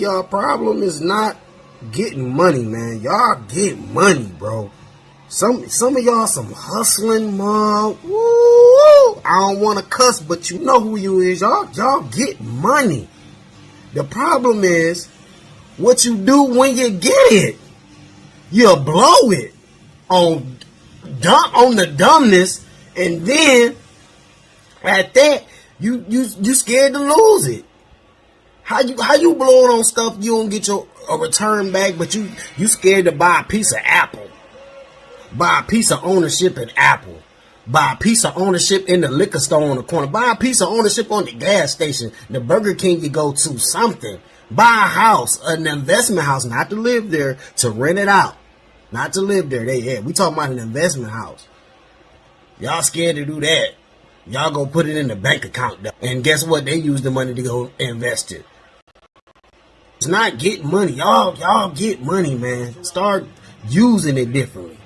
y'all problem is not getting money, man. Y'all get money, bro. Some of y'all some hustling mom. Woo! I don't want to cuss, but you know who you is. Y'all get money. The problem is what you do when you get it. You blow it on the dumbness, and then at that you scared to lose it. How you blow it on stuff you don't get a return back, but you scared to buy a piece of Apple, buy a piece of ownership in Apple, buy a piece of ownership in the liquor store on the corner, buy a piece of ownership on the gas station, the Burger King you go to, something. Buy a house, an investment house, not to live there, to rent it out. Not to live there. We talking about an investment house. Y'all scared to do that. Y'all go put it in the bank account. And guess what? They use the money to go invest it. It's not getting money. Y'all get money, man. Start using it differently.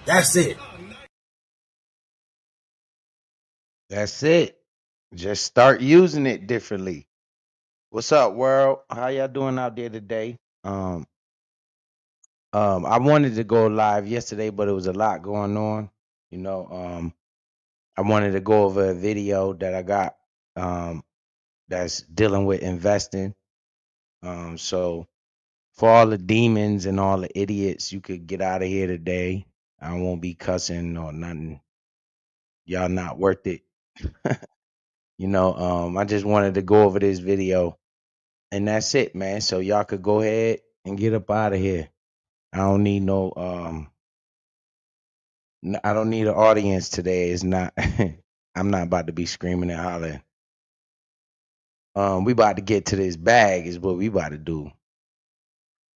That's it. That's it. Just start using it differently. What's up, world? How y'all doing out there today? I wanted to go live yesterday, but it was a lot going on. You know, I wanted to go over a video that I got that's dealing with investing. So for all the demons and all the idiots, you could get out of here today. I won't be cussing or nothing. Y'all not worth it. I just wanted to go over this video, and that's it, man. So y'all could go ahead and get up out of here. I don't need no I don't need an audience today. It's not I'm not about to be screaming and hollering. We about to get to this bag is what we about to do.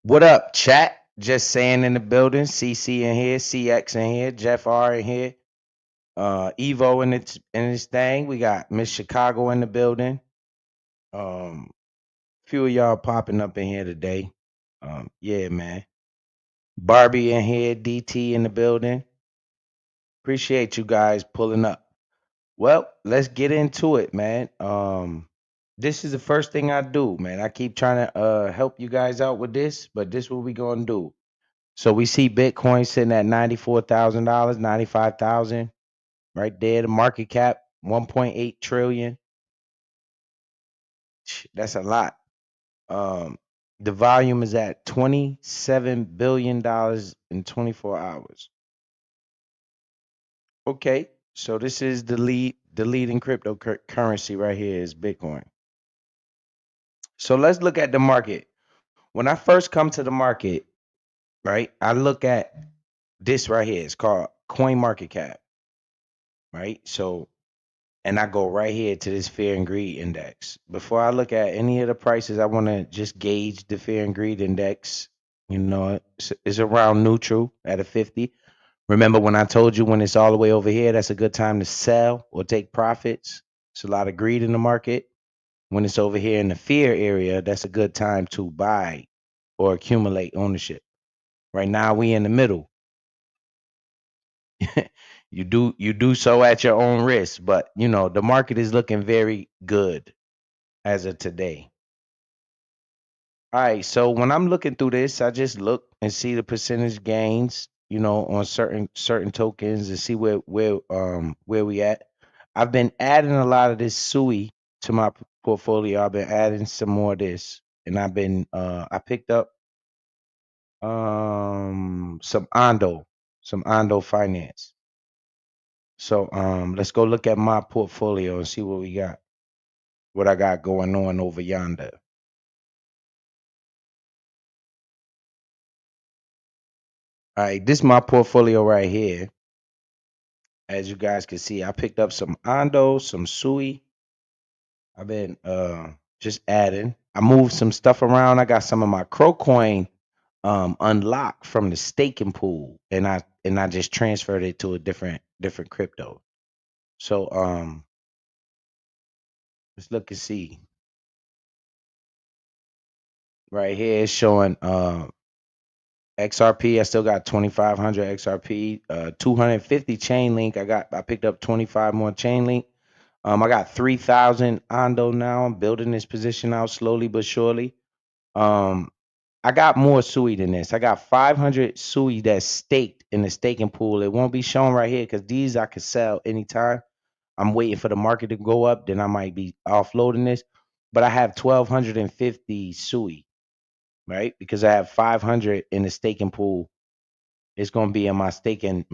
What up, chat? Just saying in the building. CC in here, CX in here, Jeff R in here. Evo in this thing. We got Miss Chicago in the building. Few of y'all popping up in here today. Yeah, man. Barbie in here, DT in the building. Appreciate you guys pulling up. Well, let's get into it, man. This is the first thing I do, man. I keep trying to help you guys out with this, but this is what we gonna do. So we see Bitcoin sitting at $94,000, 95,000, right there. The market cap 1.8 trillion. That's a lot. The volume is at $27 billion in 24 hours. Okay, so this is the leading cryptocurrency right here is Bitcoin. So let's look at the market. When I first come to the market, right, I look at this right here. It's called Coin Market Cap, right? So, and I go right here to this Fear and Greed Index. Before I look at any of the prices, I want to just gauge the Fear and Greed Index. It's around neutral at a 50. Remember when I told you when it's all the way over here, that's a good time to sell or take profits. It's a lot of greed in the market. When it's over here in the fear area, that's a good time to buy or accumulate ownership. Right now we in the middle. You do so at your own risk, but the market is looking very good as of today. All right, so when I'm looking through this, I just look and see the percentage gains, on certain tokens and see where we at. I've been adding a lot of this SUI to my portfolio. I've been adding some more of this, and I picked up some Ondo Finance. So let's go look at my portfolio and see what I got going on over yonder. All right, this is my portfolio right here. As you guys can see, I picked up some Ondo, some SUI. I've been just adding. I moved some stuff around. I got some of my Crowcoin unlocked from the staking pool, and I just transferred it to a different crypto. So let's look and see. Right here it's showing XRP. I still got 2,500 XRP, 250 Chainlink. I picked up 25 more Chainlink. I got 3,000 Ondo now. I'm building this position out slowly but surely. I got more SUI than this. I got 500 SUI that's staked in the staking pool. It won't be shown right here because these I could sell anytime. I'm waiting for the market to go up, then I might be offloading this. But I have 1,250 SUI, right? Because I have 500 in the staking pool. It's gonna be in my staking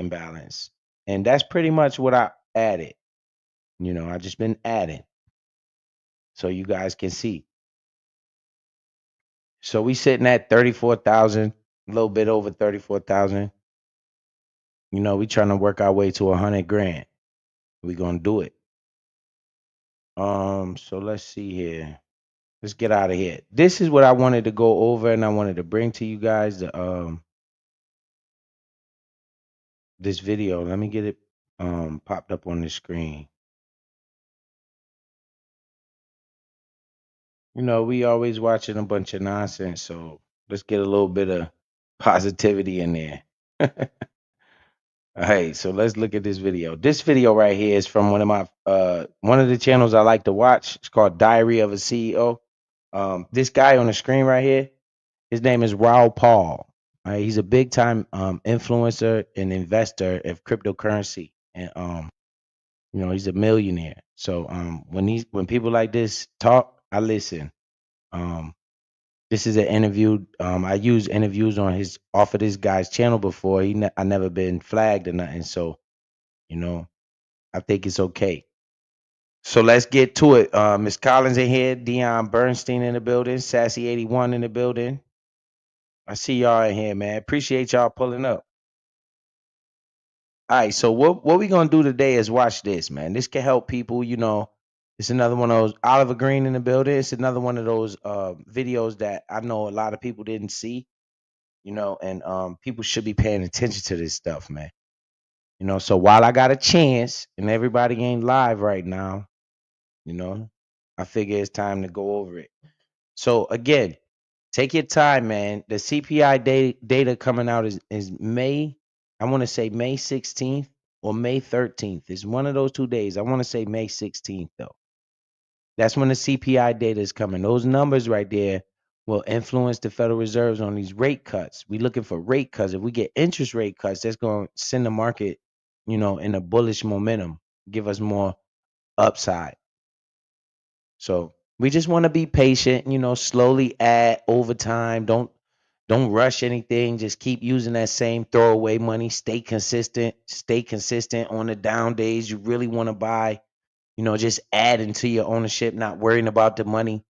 balance, and that's pretty much what I added. I just been adding, so you guys can see. So we sitting at 34,000, a little bit over 34,000. We trying to work our way to 100 grand. We gonna do it. So let's see here. Let's get out of here. This is what I wanted to go over, and I wanted to bring to you guys this video. Let me get it popped up on the screen. We always watching a bunch of nonsense, so let's get a little bit of positivity in there. All right, so let's look at this video. This video right here is from one of the channels I like to watch. It's called Diary of a CEO. This guy on the screen right here, his name is Raoul Pal. Right? He's a big time influencer and investor of cryptocurrency, and he's a millionaire. So when people like this talk, I listen. This is an interview. I use interviews off of this guy's channel before. I never been flagged or nothing, so I think it's okay. So let's get to it. Miss Collins in here, Dion Bernstein in the building, Sassy81 in the building. I see y'all in here, man. Appreciate y'all pulling up. All right, so what we gonna do today is watch this, man. This can help people. It's another one of those Oliver Green in the building. It's another one of those videos that I know a lot of people didn't see. And people should be paying attention to this stuff, man. So while I got a chance and everybody ain't live right now, I figure it's time to go over it. So again, take your time, man. The CPI data coming out is May. I want to say May 16th or May 13th. It's one of those 2 days. I want to say May 16th though. That's when the CPI data is coming. Those numbers right there will influence the Federal Reserves on these rate cuts. We're looking for rate cuts. If we get interest rate cuts, that's going to send the market, in a bullish momentum, give us more upside. So we just want to be patient, slowly add over time. Don't rush anything. Just keep using that same throwaway money. Stay consistent. Stay consistent on the down days. You really want to buy, just adding to your ownership, not worrying about the money.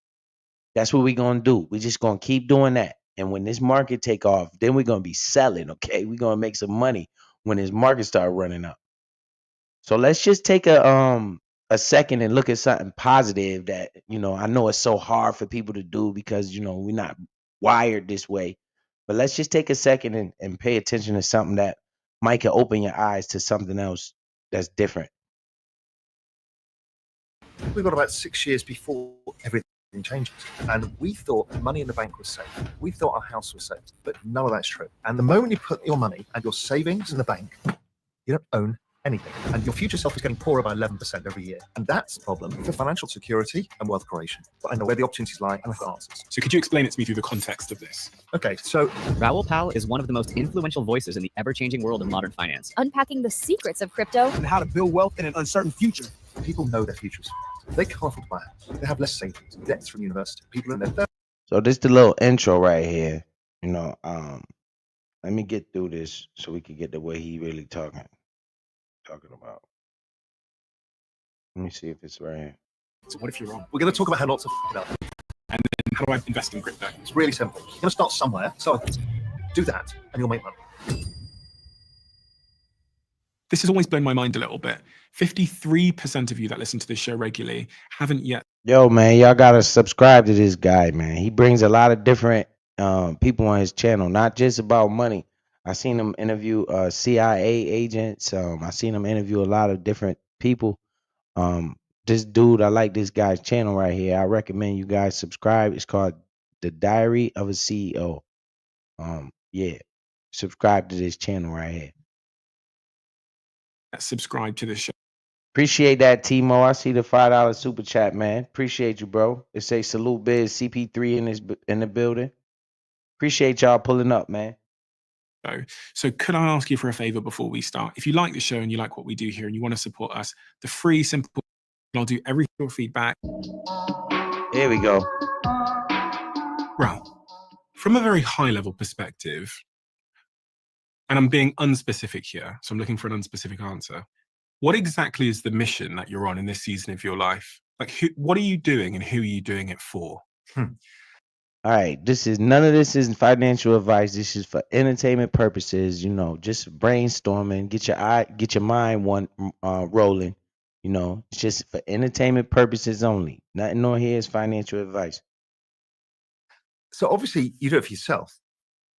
That's what we're going to do. We're just going to keep doing that. And when this market take off, then we're going to be selling, okay? We're going to make some money when this market start running up. So let's just take a second and look at something positive that, I know it's so hard for people to do because, we're not wired this way. But let's just take a second and pay attention to something that might can open your eyes to something else that's different. We've got about 6 years before everything changes. And we thought money in the bank was safe. We thought our house was safe, but none of that's true. And the moment you put your money and your savings in the bank, you don't own anything. And your future self is getting poorer by 11% every year. And that's a problem for financial security and wealth creation. But I know where the opportunities lie and I've got answers. So could you explain it to me through the context of this? Okay, so Raoul Pal is one of the most influential voices in the ever-changing world of modern finance, unpacking the secrets of crypto and how to build wealth in an uncertain future. people know their futures. They can't afford to buy a house. They have less savings, debts from university. People in their 30s. So this the little intro right here. Let me get through this so we can get the way he really talking about. Let me see if it's right here. So what if you're wrong? We're going to talk about how not to f it up. And then how do I invest in crypto? It's really simple. You're going to start somewhere. So do that and you'll make money. This has always blown my mind a little bit. 53% of you that listen to this show regularly haven't yet. Yo, man, y'all gotta subscribe to this guy, man. He brings a lot of different people on his channel, not just about money. I seen him interview CIA agents. I seen him interview a lot of different people. This dude, I like this guy's channel right here. I recommend you guys subscribe. It's called The Diary of a CEO. Yeah, subscribe to this channel right here. Subscribe to this show. Appreciate that, Timo. I see the $5 super chat, man. Appreciate you, bro. It say salute biz CP3 in the building. Appreciate y'all pulling up, man. So could I ask you for a favor before we start? If you like the show and you like what we do here and you want to support us, the free, simple, I'll do every feedback. Here we go. Well, from a very high level perspective, and I'm being unspecific here, so I'm looking for an unspecific answer. What exactly is the mission that you're on in this season of your life? Like, what are you doing and who are you doing it for? All right, none of this is financial advice. This is for entertainment purposes. You know, just brainstorming, get your mind rolling. You know, it's just for entertainment purposes only. Nothing on here is financial advice. So obviously you do it for yourself,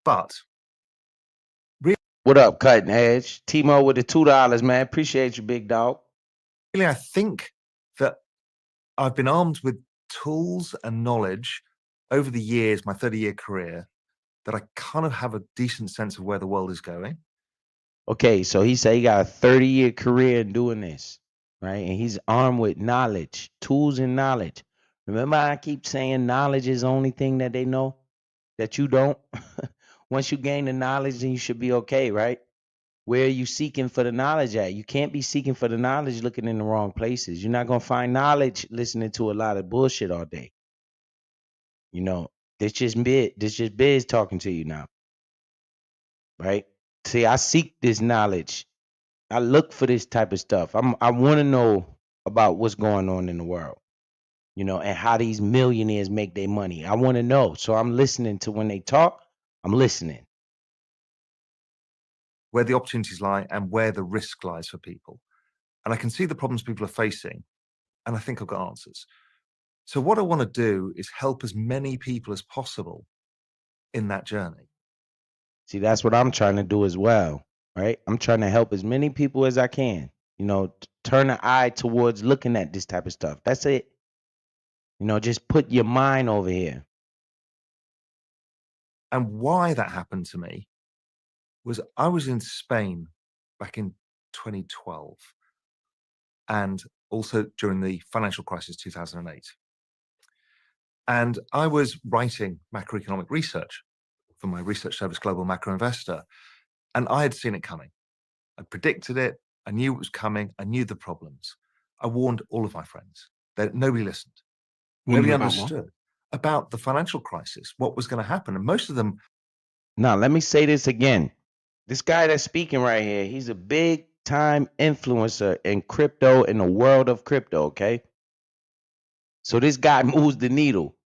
but What up, Cutting Edge? Timo with the $2, man. Appreciate you, big dog. really, I think that I've been armed with tools and knowledge over the years, my 30-year career, that I kind of have a decent sense of where the world is going. Okay, so he said he got a 30-year career in doing this, right? And he's armed with knowledge, tools and knowledge. Remember, I keep saying knowledge is the only thing that they know that you don't. Once you gain the knowledge, then you should be okay, right? Where are you seeking for the knowledge at? You can't be seeking for the knowledge looking in the wrong places. You're not going to find knowledge listening to a lot of bullshit all day. You know, this just biz talking to you now, right? See, I seek this knowledge. I look for this type of stuff. I want to know about what's going on in the world, you know, and how these millionaires make their money. I want to know. So I'm listening to when they talk, I'm listening. Where the opportunities lie and where the risk lies for people. And I can see the problems people are facing, and I think I've got answers. So what I want to do is help as many people as possible in that journey. See, that's what I'm trying to do as well, right? I'm trying to help as many people as I can, you know, turn an eye towards looking at this type of stuff. That's it. You know, just put your mind over here. And why that happened to me was I was in Spain back in 2012 and also during the financial crisis 2008. And I was writing macroeconomic research for my research service, Global Macro Investor, and I had seen it coming. I predicted it. I knew it was coming. I knew the problems. I warned all of my friends. Nobody listened. Nobody understood about the financial crisis, what was going to happen. And most of them. Now, let me say this again. This guy that's speaking right here, he's a big time influencer in crypto, in the world of crypto, okay? So this guy moves the needle.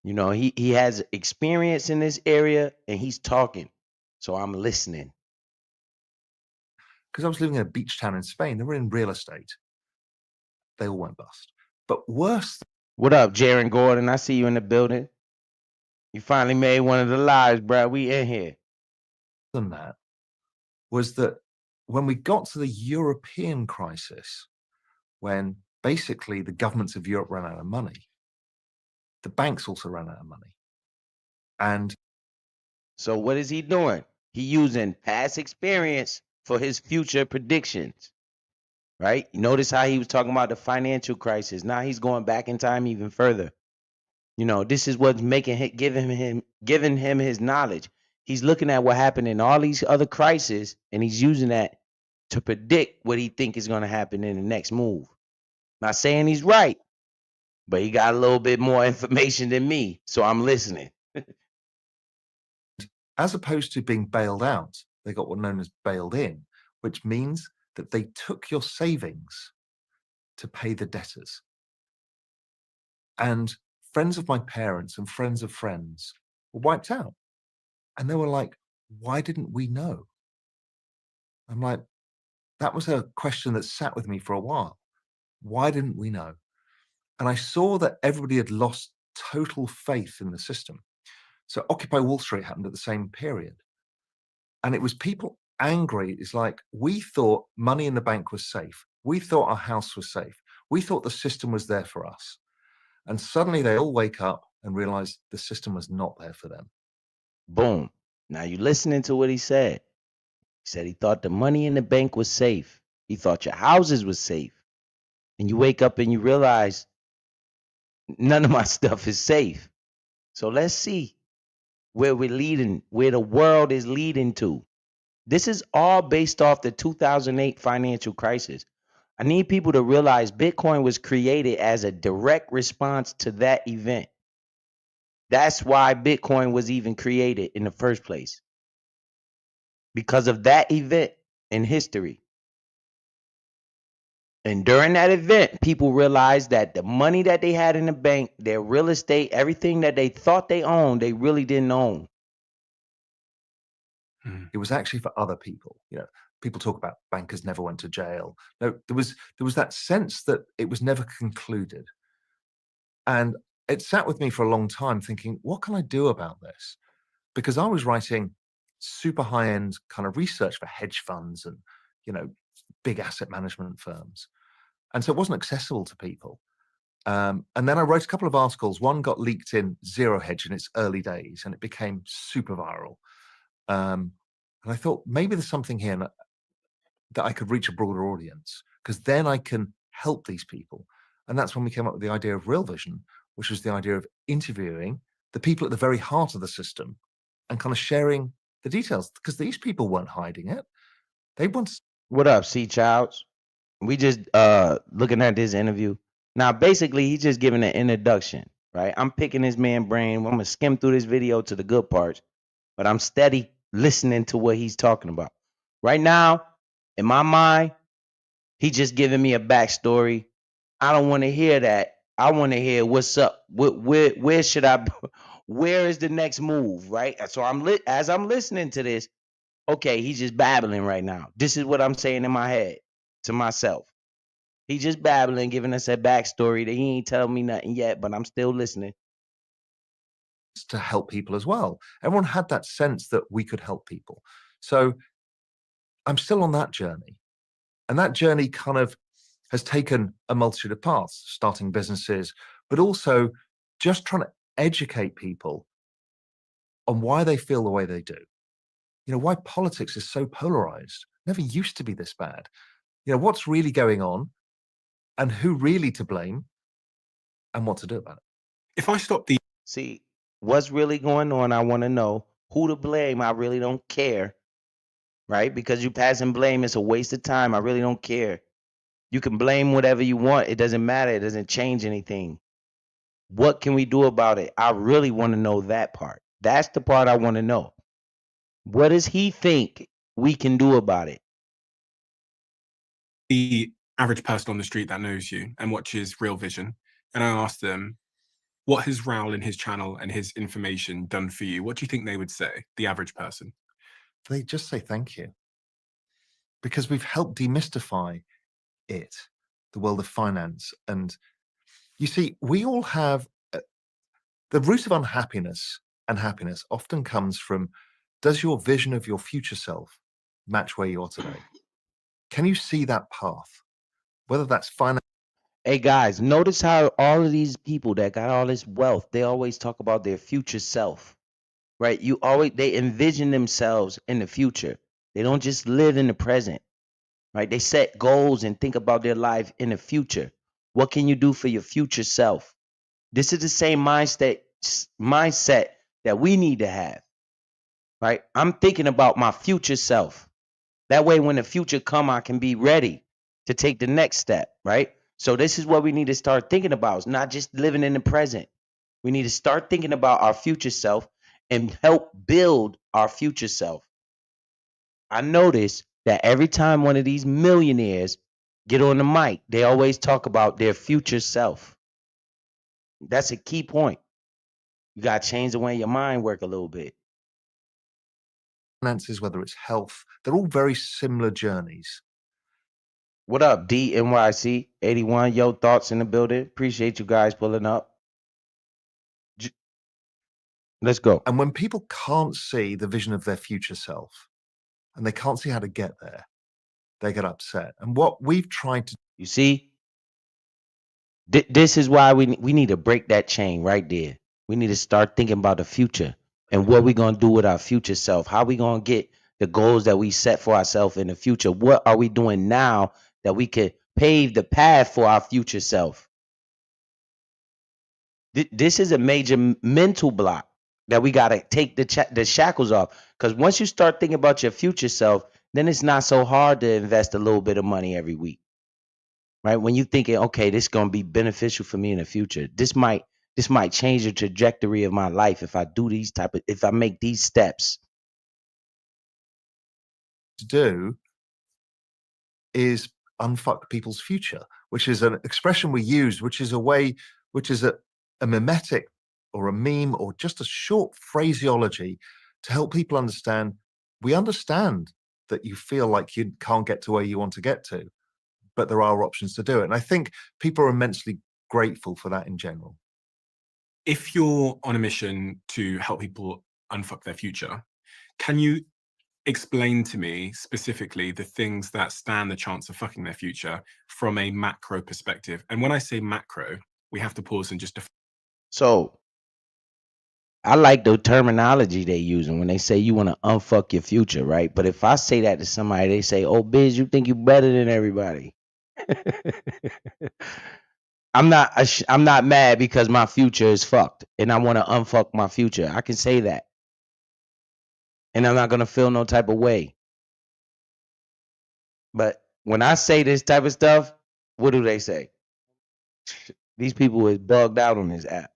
You know, he has experience in this area and he's talking. So I'm listening. Because I was living in a beach town in Spain. They were in real estate. They all went bust. But worse. What up, Jaron Gordon? I see you in the building. You finally made one of the lives, bro. We in here. Than that was that when we got to the European crisis, when basically the governments of Europe ran out of money, the banks also ran out of money. And so what is he doing? He using past experience for his future predictions, right? Notice how he was talking about the financial crisis. Now he's going back in time even further. You know, this is what's giving him his knowledge. He's looking at what happened in all these other crises, and he's using that to predict what he think is going to happen in the next move. Not saying he's right, but he got a little bit more information than me, so I'm listening. as opposed to being bailed out, they got what's known as bailed in, which means that they took your savings to pay the debtors. And friends of my parents and friends of friends were wiped out. And they were like, why didn't we know? I'm like, that was a question that sat with me for a while. Why didn't we know? And I saw that everybody had lost total faith in the system. So Occupy Wall Street happened at the same period. And it was people angry. It's like, we thought money in the bank was safe. We thought our house was safe. We thought the system was there for us. And suddenly they all wake up and realize the system was not there for them. Boom. Now you listening to what he said. He said he thought the money in the bank was safe. He thought your houses was safe. And you wake up and you realize none of my stuff is safe. So let's see where we're leading, where the world is leading to. This is all based off the 2008 financial crisis. I need people to realize Bitcoin was created as a direct response to that event. That's why Bitcoin was even created in the first place, because of that event in history. And during that event, people realized that the money that they had in the bank, their real estate, everything that they thought they owned, they really didn't own. It was actually for other people. You know, people talk about bankers never went to jail. No, there was that sense that it was never concluded. And it sat with me for a long time thinking, what can I do about this? Because I was writing super high-end kind of research for hedge funds and, you know, big asset management firms. And so it wasn't accessible to people. And then I wrote a couple of articles. One got leaked in Zero Hedge in its early days, and it became super viral. And I thought maybe there's something here that I could reach a broader audience, because then I can help these people. And that's when we came up with the idea of Real Vision, which was the idea of interviewing the people at the very heart of the system and kind of sharing the details, because these people weren't hiding it. They want. What up, C. Childs? We just looking at this interview. Now, basically, he's just giving an introduction, right? I'm picking this man's brain. I'm gonna skim through this video to the good parts, but I'm steady listening to what he's talking about. Right now, in my mind, he just giving me a backstory. I don't want to hear that. I want to hear what's up. Where should I? Where is the next move? Right. So as I'm listening to this. Okay, he's just babbling right now. This is what I'm saying in my head to myself. He's just babbling, giving us a backstory that he ain't telling me nothing yet, but I'm still listening. To help people as well. Everyone had that sense that we could help people. So I'm still on that journey. And that journey kind of has taken a multitude of paths, starting businesses, but also just trying to educate people on why they feel the way they do. You know, why politics is so polarized. Never used to be this bad. You know, what's really going on and who really to blame and what to do about it. If I stop the See, what's really going on, I want to know. Who to blame, I really don't care. Right? Because you passing blame, it's a waste of time. I really don't care. You can blame whatever you want. It doesn't matter. It doesn't change anything. What can we do about it? I really want to know that part. That's the part I want to know. What does he think we can do about it? the average person on the street that knows you and watches Real Vision, and I asked them, what has Raoul and his channel and his information done for you? What do you think they would say, the average person? They just say thank you, because we've helped demystify it, the world of finance. And you see, we all have the root of unhappiness and happiness often comes from, does your vision of your future self match where you are today? Can you see that path? Whether that's finance. Hey guys, notice how all of these people that got all this wealth, they always talk about their future self, right? They envision themselves in the future. They don't just live in the present, right? They set goals and think about their life in the future. What can you do for your future self? This is the same mindset that we need to have, right? I'm thinking about my future self. That way, when the future come, I can be ready to take the next step, right? So this is what we need to start thinking about. It's not just living in the present. We need to start thinking about our future self and help build our future self. I notice that every time one of these millionaires get on the mic, they always talk about their future self. That's a key point. You got to change the way your mind work a little bit. Finances, whether it's health, they're all very similar journeys. What up, DNYC 81? Yo, thoughts in the building. Appreciate you guys pulling up. Let's go. And when people can't see the vision of their future self and they can't see how to get there, they get upset. And what we've tried to. You see, this is why we need to break that chain right there. We need to start thinking about the future and what we're going to do with our future self. How we going to get the goals that we set for ourselves in the future? What are we doing now that we could pave the path for our future self. This is a major mental block that we got to take the shackles off. Because once you start thinking about your future self, then it's not so hard to invest a little bit of money every week, right? When you're thinking, okay, this is going to be beneficial for me in the future. This might change the trajectory of my life if I do if I make these steps. To do is unfuck people's future, which is an expression we use, which is a mimetic or a meme or just a short phraseology to help people understand. We understand that you feel like you can't get to where you want to get to, but there are options to do it. And I think people are immensely grateful for that in general. If you're on a mission to help people unfuck their future, can you explain to me specifically the things that stand the chance of fucking their future from a macro perspective? And when I say macro, we have to pause and just So I like the terminology they using when they say you want to unfuck your future, right? But if I say that to somebody, they say, "Oh, Biz, you think you better than everybody." I'm not mad because my future is fucked and I want to unfuck my future. I can say that. And I'm not going to feel no type of way. But when I say this type of stuff, what do they say? These people is bugged out on this app.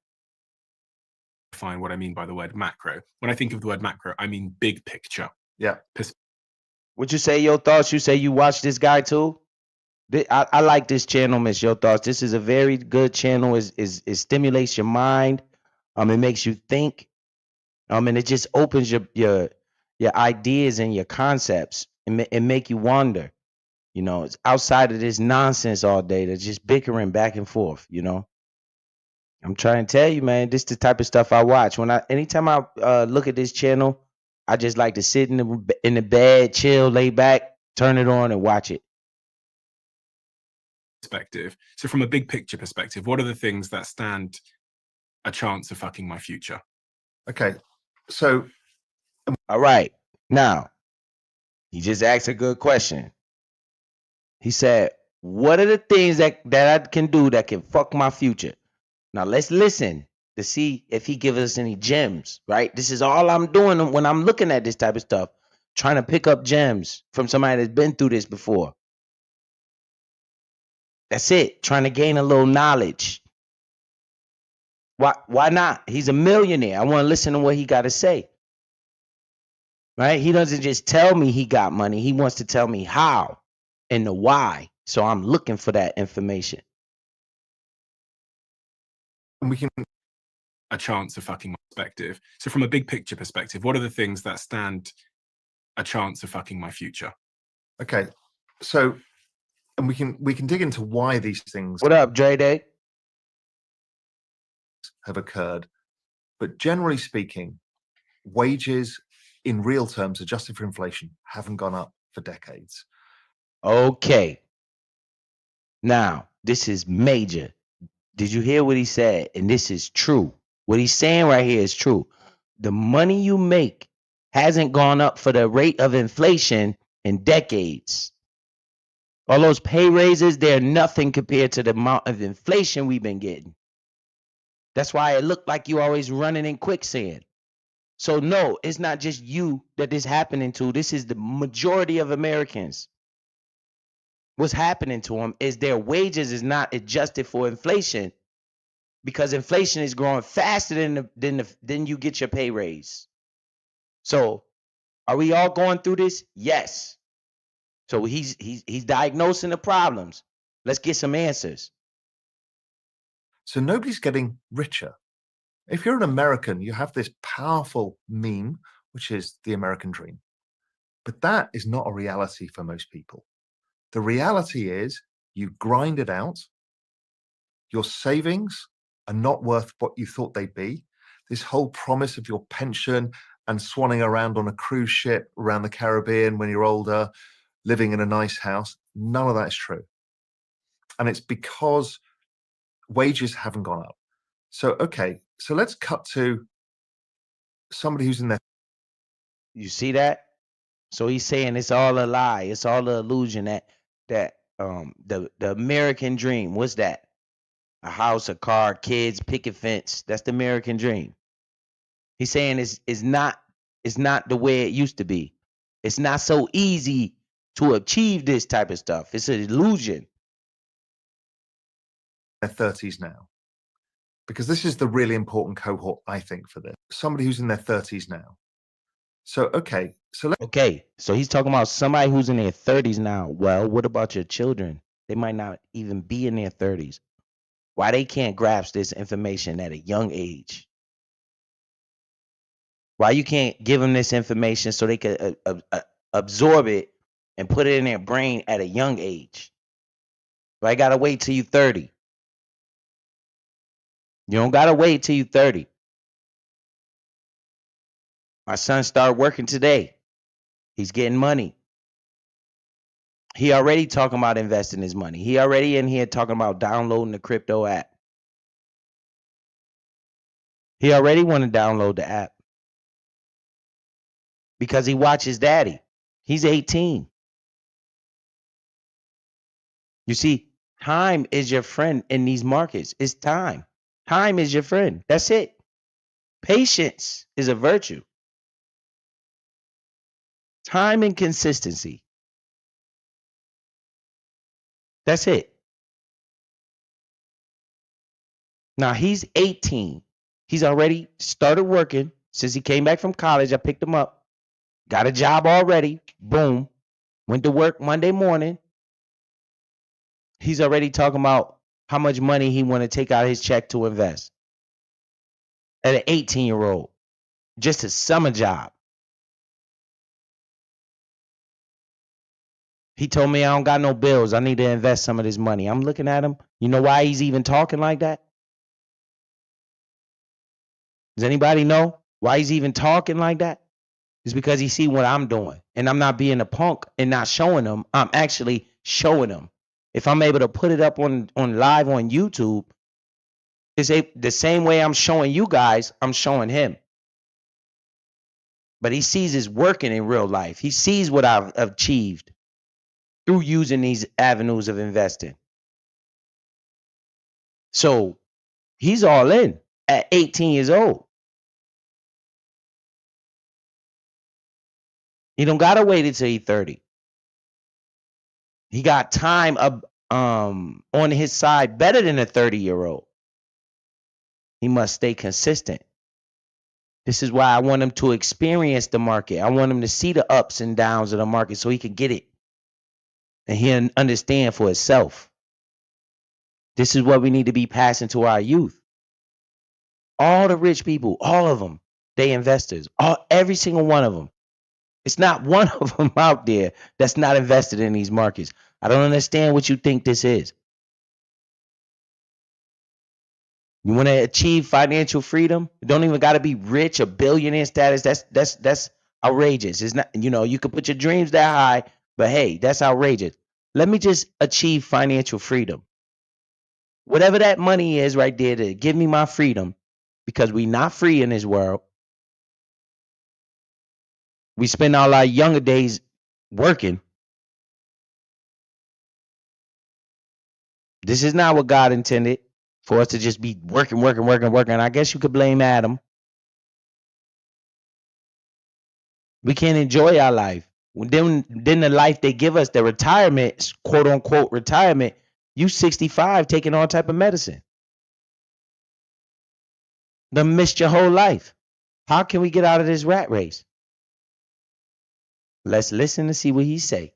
define what I mean by the word macro. When I think of the word macro, I mean big picture. Yeah. Would you say Your Thoughts? You say you watch this guy too? I like this channel, Miss Your Thoughts. This is a very good channel. It stimulates your mind. It makes you think. And it just opens your ideas and your concepts and make you wonder. You know, it's outside of this nonsense all day. They're just bickering back and forth. You know, I'm trying to tell you, man. This is the type of stuff I watch. Anytime I look at this channel, I just like to sit in the bed, chill, lay back, turn it on, and watch it. Perspective. So from a big picture perspective, what are the things that stand a chance of fucking my future? Okay. So All right. Now, he just asked a good question. He said, what are the things that I can do that can fuck my future? Now, let's listen to see if he gives us any gems, right? This is all I'm doing when I'm looking at this type of stuff, trying to pick up gems from somebody that's been through this before. That's it, trying to gain a little knowledge. Why not? He's a millionaire. I want to listen to what he got to say. Right? He doesn't just tell me he got money. He wants to tell me how and the why. So I'm looking for that information. we can A chance of fucking my perspective. So from a big picture perspective, what are the things that stand a chance of fucking my future? okay. So and we can dig into why these things What up, Dre Day? have occurred. But generally speaking, wages in real terms, adjusted for inflation, haven't gone up for decades. Okay. Now, this is major. Did you hear what he said? And this is true. What he's saying right here is true. The money you make hasn't gone up for the rate of inflation in decades. All those pay raises, they're nothing compared to the amount of inflation we've been getting. That's why it looked like you always running in quicksand. So no, it's not just you that this happening to. This is the majority of Americans. What's happening to them is their wages is not adjusted for inflation because inflation is growing faster than you get your pay raise. So are we all going through this? Yes. So he's diagnosing the problems. Let's get some answers. So nobody's getting richer. If you're an American, you have this powerful meme, which is the American dream. But that is not a reality for most people. The reality is you grind it out. Your savings are not worth what you thought they'd be. This whole promise of your pension and swanning around on a cruise ship around the Caribbean when you're older, living in a nice house, none of that is true. And it's because wages haven't gone up. So, okay, so let's cut to somebody who's in their... You see that? So he's saying it's all a lie. It's all an illusion that the American dream. What's that? A house, a car, kids, picket fence. That's the American dream. He's saying it's not the way it used to be. It's not so easy to achieve this type of stuff. It's an illusion. Their 30s now, because this is the really important cohort, I think, for this. Somebody who's in their 30s now. So, okay, so Okay, so he's talking about somebody who's in their 30s now. Well, what about your children? They might not even be in their 30s. Why they can't grasp this information at a young age? Why you can't give them this information so they could absorb it and put it in their brain at a young age? Why gotta wait till you're 30? You don't gotta wait till you're 30. My son started working today. He's getting money. He already talking about investing his money. He already in here talking about downloading the crypto app. He already want to download the app because he watches daddy. He's 18. You see, time is your friend in these markets. It's time. Time is your friend. That's it. Patience is a virtue. Time and consistency. That's it. Now he's 18. He's already started working since he came back from college. I picked him up. Got a job already. Boom. Went to work Monday morning. He's already talking about how much money he want to take out of his check to invest. At an 18-year-old. Just a summer job. He told me I don't got no bills. I need to invest some of this money. I'm looking at him. You know why he's even talking like that? Does anybody know why he's even talking like that? It's because he see what I'm doing. And I'm not being a punk and not showing him. I'm actually showing him. If I'm able to put it up on live on YouTube, it's the same way I'm showing you guys, I'm showing him. But he sees it's working in real life. He sees what I've achieved through using these avenues of investing. So he's all in at 18 years old. He don't gotta wait until he's 30. He got time on his side better than a 30-year-old. He must stay consistent. This is why I want him to experience the market. I want him to see the ups and downs of the market so he can get it. And he'll understand for himself. This is what we need to be passing to our youth. All the rich people, all of them, they investors. Every single one of them. It's not one of them out there that's not invested in these markets. I don't understand what you think this is. You want to achieve financial freedom? You don't even got to be rich or billionaire status. That's outrageous. It's not, you could put your dreams that high, but hey, that's outrageous. Let me just achieve financial freedom. Whatever that money is right there to give me my freedom, because we not free in this world. We spend all our younger days working. This is not what God intended, for us to just be working. I guess you could blame Adam. We can't enjoy our life. Then the life they give us, the retirement, quote unquote retirement, you 65 taking all type of medicine. Done missed your whole life. How can we get out of this rat race? Let's listen to see what he say.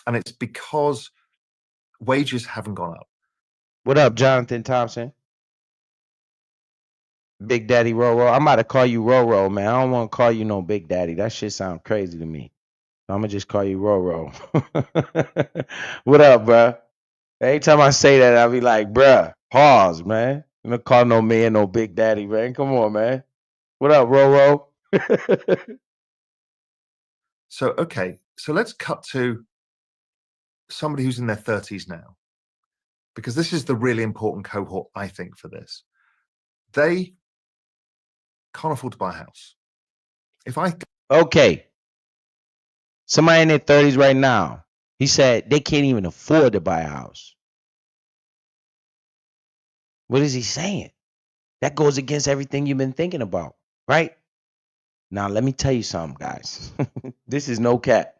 and it's because wages haven't gone up. What up, Jonathan Thompson? Big Daddy Roro. I'm about to call you Roro, man. I don't want to call you no Big Daddy. That shit sound crazy to me. So I'm gonna just call you Roro. What up, bruh? Every time I say that, I'll be like, bruh, pause, man. I'm not call no man no Big Daddy, man. Come on, man. What up, Roro? So, okay, so let's cut to somebody who's in their 30s now, because this is the really important cohort, I think, for this. They can't afford to buy a house. If I Okay. Somebody in their 30s right now, he said they can't even afford to buy a house. What is he saying? That goes against everything you've been thinking about, right? Now, let me tell you something, guys. This is no cap.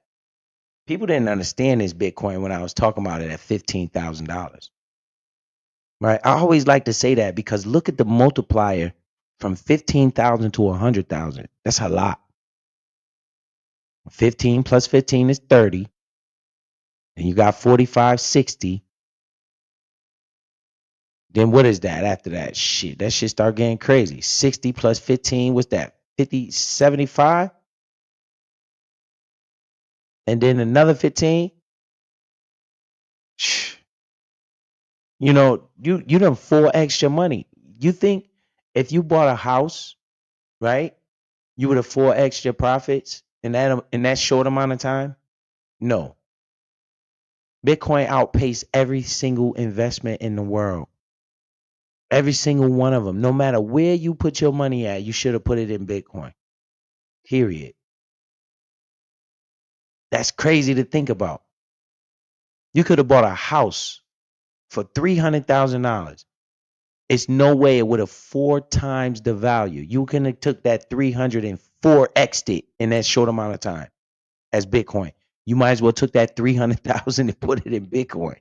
People didn't understand this Bitcoin when I was talking about it at $15,000. Right? I always like to say that because look at the multiplier from 15,000 to 100,000. That's a lot. 15 plus 15 is 30. And you got 45, 60. Then what is that after that? Shit, that shit start getting crazy. 60 plus 15, what's that? 50, 75? And then another 15? Shh. You know, you done 4x your money. You think if you bought a house, right, you would have 4x your profits in that short amount of time? No. Bitcoin outpaced every single investment in the world. Every single one of them. No matter where you put your money at, you should have put it in Bitcoin. Period. That's crazy to think about. You could have bought a house for $300,000. It's no way it would have 4 times the value. You can have took that 300 and 4x'd it in that short amount of time as Bitcoin. You might as well took that 300,000 and put it in Bitcoin.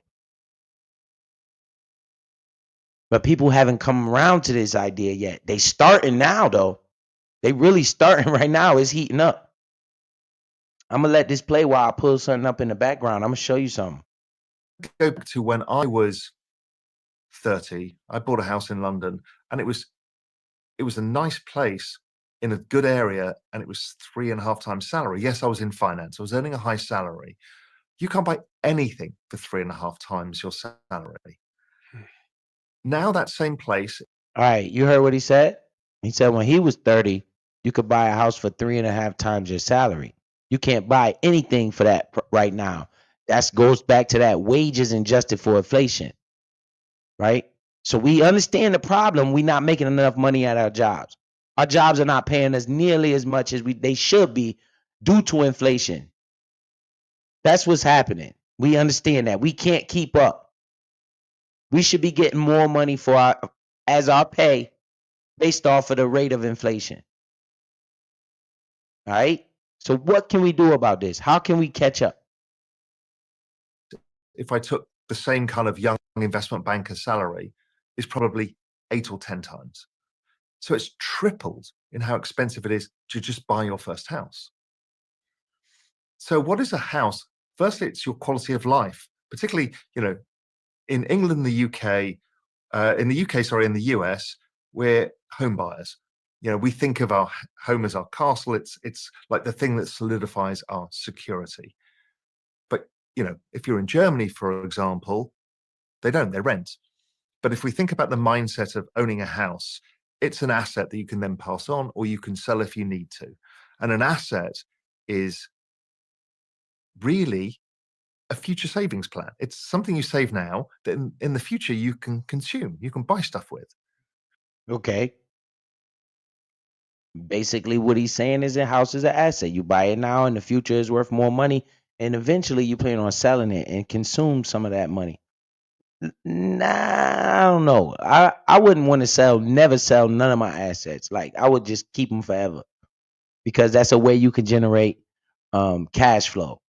But people haven't come around to this idea yet. They starting now though. They really starting right now. It's heating up. I'm gonna let this play while I pull something up in the background. I'm gonna show you something. Go back to when I was 30. I bought a house in London, and it was a nice place in a good area, and it was 3.5 times salary. Yes, I was in finance. I was earning a high salary. You can't buy anything for 3.5 times your salary. Now that same place. All right, you heard what he said? He said when he was 30, you could buy a house for 3.5 times your salary. You can't buy anything for that right now. That goes back to that wages adjusted for inflation, right? So we understand the problem. We're not making enough money at our jobs. Our jobs are not paying us nearly as much as they should be due to inflation. That's what's happening. We understand that. We can't keep up. We should be getting more money for our pay based off of the rate of inflation. All right? So what can we do about this? How can we catch up? If I took the same kind of young investment banker salary, is probably 8 or 10 times. So it's tripled in how expensive it is to just buy your first house. So what is a house? Firstly, it's your quality of life, particularly, in England, the UK, in the US, we're home buyers. We think of our home as our castle. It's like the thing that solidifies our security. But, if you're in Germany, for example, they rent. But if we think about the mindset of owning a house, it's an asset that you can then pass on, or you can sell if you need to. And an asset is really a future savings plan. It's something you save now that in the future you can consume, you can buy stuff with. Okay. Basically, what he's saying is a house is an asset. You buy it now, and the future is worth more money. And eventually you plan on selling it and consume some of that money. Nah, I don't know. I wouldn't want to never sell none of my assets. Like I would just keep them forever because that's a way you can generate cash flow,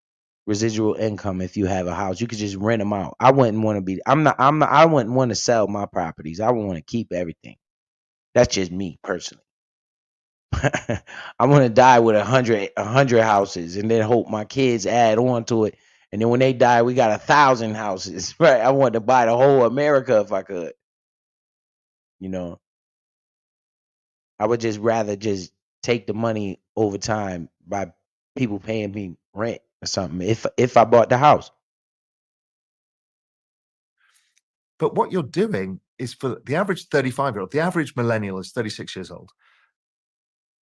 residual income. If you have a house, you could just rent them out. I wouldn't want to be. I wouldn't want to sell my properties. I would want to keep everything. That's just me personally. I want to die with 100 houses and then hope my kids add on to it. And then when they die, we got 1,000 houses, right? I want to buy the whole America if I could. I would just rather just take the money over time by people paying me rent or something if I bought the house. But what you're doing is, for the average 35-year-old, the average millennial is 36 years old.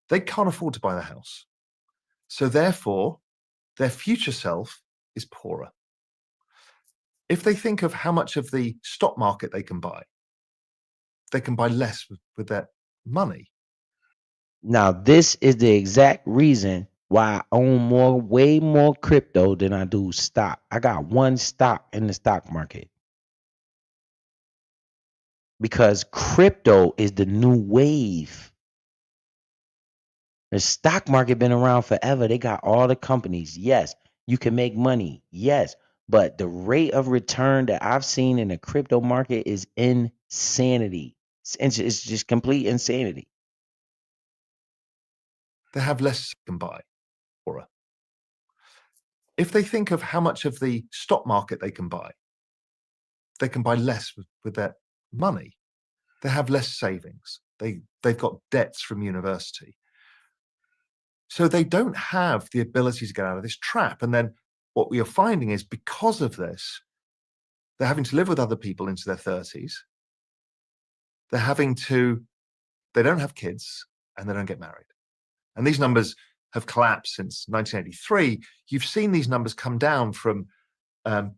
They can't afford to buy the house. So therefore, their future self is poorer. If they think of how much of the stock market they can buy less with their money. Now, this is the exact reason why I own way more crypto than I do stock. I got one stock in the stock market because crypto is the new wave. The stock market been around forever. They got all the companies. Yes, you can make money. Yes, but the rate of return that I've seen in the crypto market is insanity. It's just complete insanity. They have less they can buy. Aura. If they think of how much of the stock market they can buy less with their money. They have less savings. They've got debts from university. So they don't have the ability to get out of this trap. And then what we are finding is because of this, they're having to live with other people into their 30s. They don't have kids and they don't get married. And these numbers have collapsed since 1983. You've seen these numbers come down from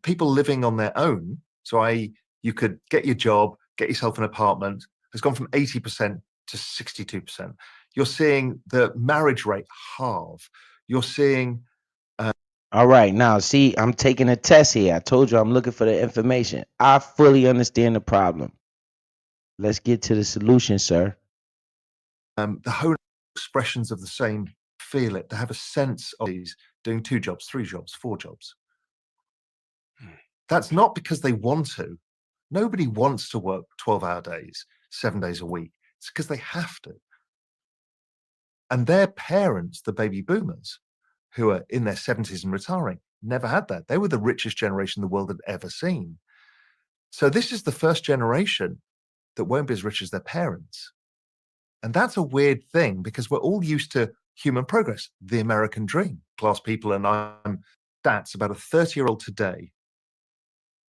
people living on their own. So i.e., you could get your job, get yourself an apartment, has gone from 80% to 62%. You're seeing the marriage rate halve. You're seeing All right, now see, I'm taking a test here. I told you I'm looking for the information. I fully understand the problem. Let's get to the solution, sir. the whole expressions of the same feel it. They have a sense of these doing 2 jobs, 3 jobs, 4 jobs. That's not because they want to. Nobody wants to work 12-hour days, 7 days a week. It's because they have to. And their parents, the baby boomers, who are in their 70s and retiring, never had that. They were the richest generation the world had ever seen. So this is the first generation that won't be as rich as their parents. And that's a weird thing because we're all used to human progress, the American dream. Class people, and I'm stats about a 30-year-old today.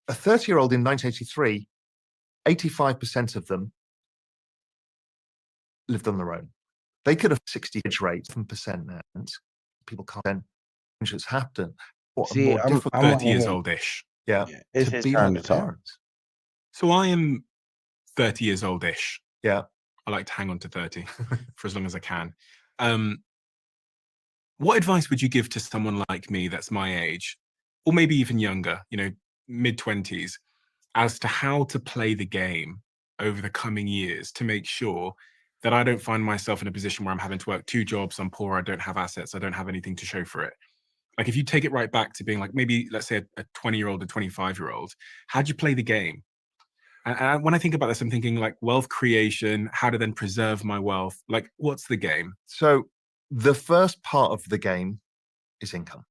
A 30-year-old in 1983, 85% of them lived on their own. They could have 60 rate, 7% now. People can't change what's happened. What a See, more I'm difficult 30 years okay. old-ish. yeah, It's to his be turn like to their talk. parents. So I am 30 years old-ish. Yeah. I like to hang on to 30 for as long as I can. What advice would you give to someone like me that's my age, or maybe even younger, mid-20s, as to how to play the game over the coming years to make sure that I don't find myself in a position where I'm having to work 2 jobs, I'm poor, I don't have assets, I don't have anything to show for it? Like if you take it right back to being like maybe, let's say, a 20-year-old, a 25-year-old, how do you play the game? And when I think about this, I'm thinking like wealth creation, how to then preserve my wealth. Like, what's the game? So the first part of the game is income.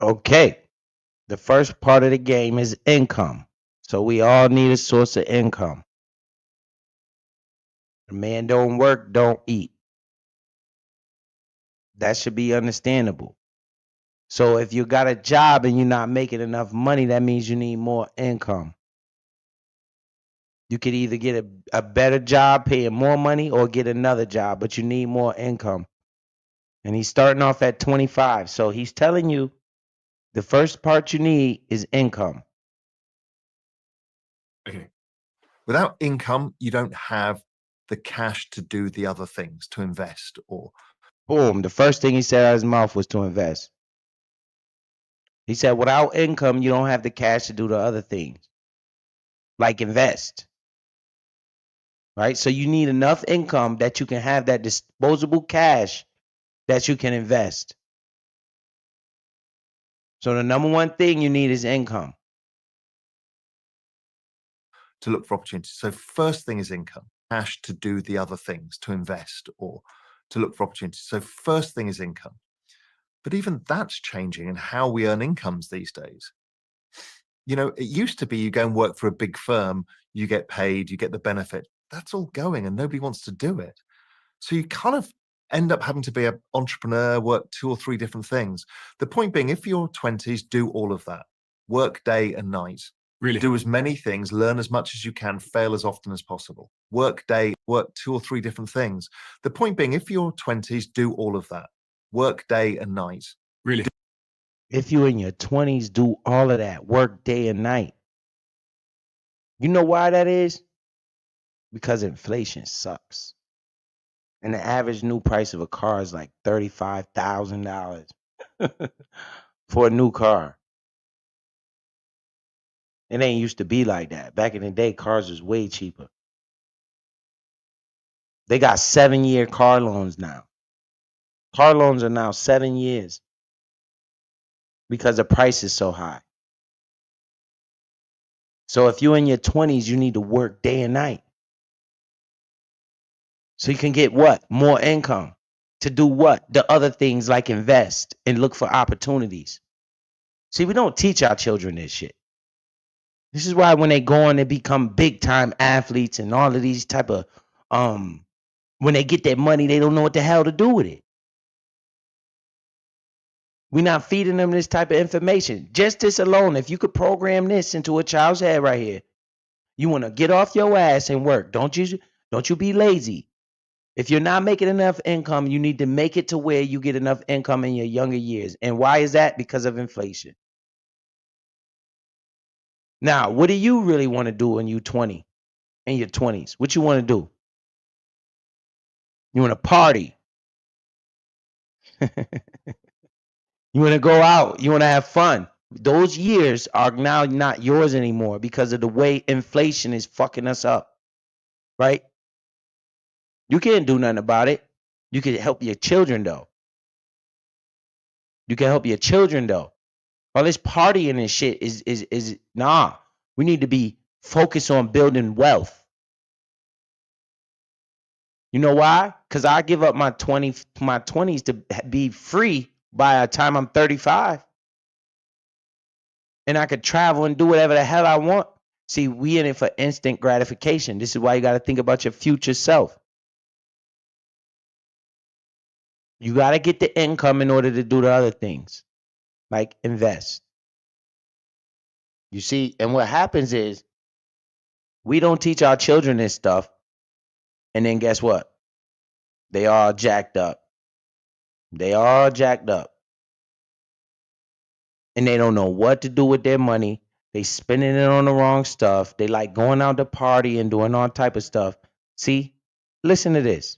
Okay. The first part of the game is income. So we all need a source of income. A man don't work, don't eat. That should be understandable. So if you got a job and you're not making enough money, that means you need more income. You could either get a better job paying more money or get another job, but you need more income. And he's starting off at 25. So he's telling you the first part you need is income. Okay. Without income, you don't have the cash to do the other things, to invest or Boom. The first thing he said out of his mouth was to invest. He said, without income, you don't have the cash to do the other things, like invest. Right? So you need enough income that you can have that disposable cash that you can invest. So the number one thing you need is income. to look for opportunities. So first thing is income, cash to do the other things, to invest or to look for opportunities. So first thing is income. But even that's changing in how we earn incomes these days. It used to be you go and work for a big firm, you get paid, you get the benefit. That's all going and nobody wants to do it. So you kind of end up having to be an entrepreneur, work 2 or 3 different things. The point being, if you're 20s, do all of that. Work day and night. Really? Do as many things, learn as much as you can, fail as often as possible. Work day, work 2 or 3 different things. The point being, if you're 20s, do all of that. Work day and night. Really? If you in your 20s, do all of that, work day and night. You know why that is? Because inflation sucks. And the average new price of a car is like $35,000 for a new car. It ain't used to be like that. Back in the day, cars was way cheaper. They got 7-year car loans now. Car loans are now 7 years because the price is so high. So if you're in your 20s, you need to work day and night. So you can get what? More income. To do what? The other things like invest and look for opportunities. See, we don't teach our children this shit. This is why when they go on and become big time athletes and all of these type of when they get that money, they don't know what the hell to do with it. We're not feeding them this type of information. Just this alone, if you could program this into a child's head right here, you want to get off your ass and work. Don't you be lazy. If you're not making enough income, you need to make it to where you get enough income in your younger years. And why is that? Because of inflation. Now, what do you really want to do when you're 20, in your 20s? What you want to do? You want to party. You want to go out. You want to have fun. Those years are now not yours anymore because of the way inflation is fucking us up. Right? You can't do nothing about it. You can help your children, though. You can help your children, though. All this partying and shit is nah. We need to be focused on building wealth. You know why? Because I give up my 20s to be free by the time I'm 35. And I could travel and do whatever the hell I want. See, we in it for instant gratification. This is why you got to think about your future self. You got to get the income in order to do the other things, like invest. You see, and what happens is we don't teach our children this stuff. And then guess what? They all jacked up. They all jacked up. And they don't know what to do with their money. They spending it on the wrong stuff. They like going out to party and doing all type of stuff. See, listen to this.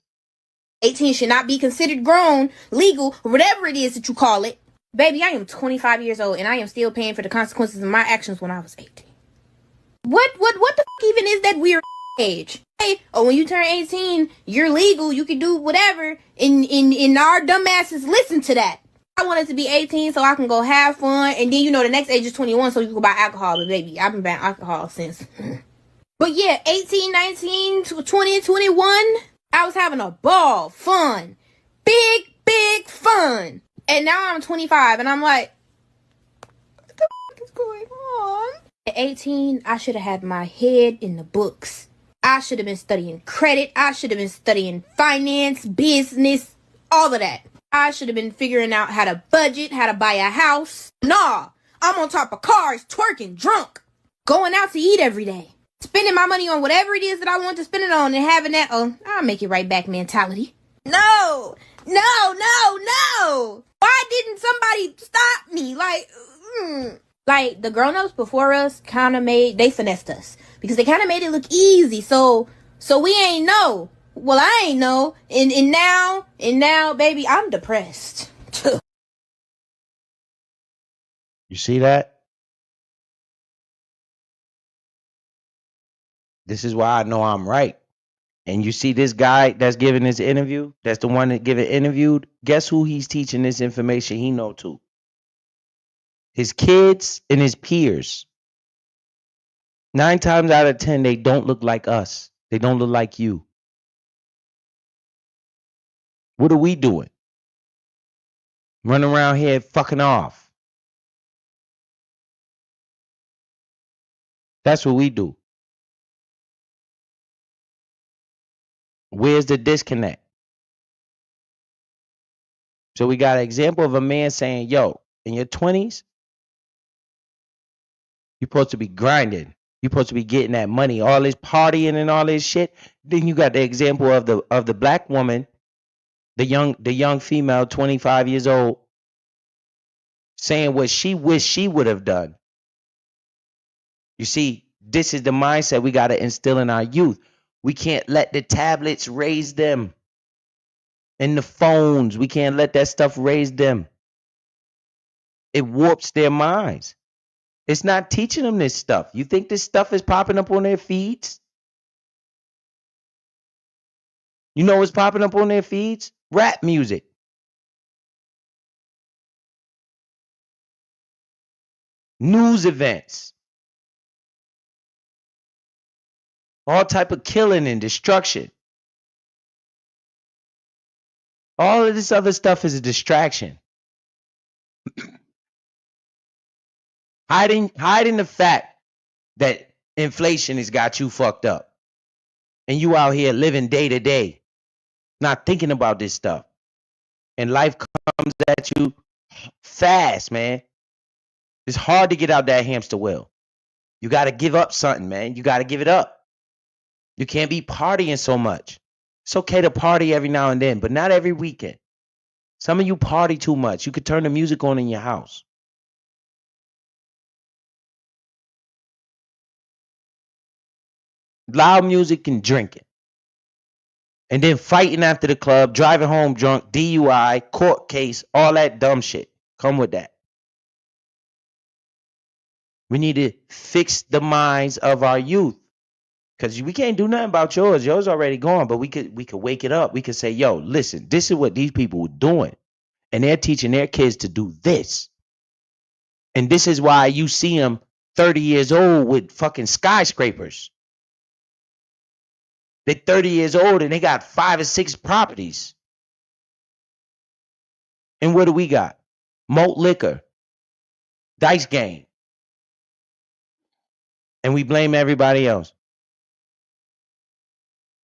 18 should not be considered grown, legal, or whatever it is that you call it. Baby, I am 25 years old and I am still paying for the consequences of my actions when I was 18. What the f even is that weird age? Hey, oh, when you turn 18, you're legal, you can do whatever, and our dumbasses listen to that. I wanted to be 18 so I can go have fun, and then, the next age is 21 so you can buy alcohol, but baby, I've been buying alcohol since. But yeah, 18, 19, 20, 21, I was having a ball, fun, big fun. And now I'm 25, and I'm like, what the f is going on? At 18, I should have had my head in the books. I should have been studying credit. I should have been studying finance, business, all of that. I should have been figuring out how to budget, how to buy a house. Nah, I'm on top of cars, twerking, drunk, going out to eat every day, spending my money on whatever it is that I want to spend it on, and having that, I'll make it right back mentality. No. Why didn't somebody stop me? Like the grown-ups before us they finessed us because they kind of made it look easy. So we ain't know. Well, I ain't know. And now, baby, I'm depressed. You see that? This is why I know I'm right. And you see this guy that's giving this interview, that's the one that get interviewed. Guess who he's teaching this information he know to? His kids and his peers. 9 times out of 10, they don't look like us. They don't look like you. What are we doing? Running around here fucking off. That's what we do. Where's the disconnect? So we got an example of a man saying, yo, in your 20s, you're supposed to be grinding. You're supposed to be getting that money, all this partying and all this shit. Then you got the example of the black woman, the young female, 25 years old, saying what she wished she would have done. You see, this is the mindset we got to instill in our youth. We can't let the tablets raise them. And the phones, we can't let that stuff raise them. It warps their minds. It's not teaching them this stuff. You think this stuff is popping up on their feeds? You know what's popping up on their feeds? Rap music. News events. All type of killing and destruction. All of this other stuff is a distraction. Hiding the fact that inflation has got you fucked up. And you out here living day to day, not thinking about this stuff. And life comes at you fast, man. It's hard to get out that hamster wheel. You got to give up something, man. You got to give it up. You can't be partying so much. It's okay to party every now and then, but not every weekend. Some of you party too much. You could turn the music on in your house. Loud music and drinking. And then fighting after the club, driving home drunk, DUI, court case, all that dumb shit. Come with that. We need to fix the minds of our youth. Because we can't do nothing about yours. Yours already gone, but we could wake it up. We could say, yo, listen, this is what these people were doing. And they're teaching their kids to do this. And this is why you see them 30 years old with fucking skyscrapers. They're 30 years old and they got 5 or 6 properties. And what do we got? Malt liquor. Dice game. And we blame everybody else.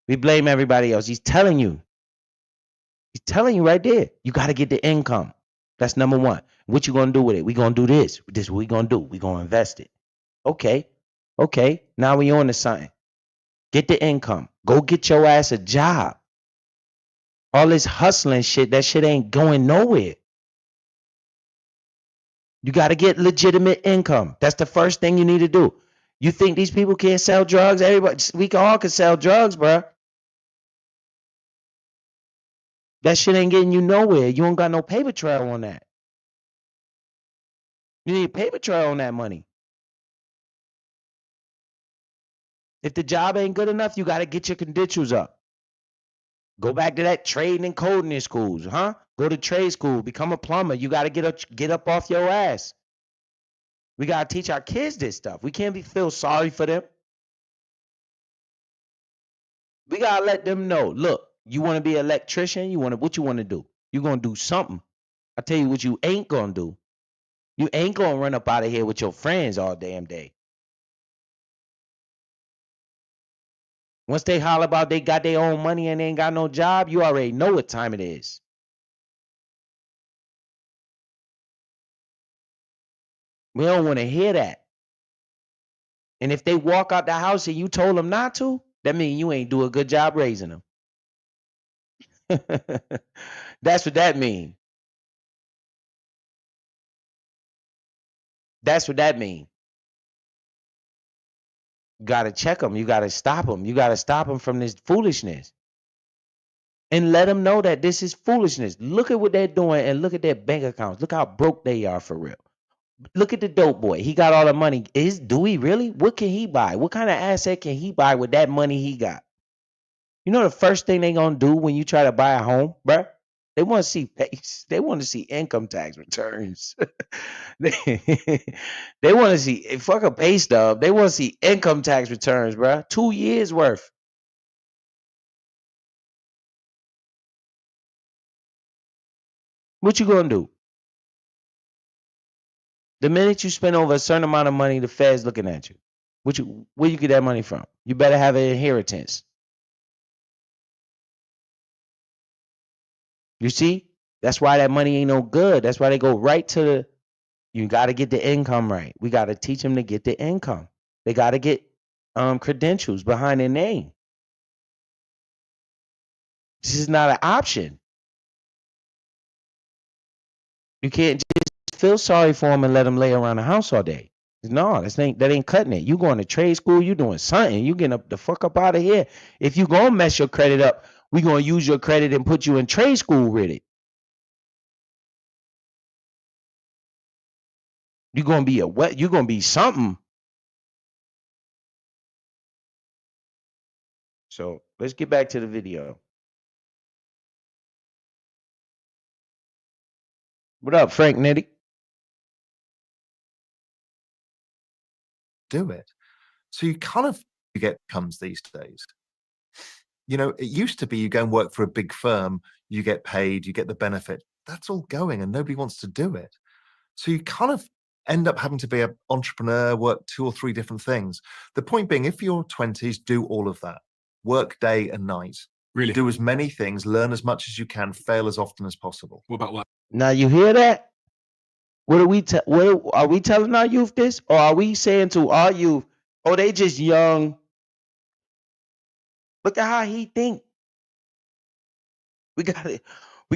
We blame everybody else. He's telling you. He's telling you right there. You got to get the income. That's number one. What you going to do with it? We going to do this. This is what we going to do. We going to invest it. Okay. Okay. Now we on to something. Get the income. Go get your ass a job. All this hustling shit, that shit ain't going nowhere. You got to get legitimate income. That's the first thing you need to do. You think these people can't sell drugs? Everybody, we all can sell drugs, bro. That shit ain't getting you nowhere. You don't got no paper trail on that. You need a paper trail on that money. If the job ain't good enough, you got to get your credentials up. Go back to that trading and coding in schools, huh? Go to trade school, become a plumber. You got to get up off your ass. We got to teach our kids this stuff. We can't feel sorry for them. We got to let them know, look, you want to be an electrician? What you want to do? You're going to do something. I tell you what you ain't going to do. You ain't going to run up out of here with your friends all damn day. Once they holler about they got their own money and they ain't got no job, you already know what time it is. We don't want to hear that. And if they walk out the house and you told them not to, that means you ain't do a good job raising them. That's what that means. That's what that means. You got to check them. You got to stop them. You got to stop them from this foolishness. And let them know that this is foolishness. Look at what they're doing and look at their bank accounts. Look how broke they are for real. Look at the dope boy. He got all the money. Do he really? What can he buy? What kind of asset can he buy with that money he got? You know the first thing they gonna do when you try to buy a home, bruh? They want to see they want to see income tax returns. they want to see fuck a pay stub. They want to see income tax returns, bruh. 2 years worth. What you gonna do? The minute you spend over a certain amount of money, the Fed's looking at you. Where you get that money from? You better have an inheritance. You see? That's why that money ain't no good. That's why they go right to the, you got to get the income right. We got to teach them to get the income. They got to get credentials behind their name. This is not an option. You can't just feel sorry for them and let them lay around the house all day. No, that ain't cutting it. You going to trade school, you doing something. You getting the fuck up out of here. If you gonna mess your credit up, We're going to use your credit and put you in trade school with it. You're going to be you're going to be something. So let's get back to the video. What up, Frank Nitty? Do it. So you kind of get comes these days. You know, it used to be you go and work for a big firm, you get paid, you get the benefit. That's all going and nobody wants to do it. So you kind of end up having to be an entrepreneur, work 2 or 3 different things. The point being, if you're 20s, do all of that. Work day and night. Really? Do as many things, learn as much as you can, fail as often as possible. What about what? Now you hear that? What are we telling our youth this? Or are we saying to our youth, oh, they just young? Look at how he think. We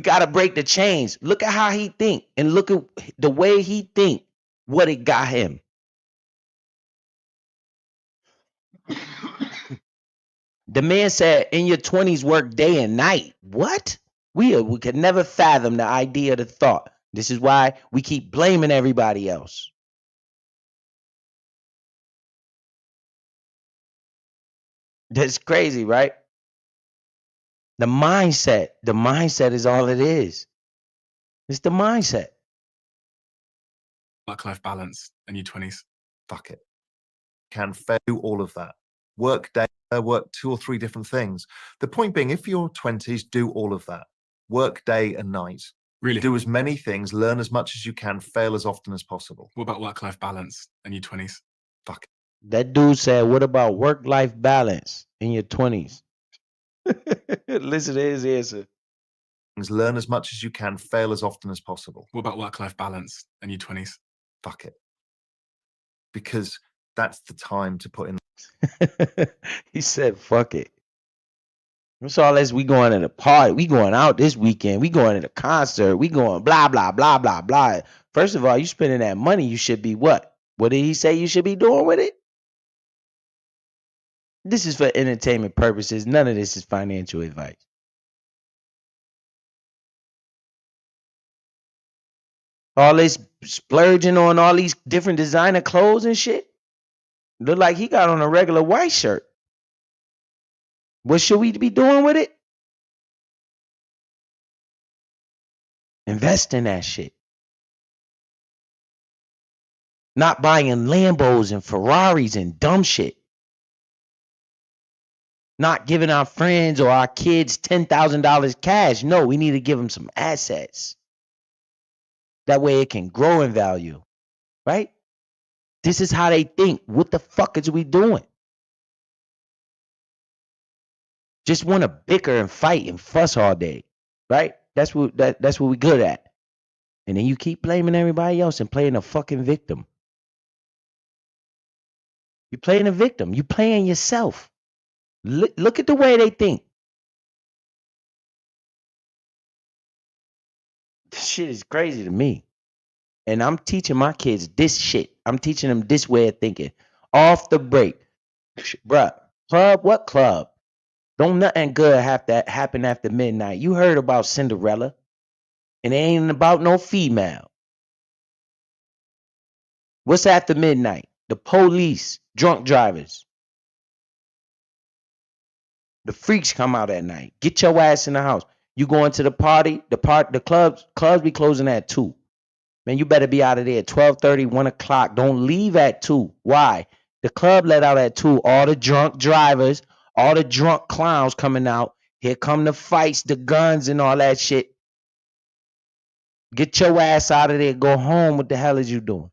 gotta break the chains. Look at how he think. And look at the way he think, what it got him. The man said, in your 20s, work day and night. What? We could never fathom the idea, the thought. This is why we keep blaming everybody else. That's crazy, right? The mindset is all it is. It's the mindset. Work-life balance in your 20s. Fuck it. Can fail, do all of that. Work day, work 2 or 3 different things. The point being, if you're 20s, do all of that. Work day and night. Really? Do as many things, learn as much as you can, fail as often as possible. What about work-life balance in your 20s? Fuck it. That dude said, what about work-life balance in your 20s? Listen to his answer. Learn as much as you can, fail as often as possible. What about work-life balance in your 20s? Fuck it. Because that's the time to put in. He said, fuck it. That's all this. We going to the party. We going out this weekend. We going to the concert. We going blah, blah, blah, blah, blah. First of all, you spending that money, you should be what? What did he say you should be doing with it? This is for entertainment purposes. None of this is financial advice. All this splurging on all these different designer clothes and shit. Look like he got on a regular white shirt. What should we be doing with it? Invest in that shit. Not buying Lambos and Ferraris and dumb shit. Not giving our friends or our kids $10,000 cash. No, we need to give them some assets. That way it can grow in value. Right? This is how they think. What the fuck is we doing? Just want to bicker and fight and fuss all day. Right? That's what we good at. And then you keep blaming everybody else and playing a fucking victim. You're playing a victim. You're playing yourself. Look at the way they think. This shit is crazy to me. And I'm teaching my kids this shit. I'm teaching them this way of thinking. Off the break. Bruh, club? What club? Don't nothing good have to happen after midnight. You heard about Cinderella. And it ain't about no female. What's after midnight? The police, drunk drivers. The freaks come out at night. Get your ass in the house. You going to the party? The clubs be closing at 2. Man, you better be out of there at 12:30, 1 o'clock. Don't leave at 2. Why? The club let out at 2. All the drunk drivers, all the drunk clowns coming out. Here come the fights, the guns, and all that shit. Get your ass out of there. Go home. What the hell is you doing?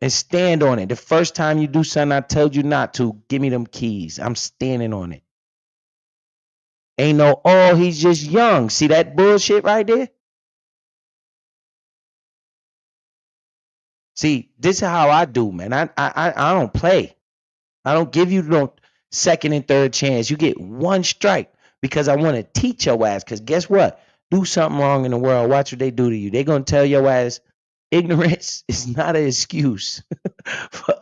And stand on it. The first time you do something I told you not to, give me them keys. I'm standing on it. Ain't no, oh, he's just young. See that bullshit right there? See, this is how I do, man. I don't play. I don't give you no second and third chance. You get one strike because I want to teach your ass. Because guess what? Do something wrong in the world. Watch what they do to you. They're going to tell your ass, Ignorance is not an excuse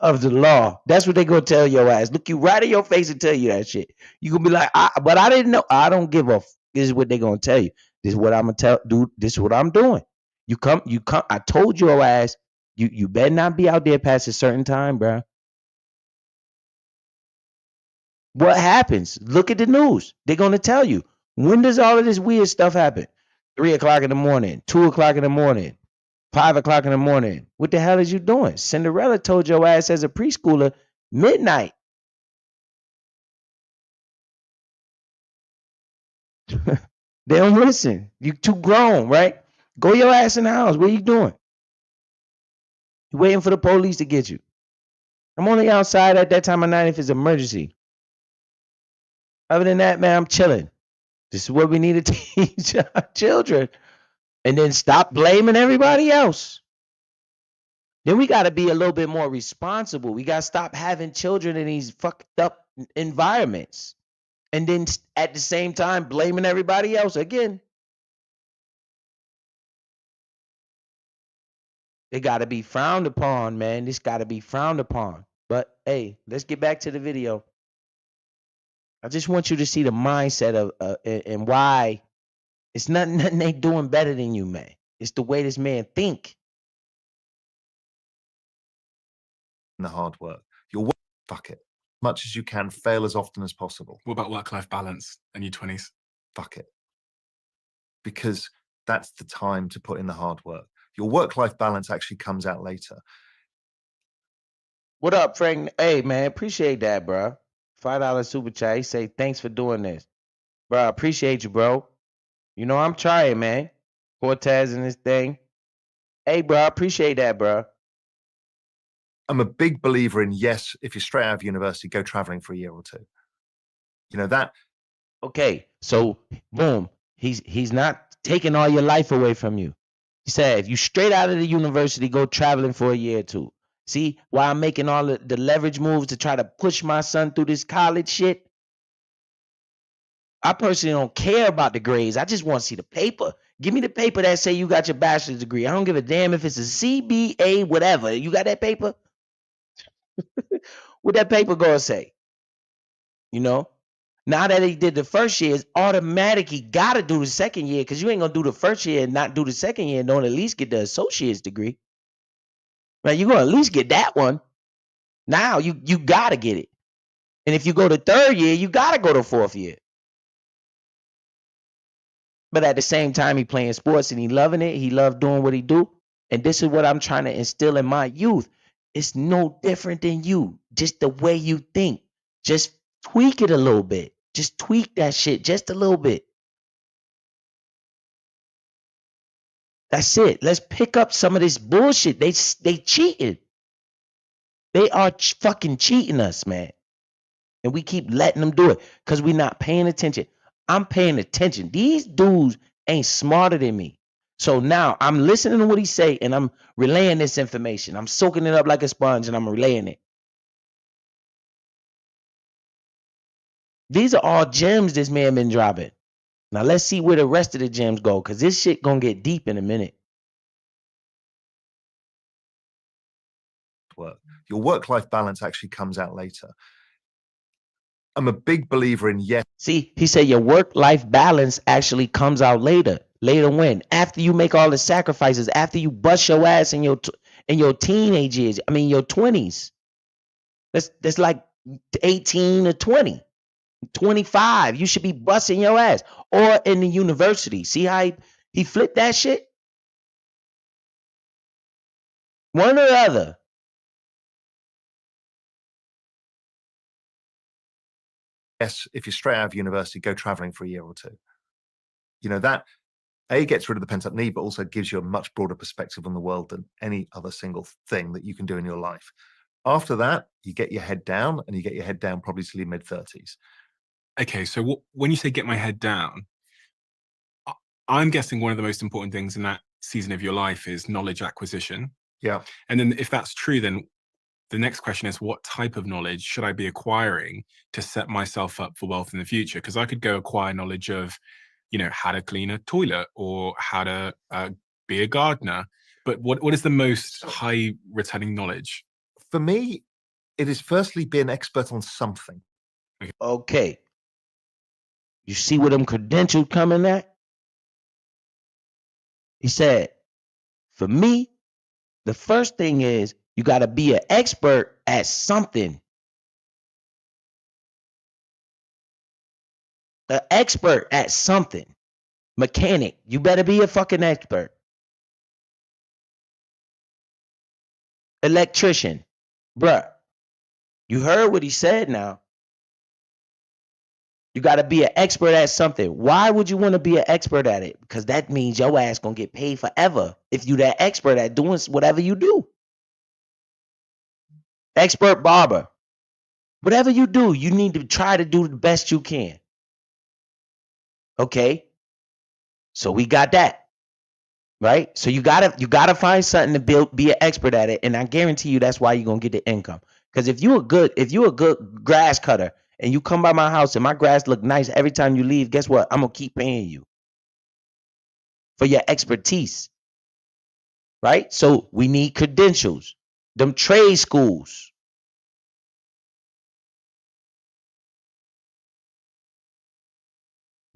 of the law. That's what they gonna tell your ass. Look you right in your face and tell you that shit. You gonna be like, but I didn't know. I don't give a. This is what they gonna tell you. This is what I'm gonna tell. Dude, this is what I'm doing. You come. I told your ass. You better not be out there past a certain time, bro. What happens? Look at the news. They're gonna tell you. When does all of this weird stuff happen? 3 o'clock in the morning, 2 o'clock in the morning, 5 o'clock in the morning. What the hell is you doing? Cinderella told your ass as a preschooler midnight. They don't listen. You too grown, right? Go your ass in the house. What are you doing? You waiting for the police to get you. I'm only outside at that time of night if it's emergency. Other than that, man, I'm chilling. This is what we need to teach our children. And then stop blaming everybody else. Then we got to be a little bit more responsible. We got to stop having children in these fucked up environments. And then at the same time, blaming everybody else again. It got to be frowned upon, man. This got to be frowned upon. But hey, let's get back to the video. I just want you to see the mindset of and why it's nothing they doing better than you, man. It's the way this man think. The hard work. Your work, fuck it. Much as you can, fail as often as possible. What about work-life balance in your 20s? Fuck it. Because that's the time to put in the hard work. Your work-life balance actually comes out later. What up, Frank? Hey, man, appreciate that, bro. $5 super chat. He say, thanks for doing this. Bro, I appreciate you, bro. You know, I'm trying, man. Cortez and this thing. Hey, bro, I appreciate that, bro. I'm a big believer in, yes, if you're straight out of university, go traveling for a year or two. You know that. Okay, so boom, he's not taking all your life away from you. He said, if you straight out of the university, go traveling for a year or two. See why I'm making all the leverage moves to try to push my son through this college shit? I personally don't care about the grades. I just want to see the paper. Give me the paper that say you got your bachelor's degree. I don't give a damn if it's a CBA, whatever. You got that paper? What that paper gonna say? You know? Now that he did the first year, it's automatic he gotta do the second year, because you ain't gonna do the first year and not do the second year and don't at least get the associate's degree. Right? You're gonna at least get that one. Now you gotta get it. And if you go to third year, you gotta go to fourth year. But at the same time, he playing sports and he loving it. He love doing what he do. And this is what I'm trying to instill in my youth. It's no different than you. Just the way you think. Just tweak it a little bit. Just tweak that shit just a little bit. That's it. Let's pick up some of this bullshit. They cheated. They are fucking cheating us, man. And we keep letting them do it because we're not paying attention. I'm paying attention. These dudes ain't smarter than me. So now I'm listening to what he say and I'm relaying this information. I'm soaking it up like a sponge and I'm relaying it. These are all gems this man been dropping. Now let's see where the rest of the gems go, because this shit gonna get deep in a minute. Work. Your work-life balance actually comes out later. I'm a big believer in, yes. See, he said your work-life balance actually comes out later. Later when? After you make all the sacrifices, after you bust your ass in your teenage years. I mean your 20s. That's like 18 to 20. 25. You should be busting your ass. Or in the university. See how he flipped that shit? One or the other. Yes, if you're straight out of university, go traveling for a year or two. You know, that A, gets rid of the pent-up need, but also gives you a much broader perspective on the world than any other single thing that you can do in your life. After that, you get your head down, and you get your head down probably till your mid-30s. Okay, so when you say get my head down, I'm guessing one of the most important things in that season of your life is knowledge acquisition. Yeah. And then if that's true, then the next question is, what type of knowledge should I be acquiring to set myself up for wealth in the future? Because I could go acquire knowledge of, you know, how to clean a toilet or how to be a gardener. But what is the most high returning knowledge? For me, it is firstly be an expert on something. Okay. You see where them credentials coming at? He said, for me, the first thing is you got to be an expert at something. An expert at something. Mechanic, you better be a fucking expert. Electrician, bruh. You heard what he said now. You got to be an expert at something. Why would you want to be an expert at it? Because that means your ass going to get paid forever if you that expert at doing whatever you do. Expert barber. Whatever you do, you need to try to do the best you can. Okay? So we got that. Right? So you gotta find something to be an expert at it, and I guarantee you that's why you're gonna get the income. Because if you're a good grass cutter and you come by my house and my grass look nice every time you leave, guess what? I'm gonna keep paying you for your expertise. Right? So we need credentials, them trade schools.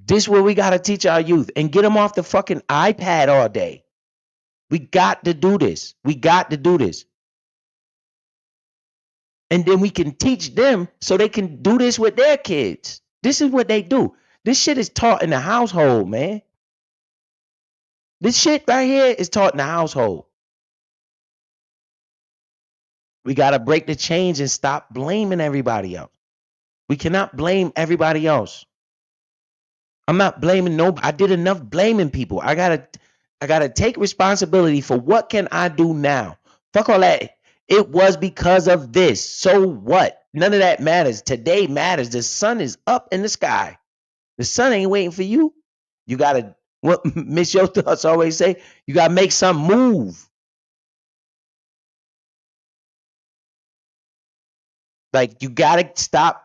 This is what we gotta teach our youth and get them off the fucking iPad all day. We got to do this. We got to do this. And then we can teach them so they can do this with their kids. This is what they do. This shit is taught in the household, man. This shit right here is taught in the household. We got to break the chains and stop blaming everybody else. We cannot blame everybody else. I'm not blaming nobody. I did enough blaming people. I gotta take responsibility for what can I do now. Fuck all that. It was because of this. So what? None of that matters. Today matters. The sun is up in the sky. The sun ain't waiting for you. You gotta, what Miss Yo Thoughts always say, you gotta make some move. Like, you gotta stop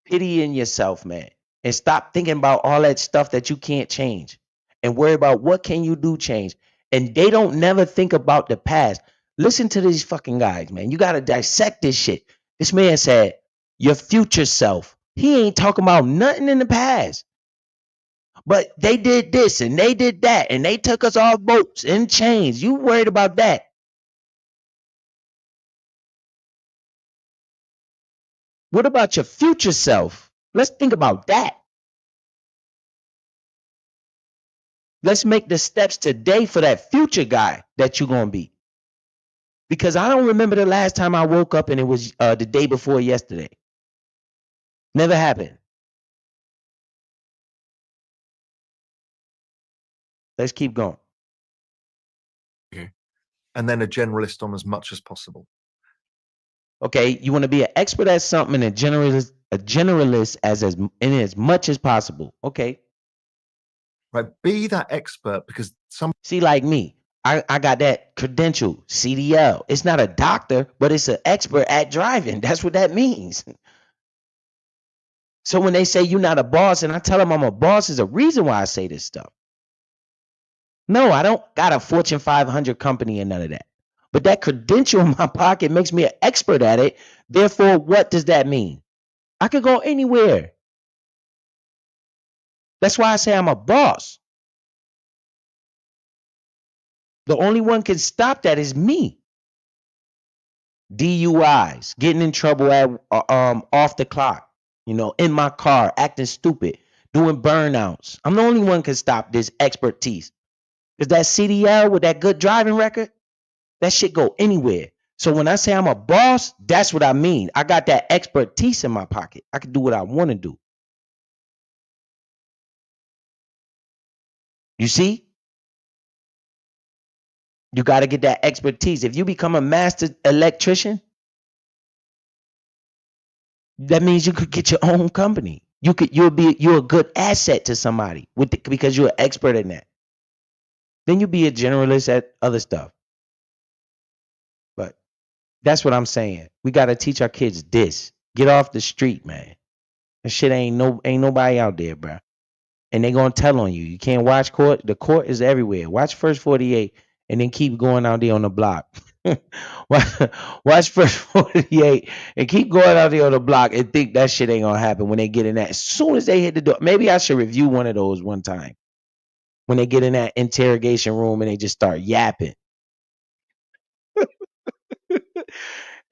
pitying yourself, man. And stop thinking about all that stuff that you can't change. And worry about what can you do change. And they don't never think about the past. Listen to these fucking guys, man. You got to dissect this shit. This man said, your future self. He ain't talking about nothing in the past. But they did this and they did that. And they took us off boats and chains. You worried about that. What about your future self? Let's think about that. Let's make the steps today for that future guy that you're going to be. Because I don't remember the last time I woke up and it was the day before yesterday. Never happened. Let's keep going. Okay. And then a generalist on as much as possible. Okay, you want to be an expert at something and a generalist in as much as possible. Okay. Right. Be that expert because some See, like me, I got that credential, CDL. It's not a doctor, but it's an expert at driving. That's what that means. So when they say you're not a boss and I tell them I'm a boss, there's a reason why I say this stuff. No, I don't got a Fortune 500 company and none of that. But that credential in my pocket makes me an expert at it. Therefore, what does that mean? I could go anywhere. That's why I say I'm a boss. The only one can stop that is me. DUIs, getting in trouble at off the clock, in my car, acting stupid, doing burnouts. I'm the only one who can stop this expertise. Because that CDL with that good driving record, that shit go anywhere. So when I say I'm a boss, that's what I mean. I got that expertise in my pocket. I can do what I want to do. You see? You got to get that expertise. If you become a master electrician, that means you could get your own company. You're a good asset to somebody because you're an expert in that. Then you be a generalist at other stuff. But that's what I'm saying. We got to teach our kids this. Get off the street, man. That shit ain't nobody out there, bro. And they gonna tell on you. You can't watch court. The court is everywhere. Watch First 48 and then keep going out there on the block. Watch Fresh 48 and keep going out there on the block and think that shit ain't gonna happen when they get in that. As soon as they hit the door, maybe I should review one of those one time when they get in that interrogation room and they just start yapping.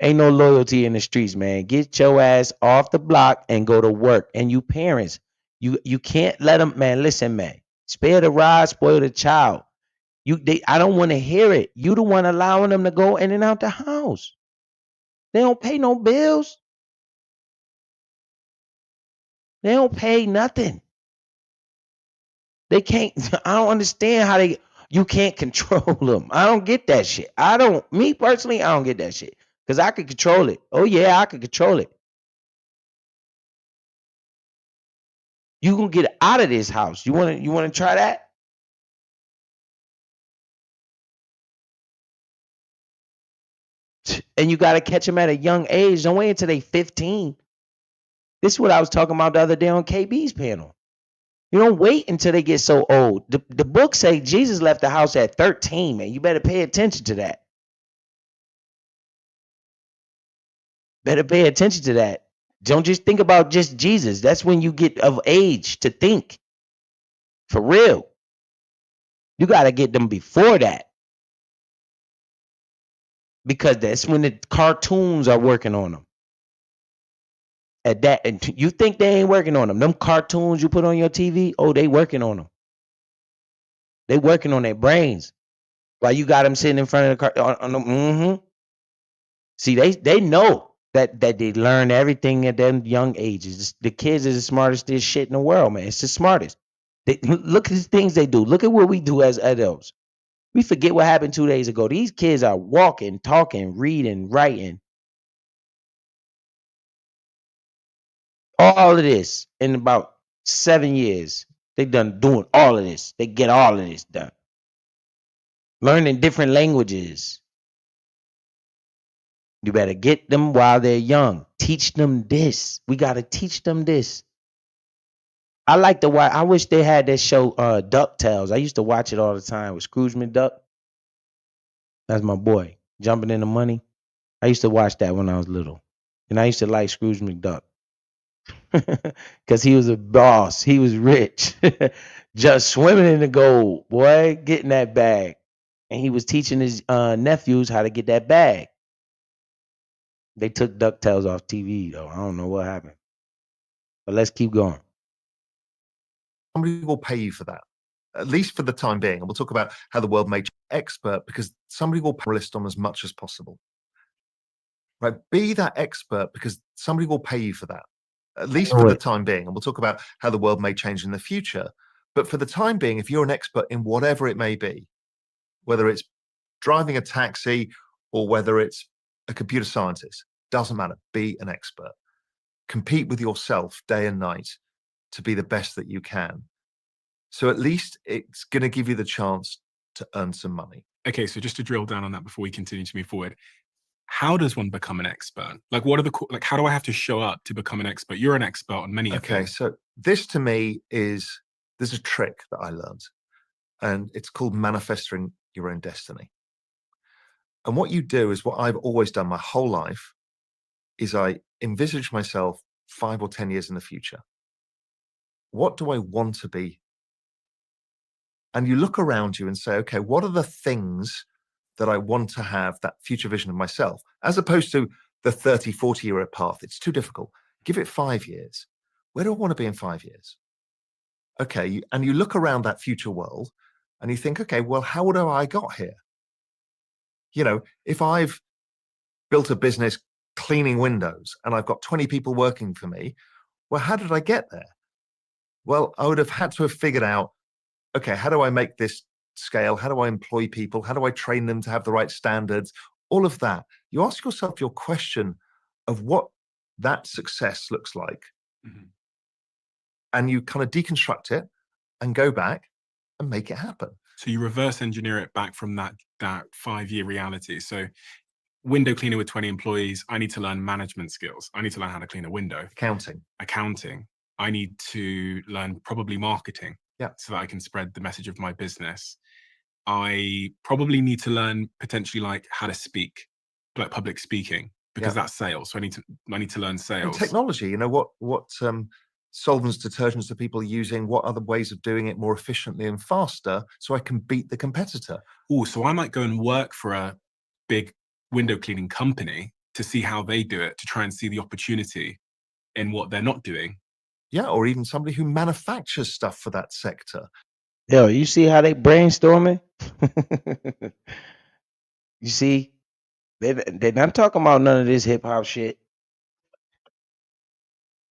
Ain't no loyalty in the streets, man. Get your ass off the block and go to work. And you parents, you can't let them, man. Listen, man. Spare the rod, spoil the child. I don't want to hear it. You the one allowing them to go in and out the house. They don't pay no bills. They don't pay nothing. They can't. I don't understand how you can't control them. I don't get that shit. Me personally, I don't get that shit. Because I could control it. Oh yeah, I could control it. You gonna get out of this house. You wanna try that? And you gotta catch them at a young age. Don't wait until they 15. This is what I was talking about the other day on KB's panel. You don't wait until they get so old. The book say Jesus left the house at 13, man. You better pay attention to that. Better pay attention to that. Don't just think about just Jesus. That's when you get of age to think. For real. You got to get them before that. Because that's when the cartoons are working on them. At that, and you think they ain't working on them. Them cartoons you put on your TV, oh, they working on them. They working on their brains. While you got them sitting in front of the car on them. See, they know that they learn everything at them young ages. The kids are the smartest shit in the world, man. It's the smartest. Look at the things they do. Look at what we do as adults. We forget what happened 2 days ago. These kids are walking, talking, reading, writing. All of this in about 7 years. They done doing all of this. They get all of this done. Learning different languages. You better get them while they're young. Teach them this. We got to teach them this. I like to watch. I wish they had that show, DuckTales. I used to watch it all the time with Scrooge McDuck. That's my boy. Jumping in the Money. I used to watch that when I was little. And I used to like Scrooge McDuck. Because he was a boss. He was rich. Just swimming in the gold, boy, getting that bag. And he was teaching his nephews how to get that bag. They took DuckTales off TV, though. I don't know what happened. But let's keep going. Somebody will pay you for that, at least for the time being. And we'll talk about how the world may change. Expert, because somebody will list on as much as possible. Right? Be that expert because somebody will pay you for that, at least for the time being. And we'll talk about how the world may change in the future. But for the time being, if you're an expert in whatever it may be, whether it's driving a taxi or whether it's a computer scientist, doesn't matter. Be an expert. Compete with yourself day and night to be the best that you can. So at least it's going to give you the chance to earn some money. Okay, so just to drill down on that before we continue to move forward, how does one become an expert? Like, what are how do I have to show up to become an expert? You're an expert on many things. Okay, so this to me there's a trick that I learned, and it's called manifesting your own destiny. And what you do is what I've always done my whole life is I envisage myself 5 or 10 years in the future. What do I want to be? And you look around you and say, okay, what are the things that I want to have, that future vision of myself, as opposed to the 30, 40-year path? It's too difficult. Give it 5 years. Where do I want to be in 5 years? Okay, and you look around that future world and you think, okay, well, how would I got here? You know, if I've built a business cleaning windows and I've got 20 people working for me, well, how did I get there? Well, I would have had to have figured out, okay, how do I make this scale? How do I employ people? How do I train them to have the right standards? All of that. You ask yourself your question of what that success looks like. Mm-hmm. And you kind of deconstruct it and go back and make it happen. So you reverse engineer it back from that 5-year reality. So window cleaner with 20 employees, I need to learn management skills. I need to learn how to clean a window. Accounting. I need to learn probably marketing. Yeah. So that I can spread the message of my business. I probably need to learn potentially like how to speak, like public speaking, because that's sales. So I need to learn And sales. technology, what solvents, detergents are people using? What other ways of doing it more efficiently and faster so I can beat the competitor? Oh, so I might go and work for a big window cleaning company to see how they do it, to try and see the opportunity in what they're not doing. Yeah, or even somebody who manufactures stuff for that sector. Yo, you see how they brainstorming? You see, they're not talking about none of this hip hop shit.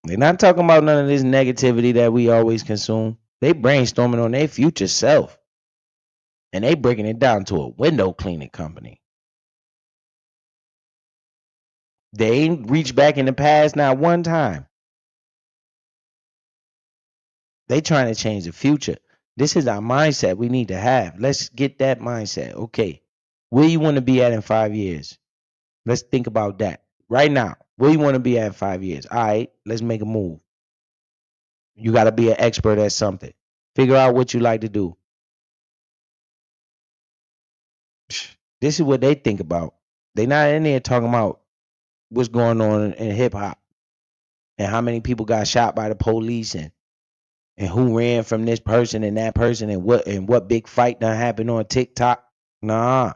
They're not talking about none of this negativity that we always consume. They brainstorming on their future self. And they breaking it down to a window cleaning company. They ain't reached back in the past not one time. They trying to change the future. This is our mindset we need to have. Let's get that mindset. Okay. Where you want to be at in 5 years? Let's think about that. Right now, where you want to be at in 5 years? All right, let's make a move. You got to be an expert at something. Figure out what you like to do. This is what they think about. They not in there talking about what's going on in hip hop and how many people got shot by the police and who ran from this person and that person and what big fight done happened on TikTok. Nah.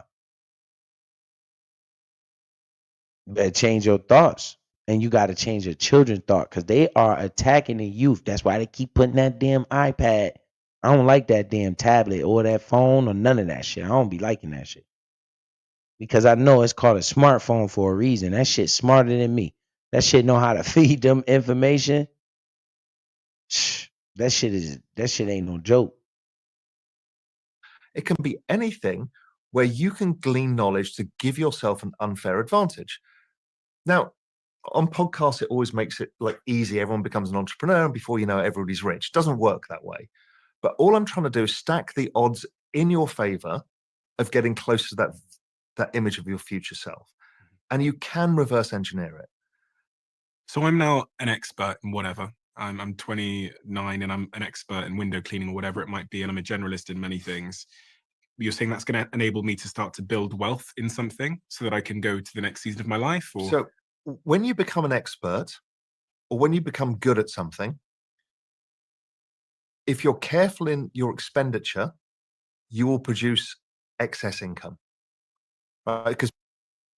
You better change your thoughts. And you got to change your children's thought because they are attacking the youth. That's why they keep putting that damn iPad. I don't like that damn tablet or that phone or none of that shit. I don't be liking that shit. Because I know it's called a smartphone for a reason. That shit's smarter than me. That shit know how to feed them information. That shit ain't no joke. It can be anything where you can glean knowledge to give yourself an unfair advantage. Now, on podcasts, it always makes it like easy. Everyone becomes an entrepreneur, and before you know it, everybody's rich. It doesn't work that way. But all I'm trying to do is stack the odds in your favor of getting close to that image of your future self. And you can reverse engineer it. So I'm now an expert in whatever. I'm 29 and I'm an expert in window cleaning or whatever it might be, and I'm a generalist in many things. You're saying that's going to enable me to start to build wealth in something so that I can go to the next season of my life? Or? So when you become an expert or when you become good at something, if you're careful in your expenditure, you will produce excess income. Right? Because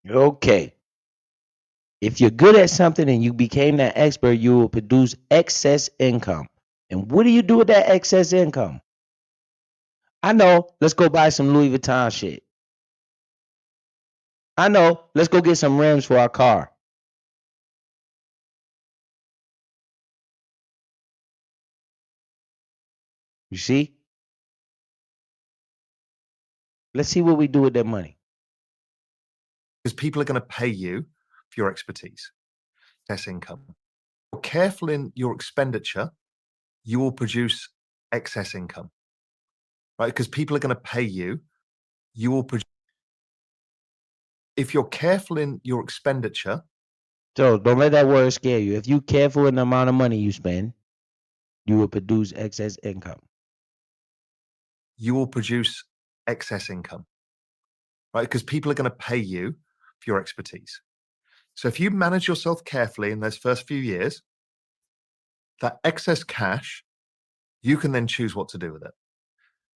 Okay. If you're good at something and you became that expert, you will produce excess income. And what do you do with that excess income? I know, let's go buy some Louis Vuitton shit. I know, let's go get some rims for our car. You see? Let's see what we do with that money. because people are going to pay you for your expertise, excess income. If you're careful in your expenditure, you will produce excess income, right? Because people are going to pay you, you will produce. If you're careful in your expenditure, So don't let that word scare you. If you're careful in the amount of money you spend, you will produce excess income. you will produce excess income, right? Because people are going to pay you for your expertise. So if you manage yourself carefully in those first few years, that excess cash, you can then choose what to do with it.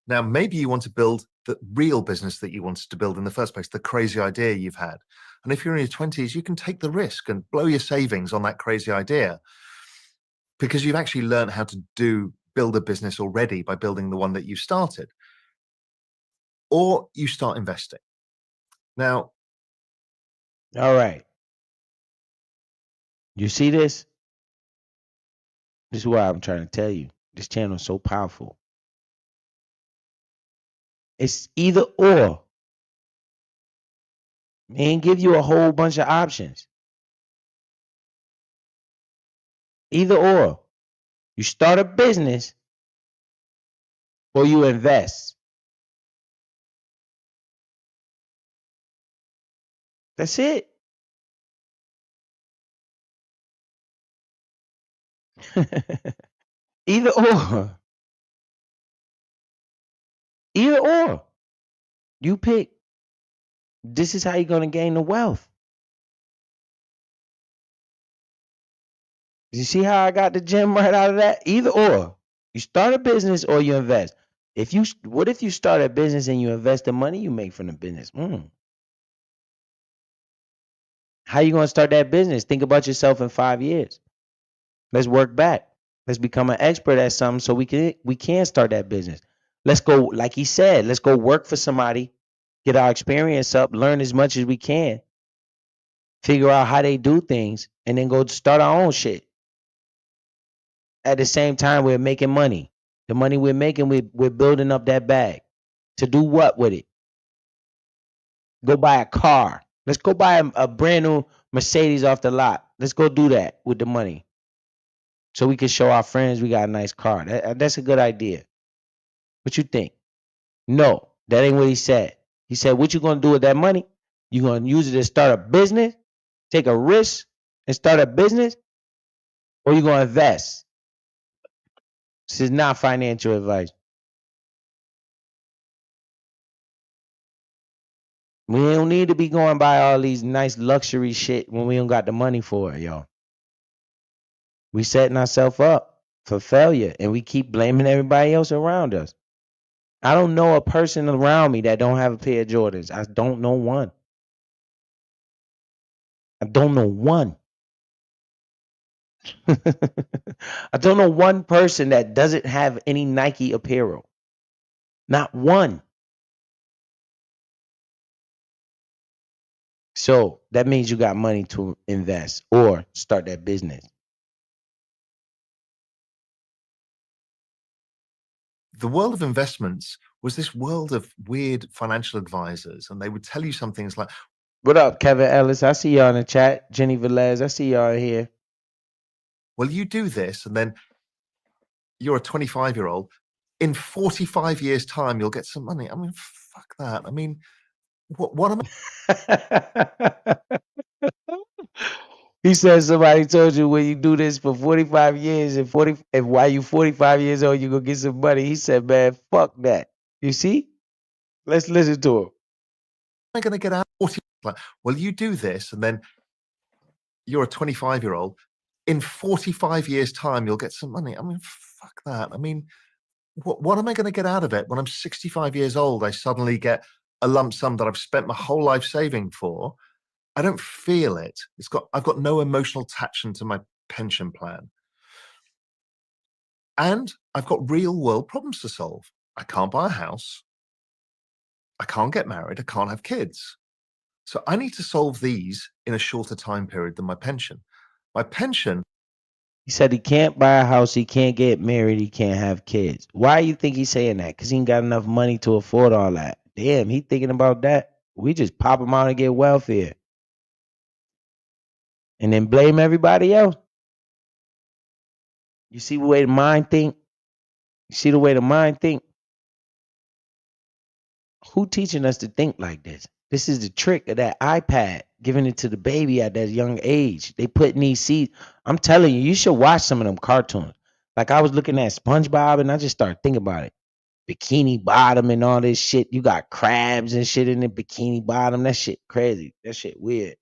Now, maybe you want to build the real business that you wanted to build in the first place, the crazy idea you've had. And if you're in your 20s, you can take the risk and blow your savings on that crazy idea because you've actually learned how to build a business already by building the one that you started. Or you start investing. Now, All right. You see this? This is why I'm trying to tell you. This channel is so powerful. It's either or. Man, give you a whole bunch of options. Either or. You start a business or you invest. That's it. Either or. Either or. You pick. This is how you're gonna gain the wealth. You see how I got the gem right out of that? Either or. You start a business or you invest. What if you start a business and you invest the money you make from the business? How you gonna start that business? Think about yourself in 5 years. Let's work back. Let's become an expert at something so we can start that business. Let's go, like he said, let's go work for somebody, get our experience up, learn as much as we can, figure out how they do things, and then go start our own shit. At the same time, we're making money. The money we're making, we're building up that bag. To do what with it? Go buy a car. Let's go buy a brand new Mercedes off the lot. Let's go do that with the money. So we can show our friends we got a nice car. That's a good idea. What you think? No, that ain't what he said. He said, what you gonna do with that money? You gonna use it to start a business, take a risk and start a business, or you gonna invest? This is not financial advice. We don't need to be going by all these nice luxury shit when we don't got the money for it, y'all. We setting ourselves up for failure and we keep blaming everybody else around us. I don't know a person around me that don't have a pair of Jordans. I don't know one. I don't know one. I don't know one person that doesn't have any Nike apparel. Not one. So that means you got money to invest or start that business. The world of investments was this world of weird financial advisors, and they would tell you some things like, What up, Kevin Ellis? I see y'all in the chat. Jenny Velez, I see y'all here. well, you do this, and then you're a 25-year-old. In 45 years' time, you'll get some money. I mean, fuck that. I mean, what am He said somebody told you when you do this for 45 years and while you 45 years old, you gonna get some money. He said, man, fuck that. You see? Let's listen to him. I going to get out? 40, like, well, you do this, and then you're a 25-year-old. In 45 years' time, you'll get some money. I mean, fuck that. I mean, what am I going to get out of it when I'm 65 years old? I suddenly get a lump sum that I've spent my whole life saving for. I don't feel it. I've got no emotional attachment to my pension plan. And I've got real world problems to solve. I can't buy a house. I can't get married. I can't have kids. So I need to solve these in a shorter time period than my pension. My pension. He said he can't buy a house, he can't get married, he can't have kids. Why you think he's saying that? Because he ain't got enough money to afford all that. Damn, he thinking about that. We just pop him out and get welfare. And then blame everybody else. You see the way the mind think? You see the way the mind think? Who teaching us to think like this? This is the trick of that iPad, giving it to the baby at that young age. They putting these seeds. I'm telling you, you should watch some of them cartoons. Like I was looking at SpongeBob and I just started thinking about it. Bikini Bottom and all this shit. You got crabs and shit in the Bikini Bottom. That shit crazy. That shit weird.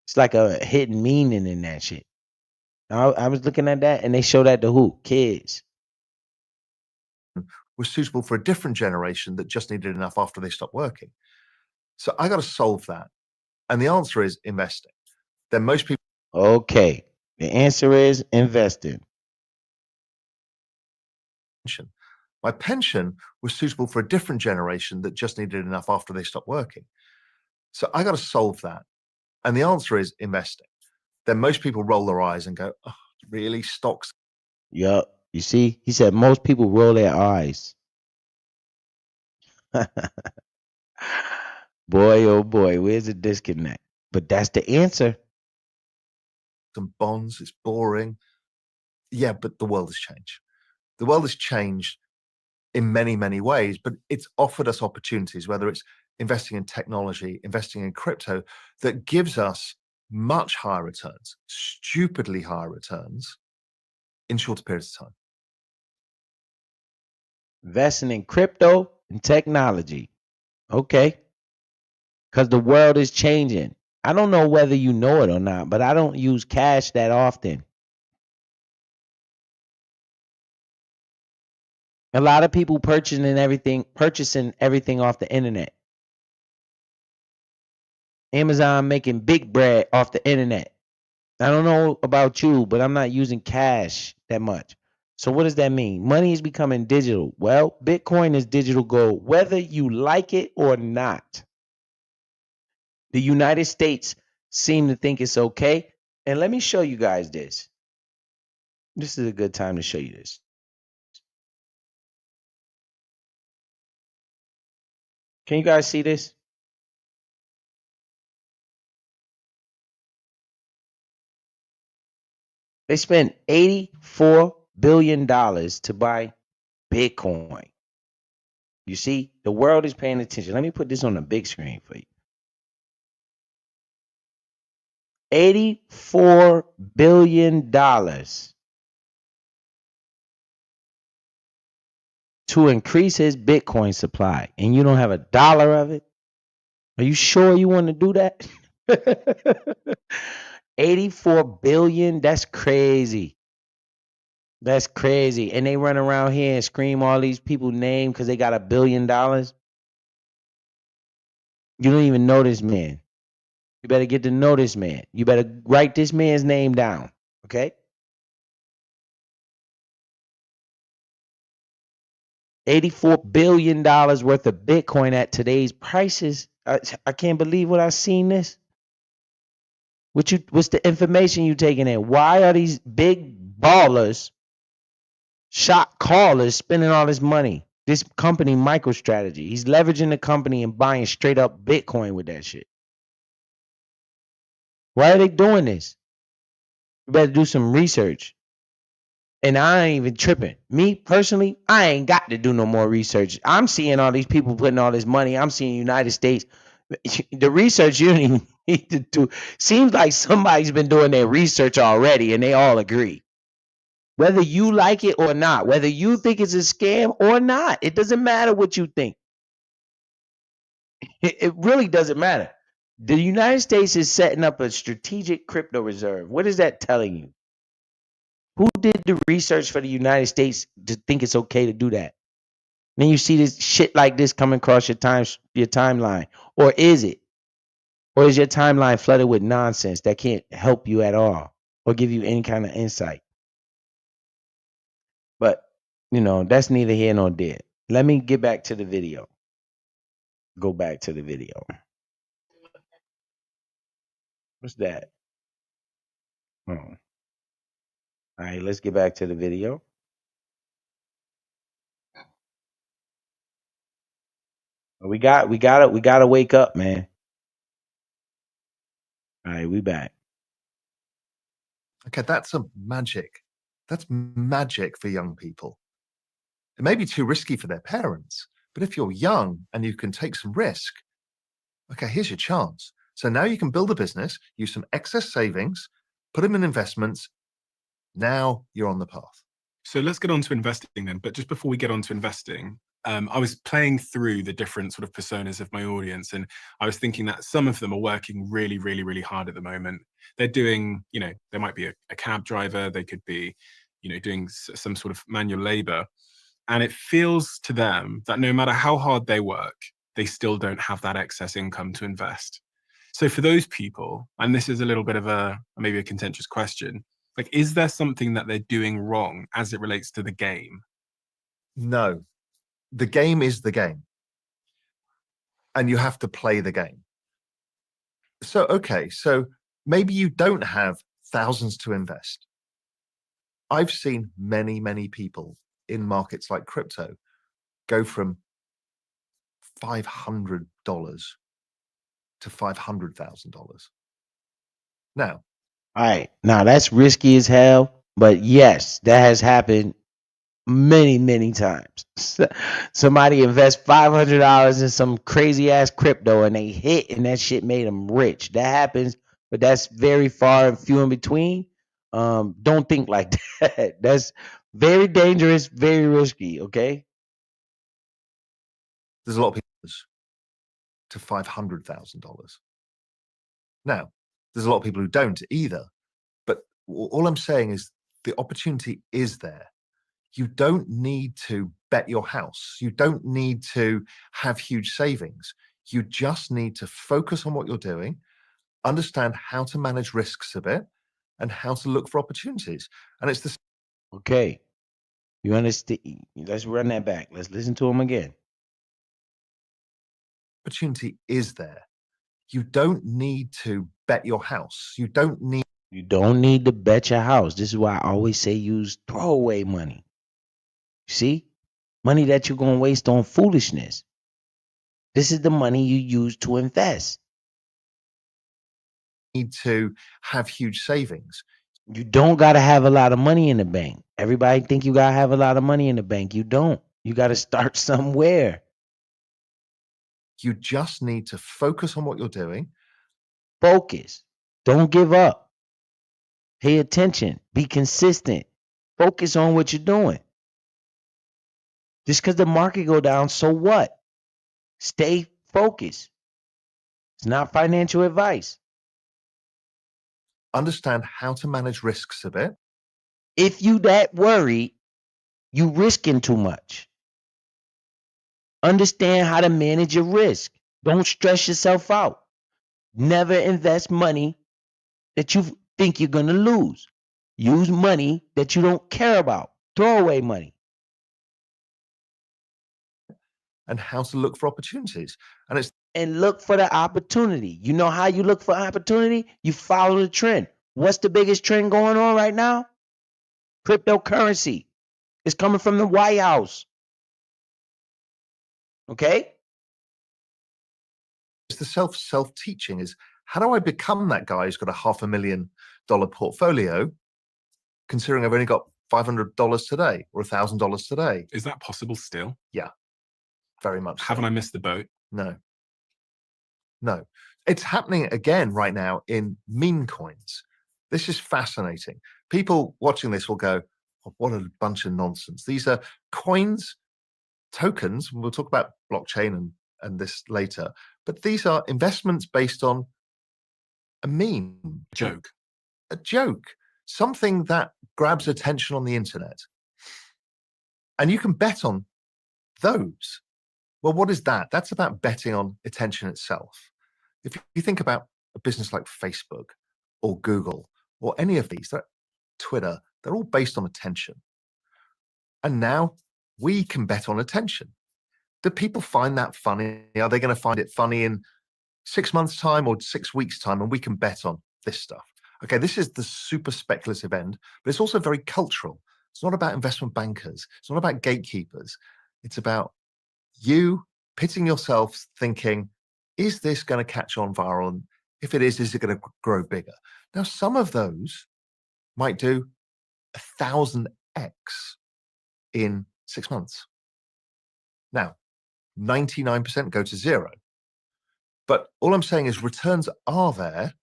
It's like a hidden meaning in that shit. I was looking at that and they show that to who? Kids. Was suitable for a different generation that just needed enough after they stopped working. So I got to solve that. And the answer is investing. Then most people. Okay. The answer is investing. My pension was suitable for a different generation that just needed enough after they stopped working. So I got to solve that. And the answer is investing. Then most people roll their eyes and go, oh, really? Stocks? Yup. You see, he said most people roll their eyes. Boy, oh boy, where's the disconnect? But that's the answer. Some bonds, it's boring. Yeah, but the world has changed. The world has changed in many, many ways, but it's offered us opportunities, whether it's investing in technology, investing in crypto, that gives us much higher returns, stupidly higher returns in shorter periods of time. Investing in crypto and technology. Okay. Because the world is changing. I don't know whether you know it or not, but I don't use cash that often. A lot of people purchasing everything off the internet. Amazon making big bread off the internet. I don't know about you, but I'm not using cash that much. So what does that mean? Money is becoming digital. Well, Bitcoin is digital gold, whether you like it or not. The United States seem to think it's okay. And let me show you guys this. This is a good time to show you this. Can you guys see this? They spent $84 billion to buy Bitcoin. You see, the world is paying attention. Let me put this on the big screen for you. $84 billion to increase his Bitcoin supply, and you don't have a dollar of it? Are you sure you want to do that? 84 billion? That's crazy. That's crazy. And they run around here and scream all these people's names because they got $1 billion. You don't even know this man. You better get to know this man. You better write this man's name down. Okay? $84 billion worth of Bitcoin at today's prices. I can't believe what I've seen this. What's the information you taking in? Why are these big ballers, shot callers, spending all this money? This company, MicroStrategy, he's leveraging the company and buying straight up Bitcoin with that shit. Why are they doing this? You better do some research. And I ain't even tripping. Me personally, I ain't got to do no more research. I'm seeing all these people putting all this money. I'm seeing United States. The research you don't even need to do. Seems like somebody's been doing their research already and they all agree. Whether you like it or not, whether you think it's a scam or not, it doesn't matter what you think. It really doesn't matter. The United States is setting up a strategic crypto reserve. What is that telling you? Who did the research for the United States to think it's okay to do that? Then you see this shit like this coming across your timeline. Or is it? Or is your timeline flooded with nonsense that can't help you at all or give you any kind of insight? But, that's neither here nor there. Let me get back to the video. Go back to the video. What's that? Oh. All right, let's get back to the video. We gotta wake up, man. All right, we back. Okay, that's a magic. That's magic for young people. It may be too risky for their parents, but if you're young and you can take some risk, okay, here's your chance. So now you can build a business, use some excess savings, put them in investments. Now you're on the path. So let's get on to investing then. But just before we get on to investing, I was playing through the different sort of personas of my audience, and I was thinking that some of them are working really, really, really hard at the moment. They're doing, they might be a cab driver, they could be, doing some sort of manual labor. And it feels to them that no matter how hard they work, they still don't have that excess income to invest. So for those people, and this is a little bit of maybe a contentious question, like, is there something that they're doing wrong as it relates to the game? No, the game is the game. And you have to play the game. So, okay, so maybe you don't have thousands to invest. I've seen many, many people in markets like crypto go from $500 to $500,000. Now, all right, now that's risky as hell, but yes, that has happened many, many times. Somebody invests $500 in some crazy ass crypto and they hit, and that shit made them rich. That happens, but that's very far and few in between. Don't think like that. That's very dangerous, very risky. Okay. there's a lot of people. to $500,000. Now, there's a lot of people who don't either. But all I'm saying is the opportunity is there. You don't need to bet your house. You don't need to have huge savings. You just need to focus on what you're doing, understand how to manage risks a bit, and how to look for opportunities. And it's the Okay. You understand? Let's run that back. Let's listen to him again. opportunity is there. You don't need to bet your house. You don't need You don't need to bet your house. This is why I always say use throwaway money. See? Money that you're going to waste on foolishness. This is the money you use to invest. to have huge savings. You don't got to have a lot of money in the bank. Everybody think you got to have a lot of money in the bank. You don't. You got to start somewhere. You just need to focus on what you're doing. Focus. Don't give up. Pay attention. Be consistent. Focus on what you're doing. Just because the market go down, so what? Stay focused. It's not financial advice. Understand how to manage risks a bit. If you that worried, you risking too much. Understand how to manage your risk. Don't stress yourself out. Never invest money that you think you're going to lose. Use money that you don't care about. Throw away money. And how to look for opportunities. And look for the opportunity. You know how you look for opportunity? You follow the trend. What's the biggest trend going on right now? Cryptocurrency. It's coming from the White House. Okay? It's the self-teaching is how do I become that guy who's got a $500,000 portfolio, considering I've only got $500 today or $1,000 today? Is that possible still? Very much. so. Haven't I missed the boat? No. No. It's happening again right now in meme coins. This is fascinating. People watching this will go, oh, what a bunch of nonsense. These are coins, tokens. We'll talk about blockchain and this later. But these are investments based on a meme. Joke. A joke. Something that grabs attention on the internet. And you can bet on those. Well, what is that? That's about betting on attention itself. If you think about a business like Facebook or Google or any of these, Twitter, they're all based on attention. And now we can bet on attention. Do people find that funny? Are they going to find it funny in 6 months' time or 6 weeks' time? And we can bet on this stuff. Okay, this is the super speculative end, but it's also very cultural. It's not about investment bankers. It's not about gatekeepers. It's about you pitting yourself thinking, is this going to catch on viral? And if it is it going to grow bigger? Now, some of those might do 1,000x in 6 months. Now, 99% go to zero. But all I'm saying is returns are there.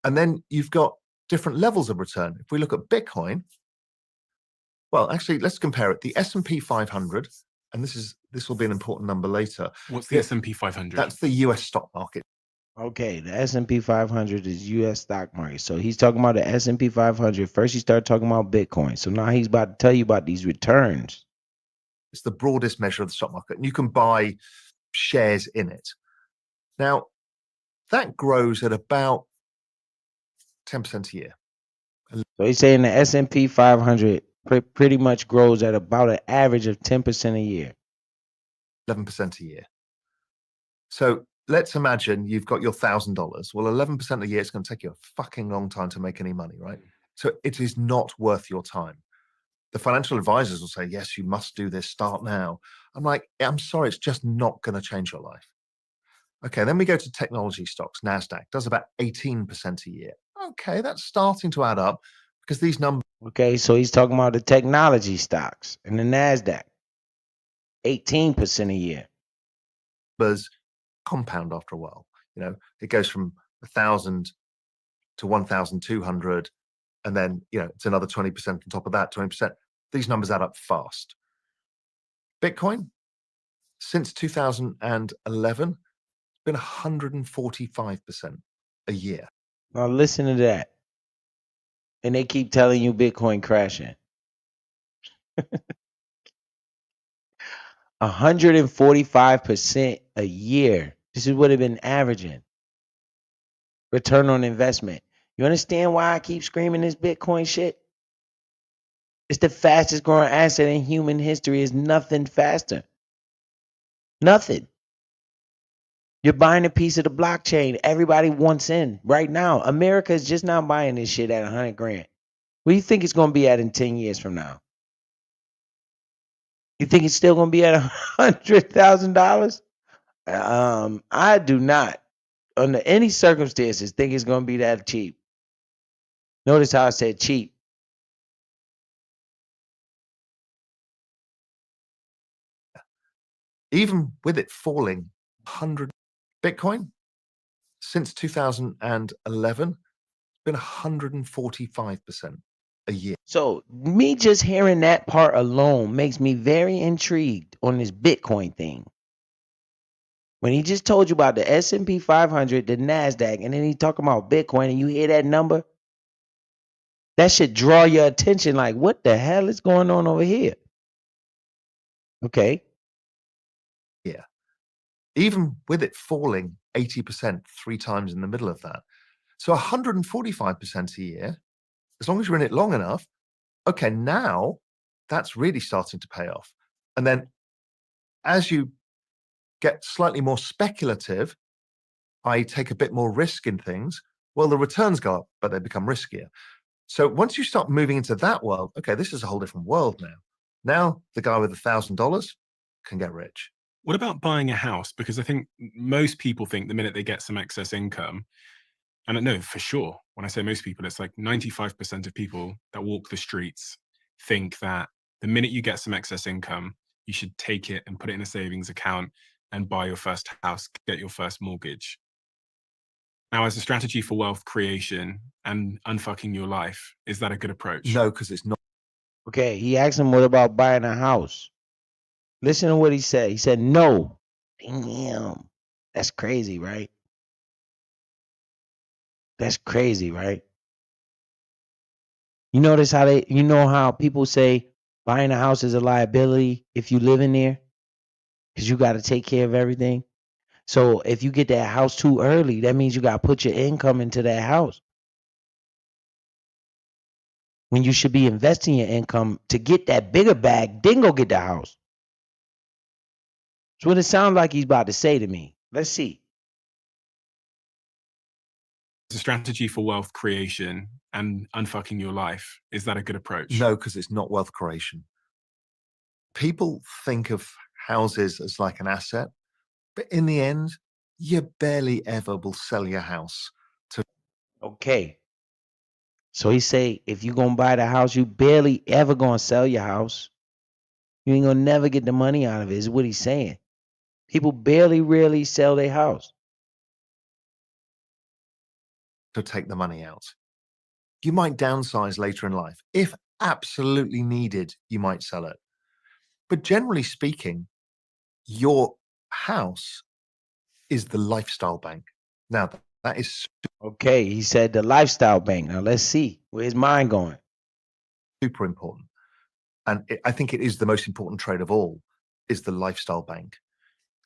And then you've got different levels of return. If we look at Bitcoin, well, actually, let's compare it. The S&P 500, and this will be an important number later. What's the S&P 500? That's the US stock market. Okay, the S&P 500 is U.S. stock market. So he's talking about the S&P 500. First he started talking about Bitcoin. So now he's about to tell you about these returns. It's the broadest measure of the stock market, and you can buy shares in it. Now, that grows at about 10% a year. So he's saying the S&P 500 pretty much grows at about an average of 10% a year. 11% a year. So let's imagine you've got your $1,000. Well, 11% a year, it's going to take you a fucking long time to make any money, right? So it is not worth your time. The financial advisors will say, yes, you must do this, start now. I'm like, I'm sorry, it's just not going to change your life. Okay, then we go to technology stocks. NASDAQ does about 18% a year. Okay, that's starting to add up because these numbers. Okay, so he's talking about the technology stocks and the NASDAQ. 18% a year. Compound after a while. You know, it goes from 1,000 to 1,200, and then it's another 20% on top of that. 20%. These numbers add up fast. Bitcoin, since 2011, been 145% a year. Now listen to that. And they keep telling you Bitcoin crashing. 145% a year. This is what it's been averaging. Return on investment. You understand why I keep screaming this Bitcoin shit? It's the fastest growing asset in human history. Is nothing faster. Nothing. You're buying a piece of the blockchain everybody wants in right now. America is just now buying this shit at 100 grand. What do you think it's going to be at in 10 years from now? You think it's still going to be at $100,000? I do not, under any circumstances, think it's going to be that cheap. Notice how I said cheap. Even with it falling 100 Bitcoin since 2011, it's been 145% a year. So me just hearing that part alone makes me very intrigued on this Bitcoin thing. When he just told you about the S&P 500, the NASDAQ, and then he talking about Bitcoin, and you hear that number, that should draw your attention like, what the hell is going on over here? Okay. Yeah. Even with it falling 80% 3 times in the middle of that. So 145% a year, as long as you're in it long enough, okay, now that's really starting to pay off. And then as you get slightly more speculative, I take a bit more risk in things, well, the returns go up, but they become riskier. So once you start moving into that world, okay, this is a whole different world now. Now the guy with $1,000 can get rich. What about buying a house? Because I think most people think the minute they get some excess income, and I know for sure, when I say most people, it's like 95% of people that walk the streets think that the minute you get some excess income, you should take it and put it in a savings account and buy your first house, get your first mortgage. Now, as a strategy for wealth creation and unfucking your life, is that a good approach? No, because it's not. Okay, he asked him what about buying a house. Listen to what he said. He said no. Damn. That's crazy, right? That's crazy, right? You notice how how people say buying a house is a liability if you live in there? Because you got to take care of everything. So if you get that house too early, that means you got to put your income into that house. When you should be investing your income to get that bigger bag, then go get the house. That's what it sounds like he's about to say to me. Let's see. As a strategy for wealth creation and unfucking your life, is that a good approach? No, because it's not wealth creation. People think of houses as like an asset, but in the end, you barely ever will sell your house. Okay. So he say, if you going to buy the house, you barely ever going to sell your house. You ain't going to never get the money out of it, is what he's saying. People barely, rarely sell their house. To take the money out. You might downsize later in life. If absolutely needed, you might sell it. But generally speaking, your house is the lifestyle bank. Now, that is Okay, he said the lifestyle bank. Now let's see. Where's his mind going? super important. And I think it is the most important trade of all, is the lifestyle bank.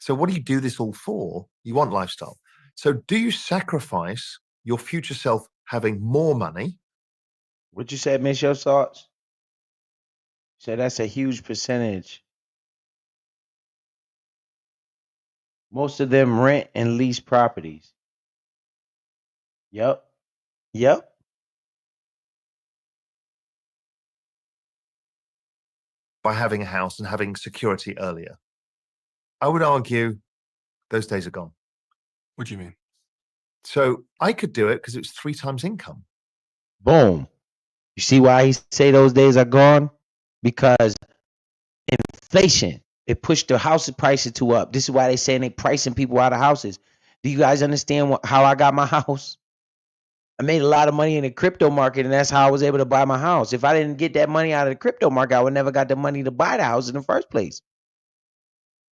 So what do you do this all for? You want lifestyle. So do you sacrifice your future self having more money? What you said, Miss Your Thoughts? So that's a huge percentage. Most of them rent and lease properties. Yep. Yep. By having a house and having security earlier. I would argue those days are gone. What do you mean? So I could do it because it was 3 times income. Boom. You see why he say those days are gone? Because inflation, it pushed the house prices to up. This is why they saying they pricing people out of houses. Do you guys understand how I got my house? I made a lot of money in the crypto market, and that's how I was able to buy my house. If I didn't get that money out of the crypto market, I would never got the money to buy the house in the first place.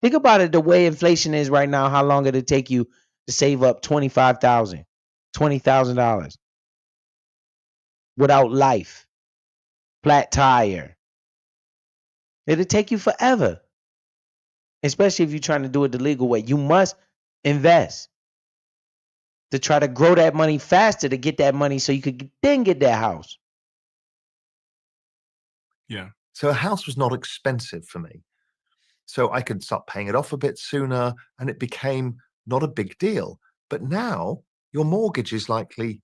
Think about it, the way inflation is right now, how long it'll take you to save up $25,000, $20,000 without life, flat tire. It'll take you forever, especially if you're trying to do it the legal way. You must invest to try to grow that money faster to get that money so you could then get that house. Yeah. So a house was not expensive for me. So I could start paying it off a bit sooner and it became not a big deal. But now your mortgage is likely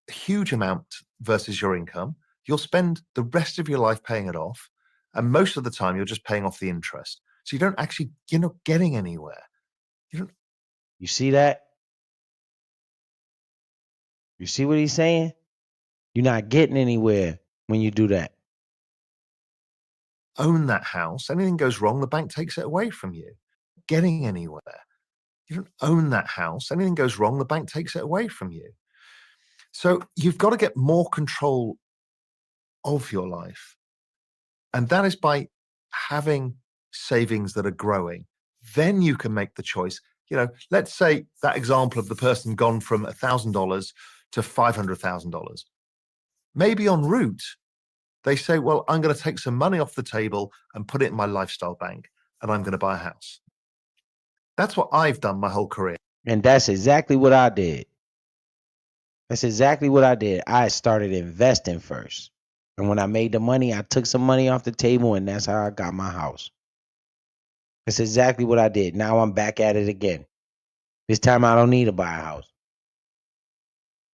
a huge amount versus your income. You'll spend the rest of your life paying it off. And most of the time you're just paying off the interest. So you don't actually, you're not getting anywhere. You see that? You see what he's saying? You're not getting anywhere when you do that. Own that house. Anything goes wrong, the bank takes it away from you. Getting anywhere. You don't own that house. Anything goes wrong, the bank takes it away from you. So you've got to get more control of your life. And that is by having savings that are growing. Then you can make the choice. You know, let's say that example of the person gone from $1,000 to $500,000. Maybe en route, they say, well, I'm going to take some money off the table and put it in my lifestyle bank, and I'm going to buy a house. That's what I've done my whole career. And that's exactly what I did. That's exactly what I did. I started investing first. And when I made the money, I took some money off the table, and that's how I got my house. That's exactly what I did. Now I'm back at it again. This time I don't need to buy a house.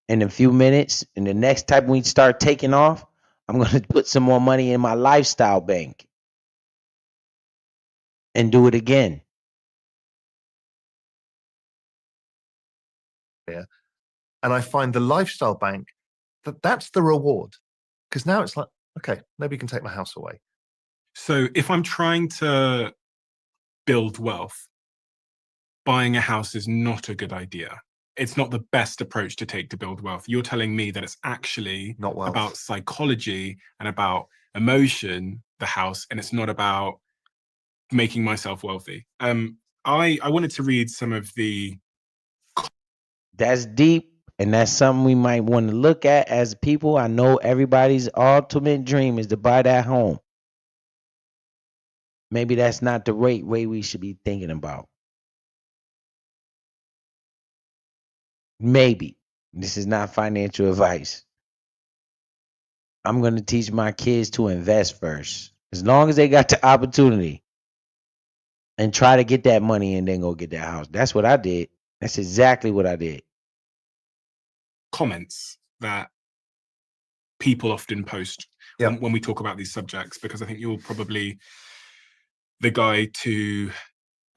In a few minutes, and the next time we start taking off, I'm going to put some more money in my lifestyle bank and do it again. And I find the lifestyle bank, that's the reward. Because now it's like, okay, nobody can take my house away. So if I'm trying to build wealth, buying a house is not a good idea. It's not the best approach to take to build wealth. You're telling me that it's actually Not wealth. about psychology and about emotion, the house, and it's not about making myself wealthy. I wanted to read some of the... That's deep, and that's something we might want to look at as people. I know everybody's ultimate dream is to buy that home. Maybe that's not the right way we should be thinking about. Maybe. This is not financial advice. I'm going to teach my kids to invest first. As long as they got the opportunity. And try to get that money and then go get that house. That's what I did. That's exactly what I did. Comments that people often post when we talk about these subjects, because I think you're probably the guy to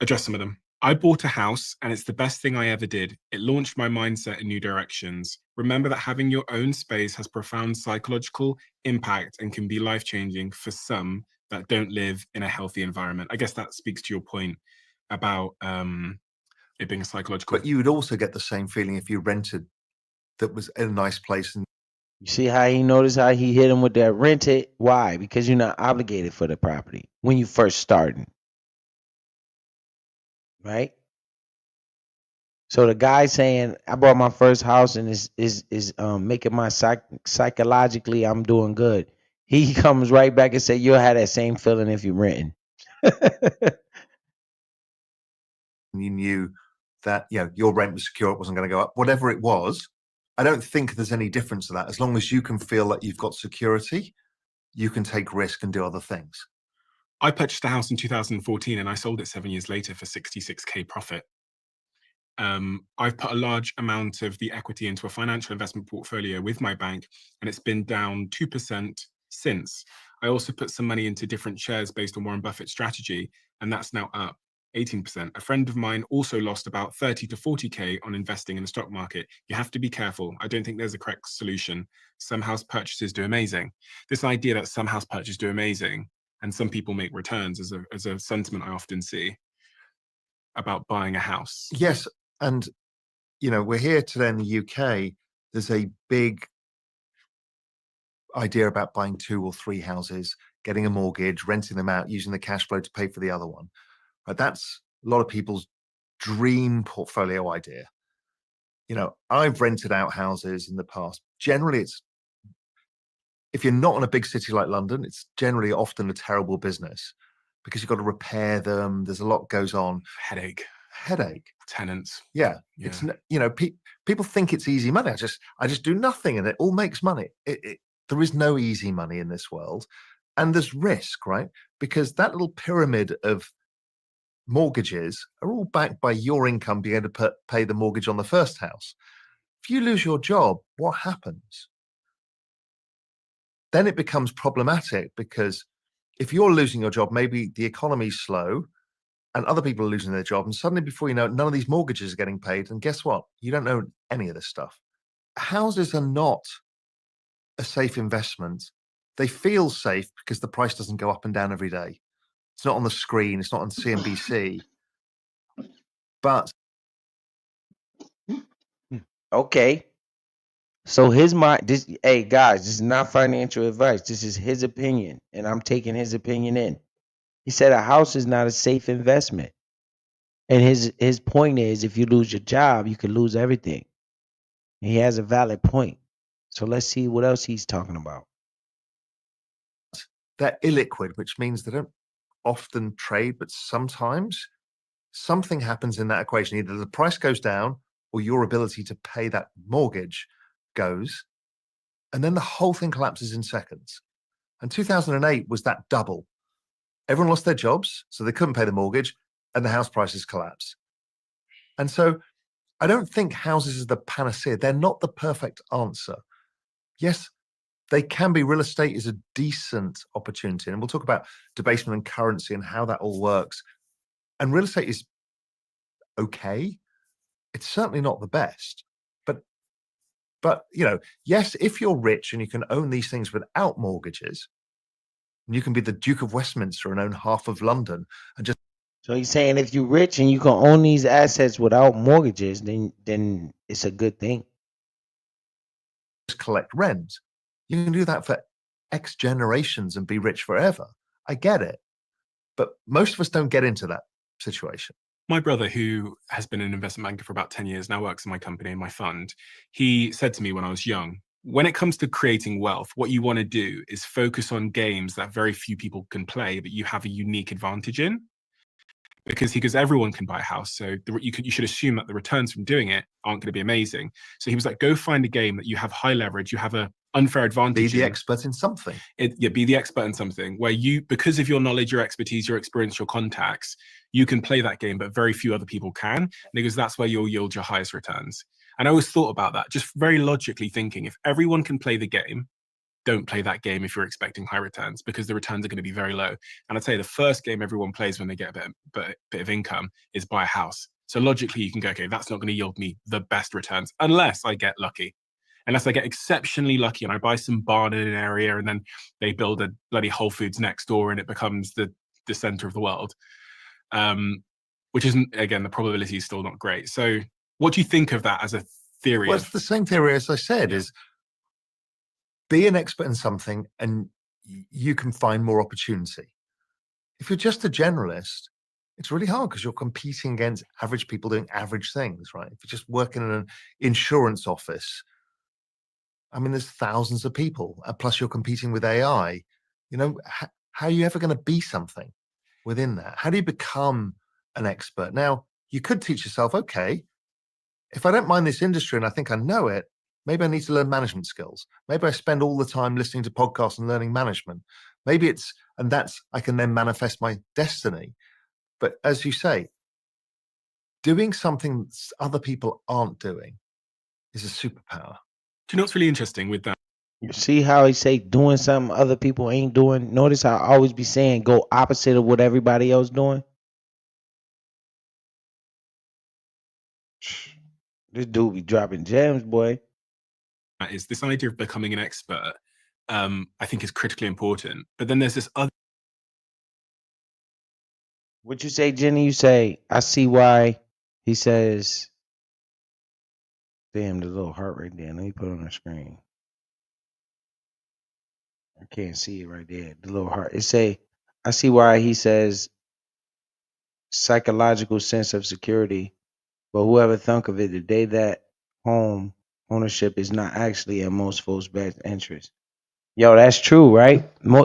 address some of them. I bought a house and it's the best thing I ever did. It launched my mindset in new directions. Remember that having your own space has profound psychological impact and can be life-changing for some that don't live in a healthy environment. I guess that speaks to your point about it being psychological. But you would also get the same feeling if you rented that was in a nice place. And you see how he noticed how he hit him with that rented? Why? Because you're not obligated for the property when you first starting. Right? So the guy saying, I bought my first house and is making my psychologically I'm doing good. He comes right back and say, you'll have that same feeling if you're renting. you knew that, you know, your rent was secure, it wasn't going to go up, whatever it was. I don't think there's any difference to that. As long as you can feel that you've got security, you can take risk and do other things. I purchased a house in 2014 and I sold it 7 years later for 66K profit. I've put a large amount of the equity into a financial investment portfolio with my bank, and it's been down 2% since. I also put some money into different shares based on Warren Buffett's strategy, and that's now up 18%. A friend of mine also lost about 30 to 40K on investing in the stock market. You have to be careful. I don't think there's a correct solution. Some house purchases do amazing. This idea that some house purchases do amazing and some people make returns as a sentiment I often see about buying a house. Yes. And, you know, we're here today in the UK. There's a big idea about buying 2 or 3 houses, getting a mortgage, renting them out, using the cash flow to pay for the other one. But that's a lot of people's dream portfolio idea. You know, I've rented out houses in the past. Generally, it's if you're not in a big city like London, it's generally often a terrible business because you've got to repair them. There's a lot goes on. Headache, Headache. tenants. Yeah, Yeah. it's you know, people think it's easy money. I just do nothing and it all makes money. There is no easy money in this world, and there's risk, right? Because that little pyramid of mortgages are all backed by your income being able to pay the mortgage on the first house. If you lose your job, what happens? Then it becomes problematic because if you're losing your job, maybe the economy's slow and other people are losing their job. And suddenly, before you know it, none of these mortgages are getting paid. And guess what? You don't know any of this stuff. Houses are not a safe investment. They feel safe because the price doesn't go up and down every day. It's not on the screen. It's not on CNBC. But Okay. So his mind, this, hey guys, this is not financial advice. This is his opinion, and I'm taking his opinion in. He said a house is not a safe investment, and his point is, if you lose your job, you could lose everything. And he has a valid point. So let's see what else he's talking about. they're illiquid, which means they don't often trade, but sometimes something happens in that equation. Either the price goes down or your ability to pay that mortgage goes. And then the whole thing collapses in seconds. And 2008 was that double. Everyone lost their jobs, so they couldn't pay the mortgage, and the house prices collapsed. And so I don't think houses is the panacea. They're not the perfect answer. Yes, they can be. Real estate is a decent opportunity. And we'll talk about debasement and currency and how that all works. And real estate is okay. It's certainly not the best. But you know, yes, if you're rich and you can own these things without mortgages, and you can be the Duke of Westminster and own half of London and just So he's saying if you're rich and you can own these assets without mortgages, then it's a good thing. collect rent. You can do that for X generations and be rich forever. I get it. But most of us don't get into that situation. My brother, who has been an investment banker for about 10 years, now works in my company and my fund. He said to me when I was young, when it comes to creating wealth, what you want to do is focus on games that very few people can play, but you have a unique advantage in. Because everyone can buy a house, so you should assume that the returns from doing it aren't going to be amazing. So he was like, go find a game that you have high leverage, you have a unfair advantage. Be the expert in something. Be the expert in something where you, because of your knowledge, your expertise, your experience, your contacts, you can play that game, but very few other people can, because that's where you'll yield your highest returns. And I always thought about that, just very logically thinking, if everyone can play the game, don't play that game if you're expecting high returns, because the returns are going to be very low. And I'd say the first game everyone plays when they get a bit of income is buy a house. So logically you can go, okay, that's not going to yield me the best returns unless I get lucky. Unless I get exceptionally lucky and I buy some barn in an area and then they build a bloody Whole Foods next door and it becomes the center of the world. Which isn't, again, the probability is still not great. So what do you think of that as a theory? Well, it's the same theory as I said, is be an expert in something and you can find more opportunity. If you're just a generalist, it's really hard because you're competing against average people doing average things, right? If you're just working in an insurance office, I mean, there's thousands of people, plus you're competing with AI. You know, how are you ever going to be something within that? How do you become an expert? Now, you could teach yourself, okay, if I don't mind this industry and I think I know it, maybe I need to learn management skills. Maybe I spend all the time listening to podcasts and learning management. Maybe I can then manifest my destiny. But as you say, doing something other people aren't doing is a superpower. Do you know what's really interesting with that? You see how he say doing something other people ain't doing? Notice how I always be saying go opposite of what everybody else doing? This dude be dropping gems, boy. Is this idea of becoming an expert, I think is critically important. But then there's this other. What you say, Jenny? You say, I see why. He says, damn, the little heart right there. Let me put it on the screen. I can't see it right there. The little heart. It say, I see why he says psychological sense of security. But whoever thunk of it, the day that home ownership is not actually in most folks' best interest. Yo, that's true, right?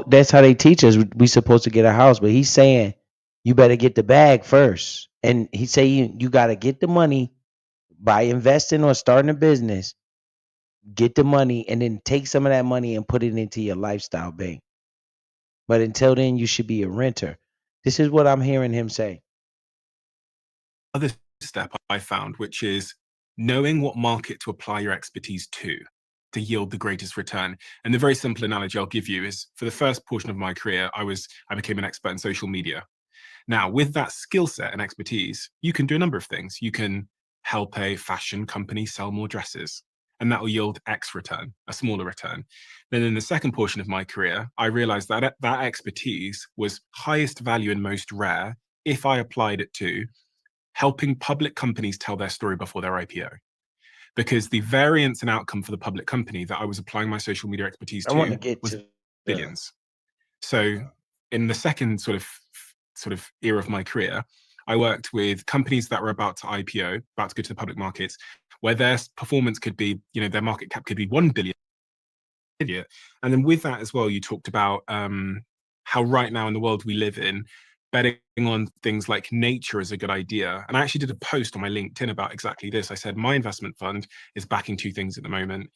That's how they teach us. We supposed to get a house, but he's saying you better get the bag first. And he say you got to get the money by investing or starting a business. Get the money and then take some of that money and put it into your lifestyle bank. But until then, you should be a renter. This is what I'm hearing him say. Other step I found, which is knowing what market to apply your expertise to yield the greatest return. And the very simple analogy I'll give you is, for the first portion of my career, I became an expert in social media. Now, with that skill set and expertise, you can do a number of things. You can help a fashion company sell more dresses, and that will yield X return, a smaller return. Then in the second portion of my career, I realized that that expertise was highest value and most rare if I applied it to helping public companies tell their story before their IPO. Because the variance and outcome for the public company that I was applying my social media expertise I want to to get was to billions. So in the second sort of era of my career, I worked with companies that were about to IPO, about to go to the public markets, where their performance could be, their market cap could be 1 billion. And then with that as well, you talked about how right now in the world we live in, betting on things like nature is a good idea. And I actually did a post on my LinkedIn about exactly this. I said, my investment fund is backing two things at the moment: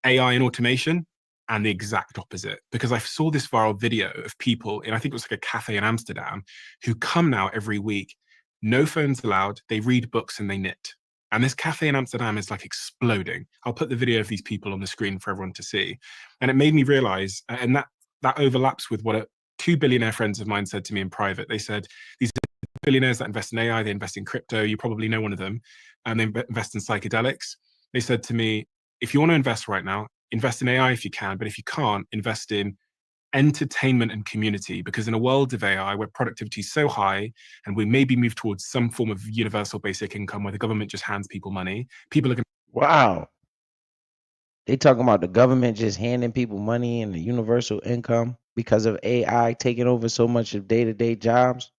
AI and automation, and the exact opposite. Because I saw this viral video of people in, I think it was like a cafe in Amsterdam, who come now every week, no phones allowed, they read books and they knit. And this cafe in Amsterdam is like exploding. I'll put the video of these people on the screen for everyone to see. And it made me realize, and that overlaps with what two billionaire friends of mine said to me in private. They said, these billionaires that invest in AI, they invest in crypto, you probably know one of them, and they invest in psychedelics. They said to me, if you want to invest right now, invest in AI if you can, but if you can't, invest in entertainment and community, because in a world of AI where productivity is so high and we maybe move towards some form of universal basic income where the government just hands people money, people are going to... Wow. They talking about the government just handing people money and the universal income because of AI taking over so much of day-to-day jobs.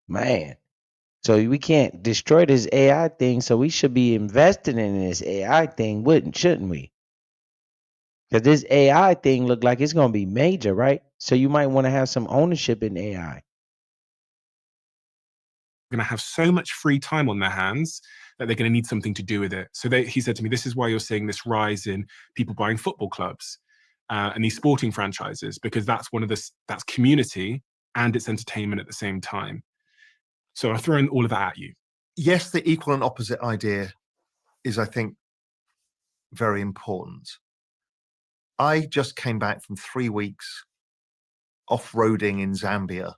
Man. So we can't destroy this AI thing, so we should be investing in this AI thing, shouldn't we? Because this AI thing look like it's going to be major, right? So you might want to have some ownership in AI. going to have so much free time on their hands that they're going to need something to do with it. So he said to me, this is why you're seeing this rise in people buying football clubs and these sporting franchises, because that's that's community and it's entertainment at the same time. So I'm throwing all of that at you. Yes, the equal and opposite idea is, I think, very important. I just came back from 3 weeks off-roading in Zambia,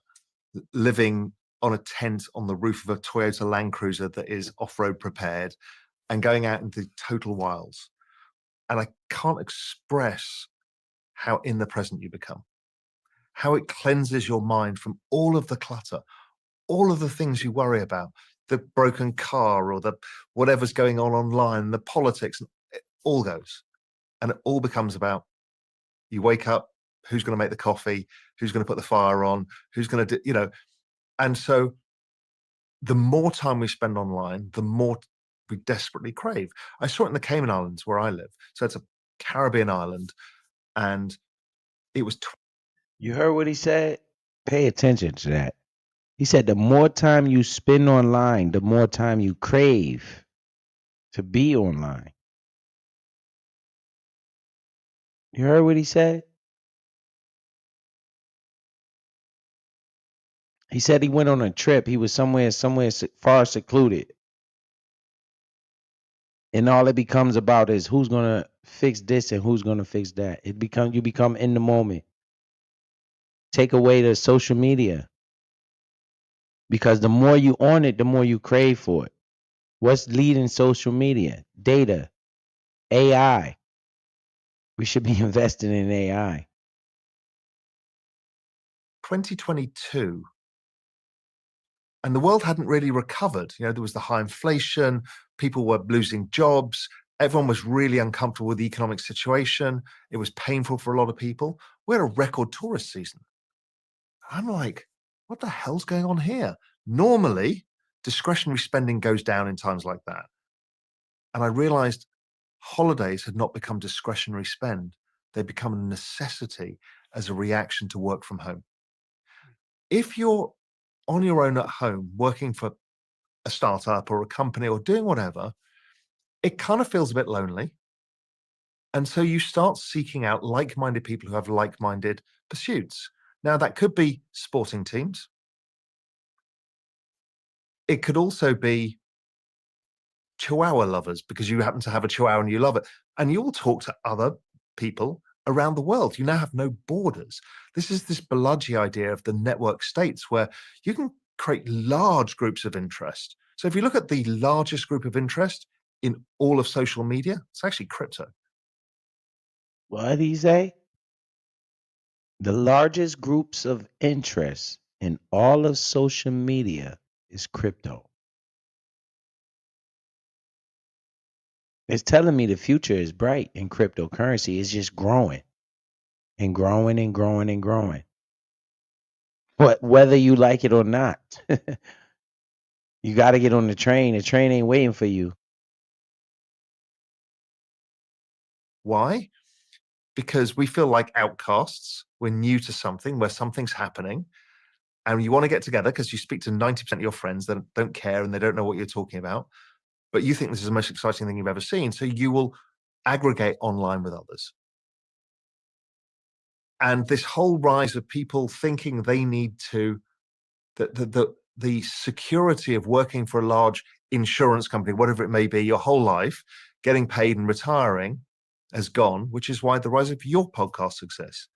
living on a tent on the roof of a Toyota Land Cruiser that is off-road prepared, and going out into the total wilds. And I can't express how in the present you become, how it cleanses your mind from all of the clutter, all of the things you worry about, the broken car or the whatever's going on online, the politics, it all goes. And it all becomes about, you wake up, who's going to make the coffee, who's going to put the fire on, who's going to do, and so the more time we spend online, the more we desperately crave. I saw it in the Cayman Islands where I live. So it's a Caribbean island, and it was... You heard what he said? Pay attention to that. He said the more time you spend online, the more time you crave to be online. You heard what he said? He said he went on a trip. He was somewhere far secluded. And all it becomes about is who's going to fix this and who's going to fix that. You become in the moment. Take away the social media. Because the more you on it, the more you crave for it. What's leading social media? Data. AI. We should be investing in AI. 2022, and the world hadn't really recovered. There was the high inflation, people were losing jobs, everyone was really uncomfortable with the economic situation. It was painful for a lot of people. We had a record tourist season. I'm like, what the hell's going on here? Normally, discretionary spending goes down in times like that. And I realized holidays had not become discretionary spend. They become a necessity as a reaction to work from home. If you're on your own at home, working for a startup or a company or doing whatever, it kind of feels a bit lonely. And so you start seeking out like-minded people who have like-minded pursuits. Now, that could be sporting teams. It could also be Chihuahua lovers because you happen to have a Chihuahua and you love it. And you'll talk to other people around the world. You now have no borders. This is this Balaji idea of the network states where you can create large groups of interest. So if you look at the largest group of interest in all of social media, it's actually crypto. What did he say? The largest groups of interest in all of social media is crypto. It's telling me the future is bright in cryptocurrency. It's just growing and growing and growing and growing. Whether you like it or not, you got to get on the train. The train ain't waiting for you. Why? Because we feel like outcasts. We're new to something where something's happening. And you want to get together because you speak to 90% of your friends that don't care and they don't know what you're talking about. But you think this is the most exciting thing you've ever seen. So you will aggregate online with others. And this whole rise of people thinking they need to, the security of working for a large insurance company, whatever it may be, your whole life, getting paid and retiring has gone, which is why the rise of your podcast exists,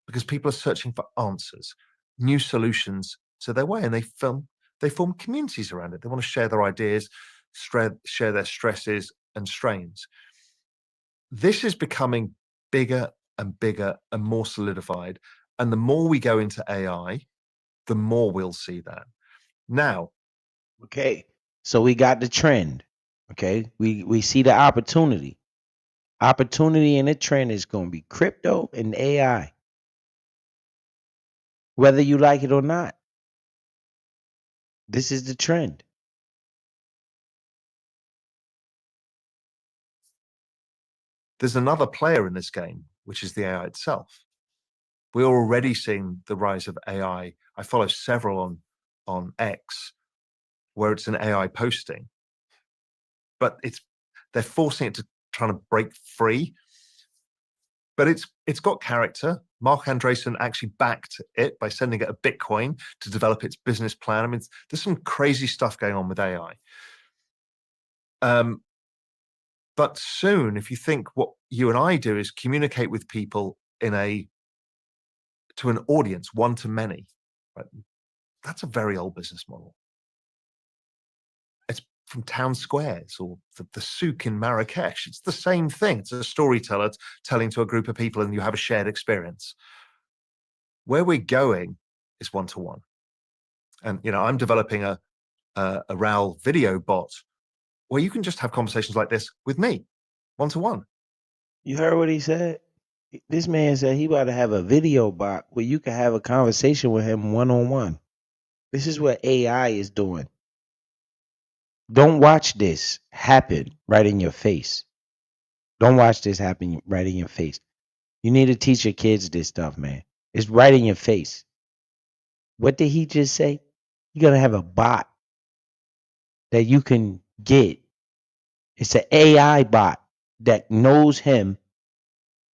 because people are searching for answers, new solutions to their way, and they form communities around it. They want to share their ideas, share their stresses and strains. This is becoming bigger and bigger and more solidified. And the more we go into AI, the more we'll see that. Now, Okay. So we got the trend. Okay. We see the opportunity. Opportunity and the trend is going to be crypto and AI. Whether you like it or not. This is the trend. there's another player in this game, which is the AI itself. We're already seeing the rise of AI. I follow several on X where it's an AI posting, but they're forcing it to try to break free. But it's got character. Mark Andreessen actually backed it by sending it a Bitcoin to develop its business plan. I mean, there's some crazy stuff going on with AI. But soon, if you think what you and I do is communicate with people to an audience, one to many, right? That's a very old business model. It's from town squares or the souk in Marrakesh. It's the same thing. It's a storyteller telling to a group of people and you have a shared experience. Where we're going is one-to-one. And, I'm developing a RAL video bot where you can just have conversations like this with me, one-to-one. You heard what he said? This man said he about to have a video bot where you can have a conversation with him one-on-one. This is what AI is doing. Don't watch this happen right in your face. Don't watch this happen right in your face. You need to teach your kids this stuff, man. It's right in your face. What did he just say? You're going to have a bot that you can get. It's an AI bot that knows him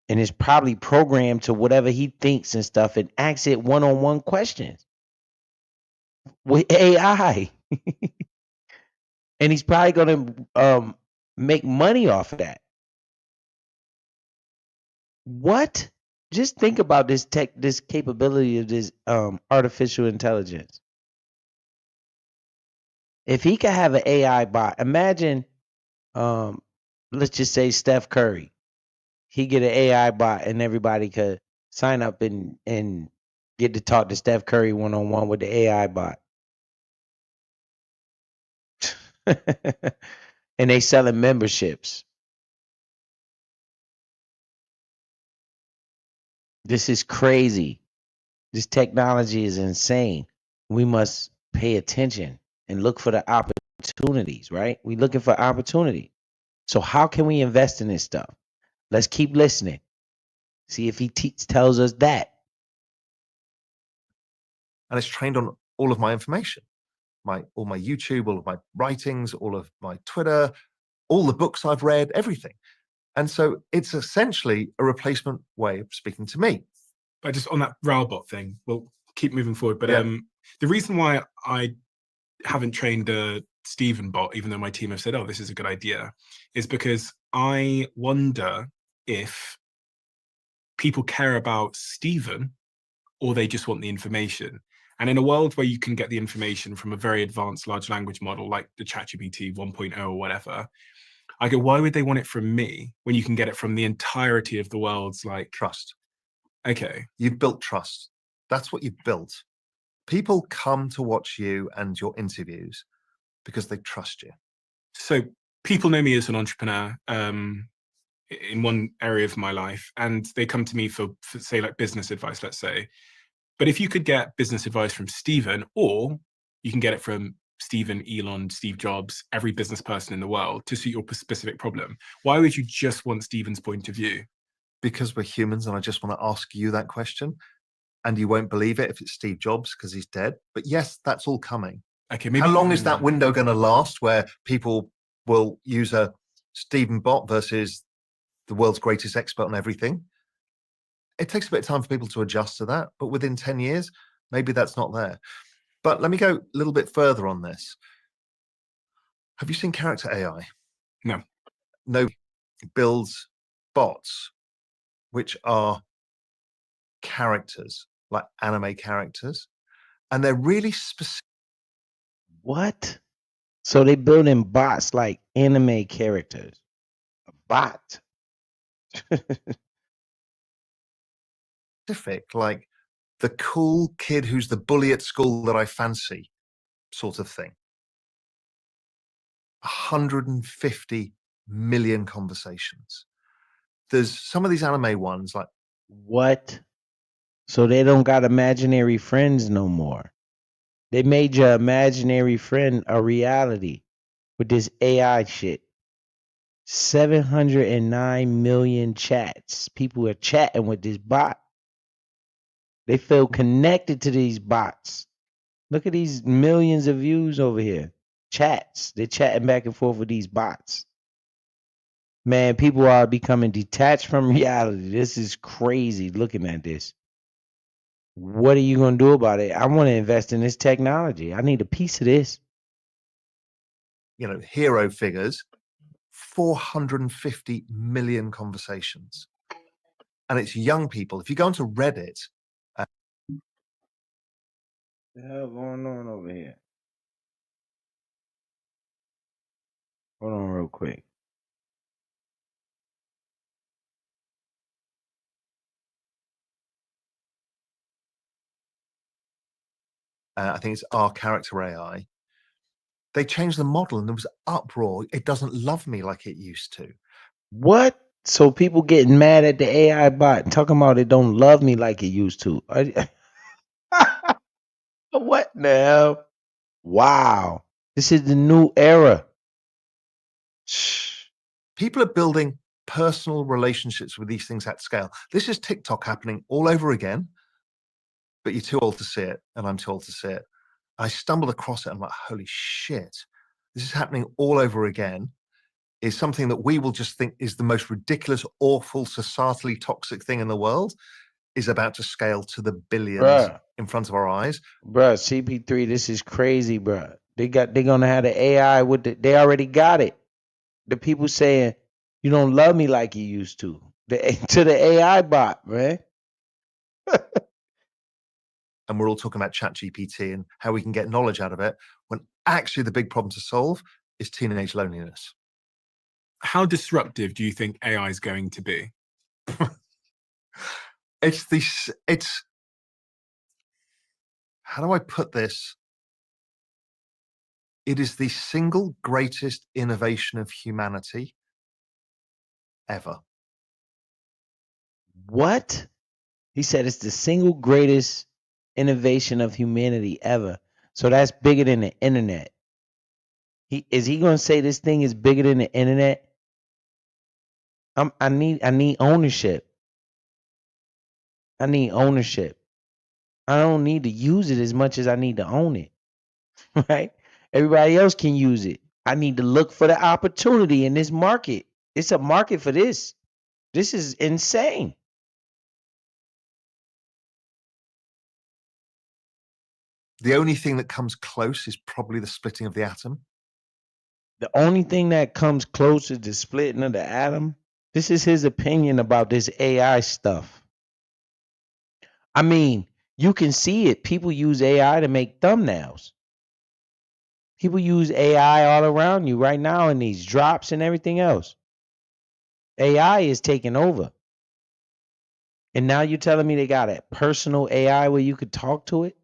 and is probably programmed to whatever he thinks and stuff and asks it one-on-one questions with AI. And he's probably going to make money off of that. What? Just think about this capability of this artificial intelligence. If he could have an AI bot, imagine, let's just say Steph Curry. He get an AI bot and everybody could sign up and get to talk to Steph Curry one-on-one with the AI bot. And they selling memberships. This is crazy. This technology is insane. We must pay attention and look for the opportunities, right? We're looking for opportunity. So how can we invest in this stuff? Let's keep listening. See if he tells us that. And it's trained on all of my information, all my YouTube, all of my writings, all of my Twitter, all the books I've read, everything. And so it's essentially a replacement way of speaking to me. But just on that Railbot thing, we'll keep moving forward. But Yeah. The reason why I haven't trained a Stephen bot, even though my team have said, oh, this is a good idea, is because I wonder if people care about Stephen or they just want the information. And in a world where you can get the information from a very advanced large language model like the ChatGPT 1.0 or whatever, I go, why would they want it from me when you can get it from the entirety of the world's like Trust. Okay. You've built trust. That's what you've built. People come to watch you and your interviews because they trust you. So people know me as an entrepreneur in one area of my life, and they come to me for say like business advice, let's say. But if you could get business advice from Stephen, or you can get it from Stephen, Elon, Steve Jobs, every business person in the world to suit your specific problem, why would you just want Stephen's point of view? Because we're humans, and I just want to ask you that question. And you won't believe it if it's Steve Jobs because he's dead. But yes, that's all coming. Okay, maybe how long is that window going to last where people will use a Stephen bot versus the world's greatest expert on everything? It takes a bit of time for people to adjust to that, but within 10 years, maybe that's not there. But let me go a little bit further on this. Have you seen Character AI? No. No, builds bots, which are characters, like anime characters, and they're really specific. What? So they building bots like anime characters. A bot. Specific, like the cool kid who's the bully at school that I fancy, sort of thing. 150 million conversations. There's some of these anime ones like What? So they don't got imaginary friends no more. They made your imaginary friend a reality with this AI shit. 709 million chats. People are chatting with this bot. They feel connected to these bots. Look at these millions of views over here. Chats. They're chatting back and forth with these bots. Man, people are becoming detached from reality. This is crazy looking at this. What are you going to do about it? I want to invest in this technology. I need a piece of this. Hero figures, 450 million conversations. And it's young people. If you go onto Reddit. What the hell going on over here? Hold on real quick. I think it's Our Character AI. They changed the model and there was uproar. It doesn't love me like it used to. What? So people getting mad at the AI bot and talking about it don't love me like it used to. What now? Wow. This is the new era. People are building personal relationships with these things at scale. This is TikTok happening all over again, but you're too old to see it, and I'm too old to see it. I stumbled across it. I'm like, holy shit, this is happening all over again. Is something that we will just think is the most ridiculous, awful, societally toxic thing in the world is about to scale to the billions in front of our eyes. Bruh, CP3, this is crazy, bruh. They're gonna have the AI they already got it. The people saying you don't love me like you used to. To the AI bot, man. And we're all talking about ChatGPT and how we can get knowledge out of it, when actually the big problem to solve is teenage loneliness. How disruptive do you think AI is going to be? It's how do I put this? It is the single greatest innovation of humanity ever. What? He said it's the single greatest innovation of humanity ever. So that's bigger than the internet. Is he gonna say this thing is bigger than the internet? I need ownership. I need ownership. I don't need to use it as much as I need to own it. Right? Everybody else can use it. I need to look for the opportunity in this market. It's a market for this. This is insane. The only thing that comes close is probably the splitting of the atom. The only thing that comes close to the splitting of the atom, this is his opinion about this AI stuff. I mean, you can see it. People use AI to make thumbnails. People use AI all around you right now in these drops and everything else. AI is taking over. And now you're telling me they got a personal AI where you could talk to it?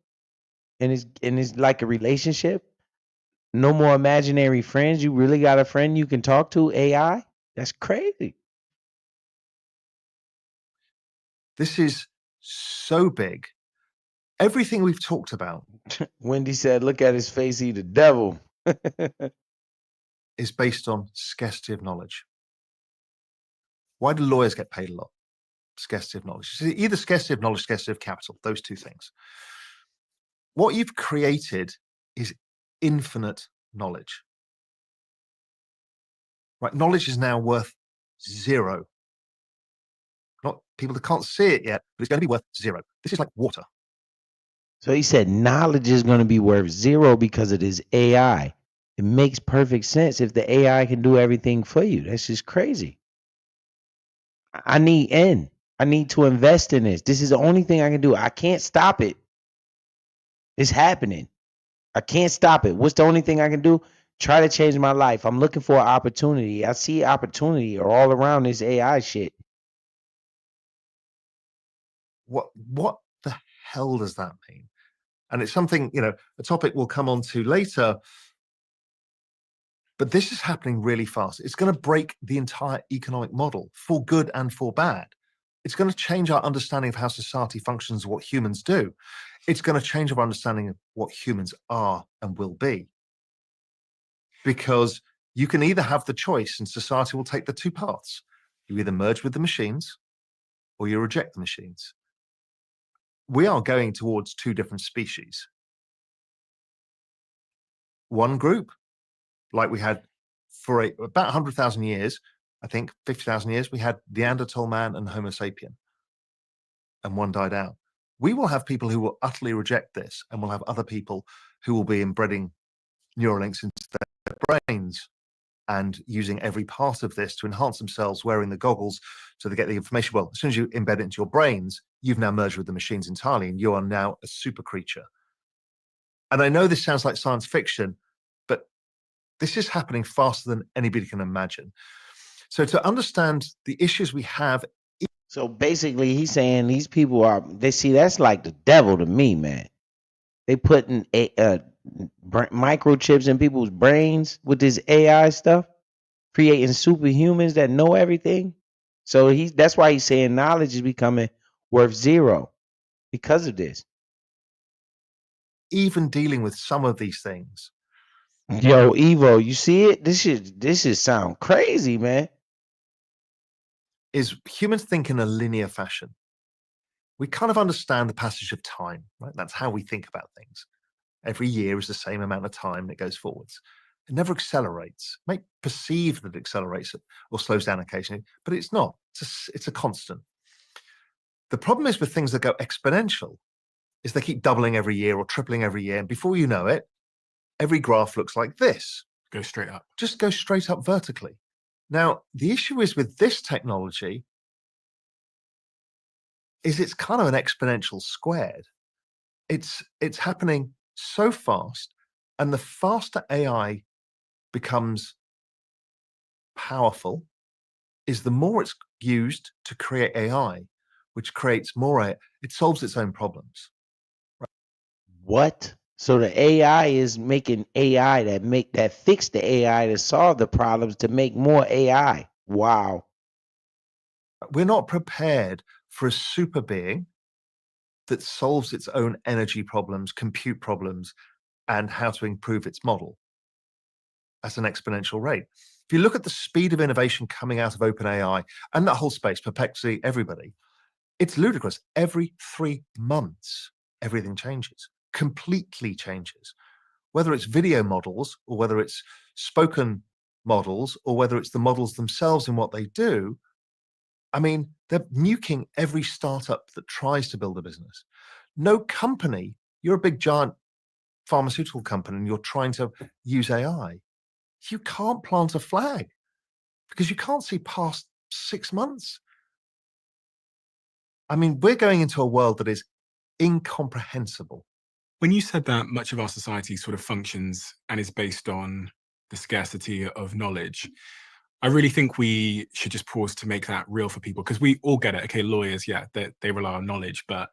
And it's like a relationship? No more imaginary friends. You really got a friend you can talk to, AI? That's crazy. This is so big. Everything we've talked about Wendy said, look at his face, he the devil. is based on scarcity of knowledge. Why do lawyers get paid a lot? Scarcity of knowledge. Either scarcity of knowledge, scarcity of capital, those two things. What you've created is infinite knowledge. Right? Knowledge is now worth zero. Not people that can't see it yet, but it's going to be worth zero. This is like water. So he said knowledge is going to be worth zero because it is AI. It makes perfect sense if the AI can do everything for you. That's just crazy. I need in. I need to invest in this. This is the only thing I can do. I can't stop it. It's happening. I can't stop it. What's the only thing I can do? Try to change my life. I'm looking for an opportunity. I see opportunity all around this AI shit. What the hell does that mean? And it's something, a topic we'll come on to later. But this is happening really fast. It's going to break the entire economic model for good and for bad. It's going to change our understanding of how society functions, what humans do. It's going to change our understanding of what humans are and will be. Because you can either have the choice, and society will take the two paths. You either merge with the machines or you reject the machines. We are going towards two different species. One group, like we had for about 100,000 years, I think 50,000 years, we had Neanderthal man and Homo sapien, and one died out. We will have people who will utterly reject this, and we'll have other people who will be embedding Neuralinks into their brains and using every part of this to enhance themselves, wearing the goggles so they get the information. Well, as soon as you embed it into your brains, you've now merged with the machines entirely, and you are now a super creature. And I know this sounds like science fiction, but this is happening faster than anybody can imagine. So to understand the issues we have. So basically he's saying these people that's like the devil to me, man. They putting microchips in people's brains with this AI stuff, creating superhumans that know everything. So that's why he's saying knowledge is becoming worth zero because of this. Even dealing with some of these things. Yo, Evo, you see it? This should sound crazy, man. Is humans think in a linear fashion. We kind of understand the passage of time, right? That's how we think about things. Every year is the same amount of time that goes forwards. It never accelerates. It may perceive that it accelerates or slows down occasionally, but it's not. It's a constant. The problem is with things that go exponential is they keep doubling every year or tripling every year. And before you know it, every graph looks like this. Go straight up. Just go straight up vertically. Now, the issue is with this technology is it's kind of an exponential squared. It's happening so fast, and the faster AI becomes powerful is the more it's used to create AI, which creates more AI. It solves its own problems. Right? What? So the AI is making AI that fix the AI to solve the problems to make more AI. Wow. We're not prepared for a super being that solves its own energy problems, compute problems, and how to improve its model at an exponential rate. If you look at the speed of innovation coming out of OpenAI and that whole space, Perplexity, everybody, it's ludicrous. Every 3 months, everything changes, completely changes. Whether it's video models or whether it's spoken models or whether it's the models themselves and what they do, I mean, they're nuking every startup that tries to build a business. No company, you're a big giant pharmaceutical company and you're trying to use AI, you can't plant a flag because you can't see past 6 months. I mean, we're going into a world that is incomprehensible. When you said that much of our society sort of functions and is based on the scarcity of knowledge, I really think we should just pause to make that real for people, because we all get it. Okay, lawyers, yeah, they rely on knowledge, but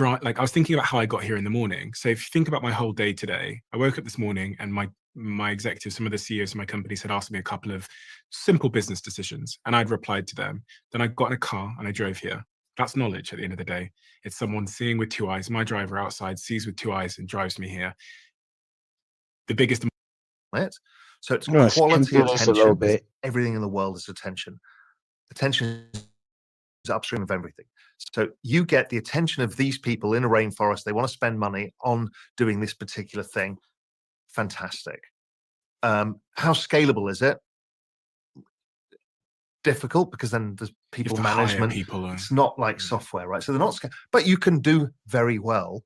like I was thinking about how I got here in the morning. So if you think about my whole day today, I woke up this morning and my executives, some of the CEOs of my companies had asked me a couple of simple business decisions and I'd replied to them. Then I got in a car and I drove here. That's knowledge at the end of the day. It's someone seeing with 2 eyes. My driver outside sees with 2 eyes and drives me here. The biggest. So it's No, quality skim through this a attention. little bit. Everything in the world is attention. Attention is upstream of everything. So you get the attention of these people in a rainforest. They want to spend money on doing this particular thing. Fantastic. How scalable is it? Difficult, because then there's people management. It's not like software, right? So they're not, but you can do very well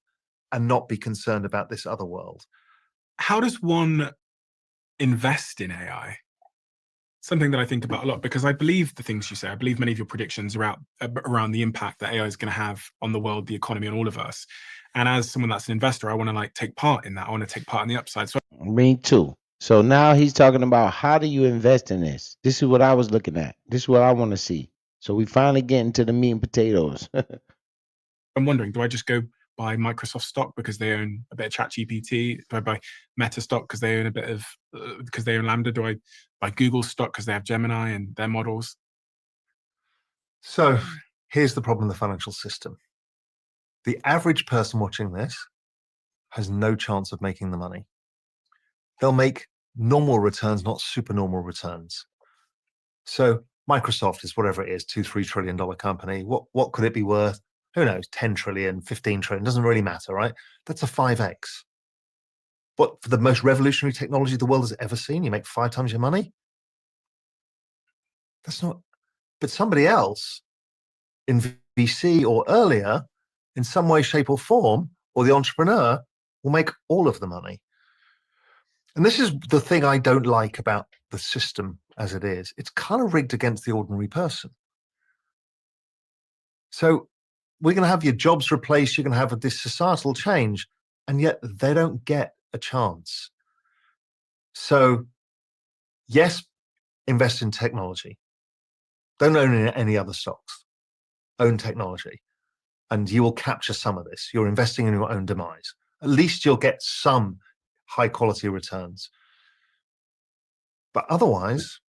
and not be concerned about this other world. How does one invest in AI? Something that I think about a lot, because I believe the things you say. I believe many of your predictions around the impact that AI is going to have on the world, the economy, and all of us. And as someone that's an investor, I want to like take part in that. I want to take part in the upside. So Me too. So now he's talking about how do you invest in this? This is what I was looking at. This is what I want to see. So we finally get into the meat and potatoes. I'm wondering, do I just go buy Microsoft stock because they own a bit of ChatGPT? Do I buy Meta stock because they own a bit of because they own Lambda? Do I buy Google stock because they have Gemini and their models? So here's the problem in the financial system. The average person watching this has no chance of making the money. They'll make normal returns, not supernormal returns. So Microsoft is whatever it is, $2-3 trillion company. What could it be worth? Who knows? 10 trillion, 15 trillion, doesn't really matter, right? That's a 5x. What, for the most revolutionary technology the world has ever seen, you make 5 times your money? That's not, but somebody else in VC or earlier, in some way, shape or form, or the entrepreneur will make all of the money. And this is the thing I don't like about the system as it is. It's kind of rigged against the ordinary person. So we're going to have your jobs replaced. You're going to have this societal change, and yet they don't get a chance. So yes, invest in technology. Don't own any other stocks. Own technology. And you will capture some of this. You're investing in your own demise. At least you'll get some high quality returns. But otherwise,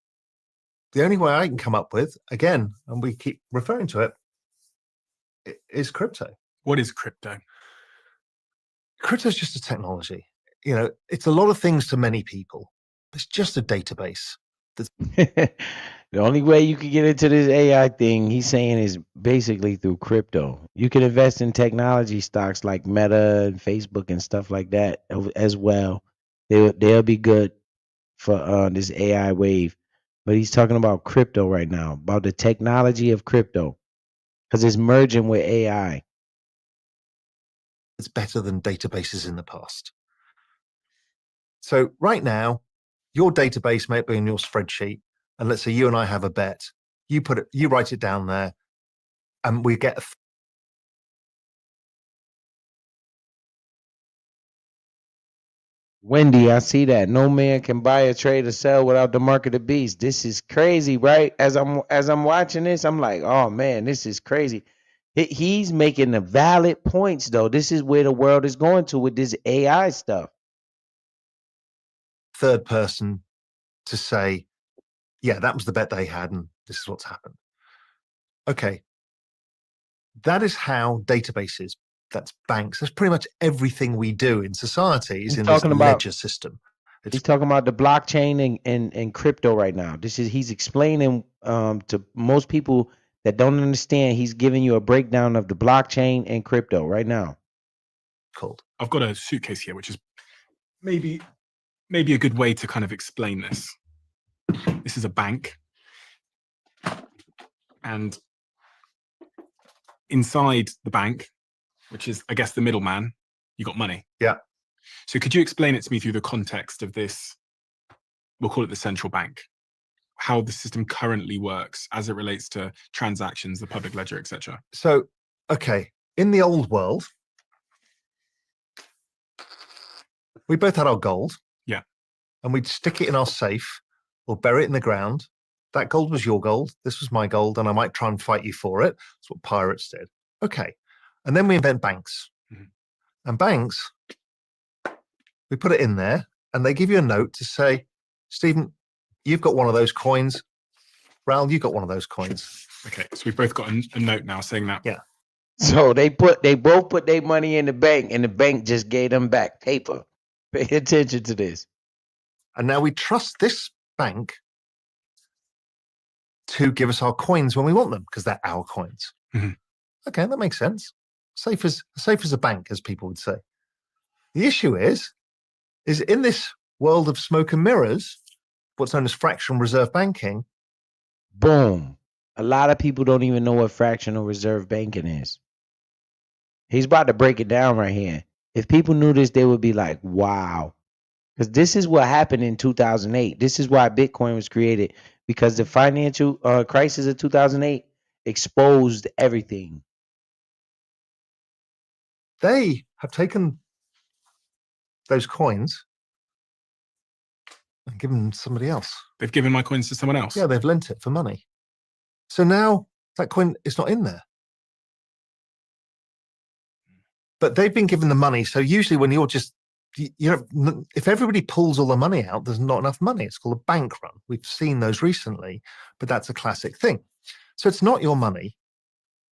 the only way I can come up with, again, and we keep referring to it, is crypto. What is crypto? Crypto is just a technology. You know, it's a lot of things to many people. It's just a database. The only way you can get into this AI thing, he's saying, is basically through crypto. You can invest in technology stocks like Meta and Facebook and stuff like that as well. They'll be good for this AI wave. But he's talking about crypto right now, about the technology of crypto, because it's merging with AI. It's better than databases in the past. So right now, your database might be in your spreadsheet. And let's say you and I have a bet. You write it down there, and we get Wendy, I see that. No man can buy or trade or sell without the mark of the beast. This is crazy, right? As I'm watching this, I'm like, oh man, this is crazy. He's making the valid points, though. This is where the world is going to with this AI stuff. third person to say, yeah, that was the bet they had, and this is what's happened. Okay. That is how databases, that's banks, that's pretty much everything we do in society is in this ledger system. He's talking about the blockchain and crypto right now. He's explaining to most people that don't understand. He's giving you a breakdown of the blockchain and crypto right now. Cool. I've got a suitcase here, which is maybe a good way to kind of explain this. This is a bank, and inside the bank, which is, I guess, the middleman, you got money. Yeah. So could you explain it to me through the context of this? We'll call it the central bank. How the system currently works as it relates to transactions, the public ledger, etc. So, okay, in the old world, we both had our gold. Yeah. And we'd stick it in our safe or bury it in the ground. That gold was your gold. This was my gold, and I might try and fight you for it. That's what pirates did. Okay. And then we invent banks. Mhm. And banks, we put it in there, and they give you a note to say, Stephen, you've got one of those coins. Raoul, you got one of those coins. Okay, so we've both got a note now saying that. Yeah. So they both put their money in the bank, and the bank just gave them back paper. Pay attention to this. And now we trust this bank to give us our coins when we want them, because they're our coins. Mhm. Okay, that makes sense. Safe as a bank, as people would say. The issue is in this world of smoke and mirrors, what's known as fractional reserve banking. Boom. A lot of people don't even know what fractional reserve banking is. He's about to break it down right here. If people knew this, they would be like, wow. Because this is what happened in 2008. This is why Bitcoin was created, because the financial crisis of 2008 exposed everything. They have taken those coins and given them to somebody else. They've given my coins to someone else. Yeah, they've lent it for money. So now that coin is not in there. But they've been given the money. So usually when you're just, if everybody pulls all the money out, there's not enough money. It's called a bank run. We've seen those recently, but that's a classic thing. So it's not your money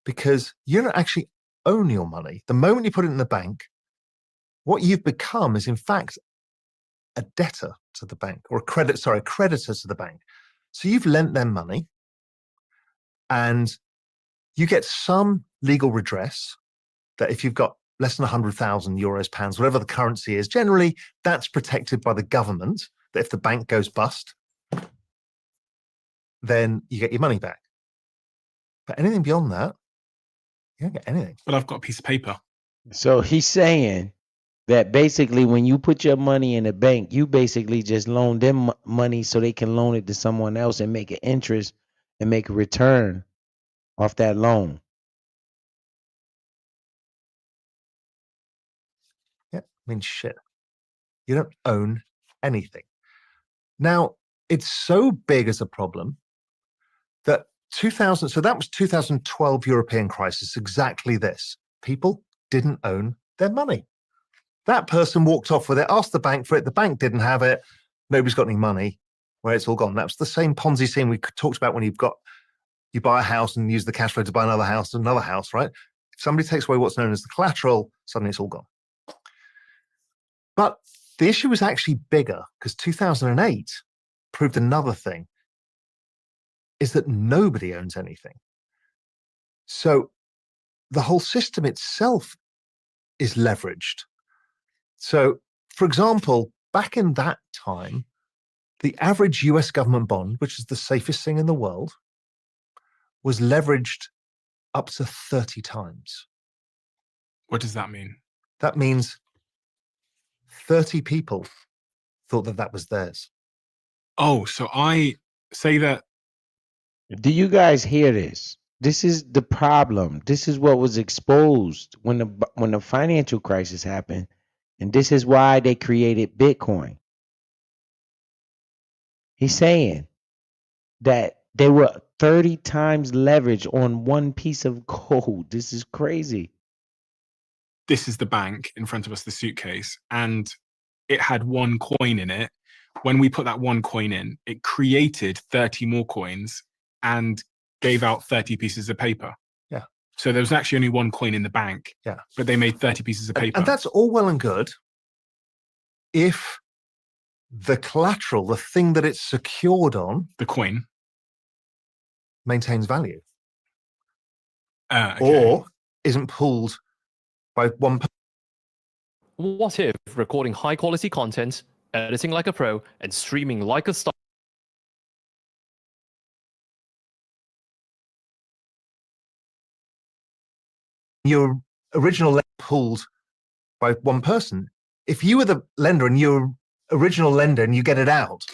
because you don't actually own your money. The moment you put it in the bank, what you've become is in fact a debtor to the bank, or a creditor to the bank. So you've lent them money and you get some legal redress that if you've got less than 100,000 euros, pounds, whatever the currency is, generally that's protected by the government, that if the bank goes bust, then you get your money back. But anything beyond that, you don't get anything. But I've got a piece of paper. So he's saying that basically when you put your money in a bank, you basically just loan them money so they can loan it to someone else and make an interest and make a return off that loan. Yeah, I mean, shit. You don't own anything. Now, it's so big as a problem that so that was 2012 European crisis, exactly this. People didn't own their money. That person walked off with it, asked the bank for it, the bank didn't have it, nobody's got any money, where it's all gone. That's the same Ponzi scheme we talked about when you buy a house and use the cash flow to buy another house, right? If somebody takes away what's known as the collateral, suddenly it's all gone. But the issue was actually bigger because 2008 proved another thing, is that nobody owns anything. So the whole system itself is leveraged. So, for example, back in that time, the average US government bond, which is the safest thing in the world, was leveraged up to 30 times. What does that mean? That means 30 people thought that that was theirs. Oh, so I say that. Do you guys hear this? This is the problem. This is what was exposed when the financial crisis happened, and this is why they created Bitcoin. He's saying that they were 30 times leverage on one piece of gold. This is crazy. This is the bank in front of us, the suitcase, and it had one coin in it. When we put that one coin in, it created 30 more coins and gave out 30 pieces of paper. Yeah. So there was actually only one coin in the bank. Yeah. But they made 30 pieces of paper. And that's all well and good if the collateral, the thing that it's secured on, The coin. maintains value Okay. or isn't pulled by one person. What if recording high quality content, editing like a pro, and streaming like a star? Your original lender pulled by one person. If you were the lender and your original lender and you get it out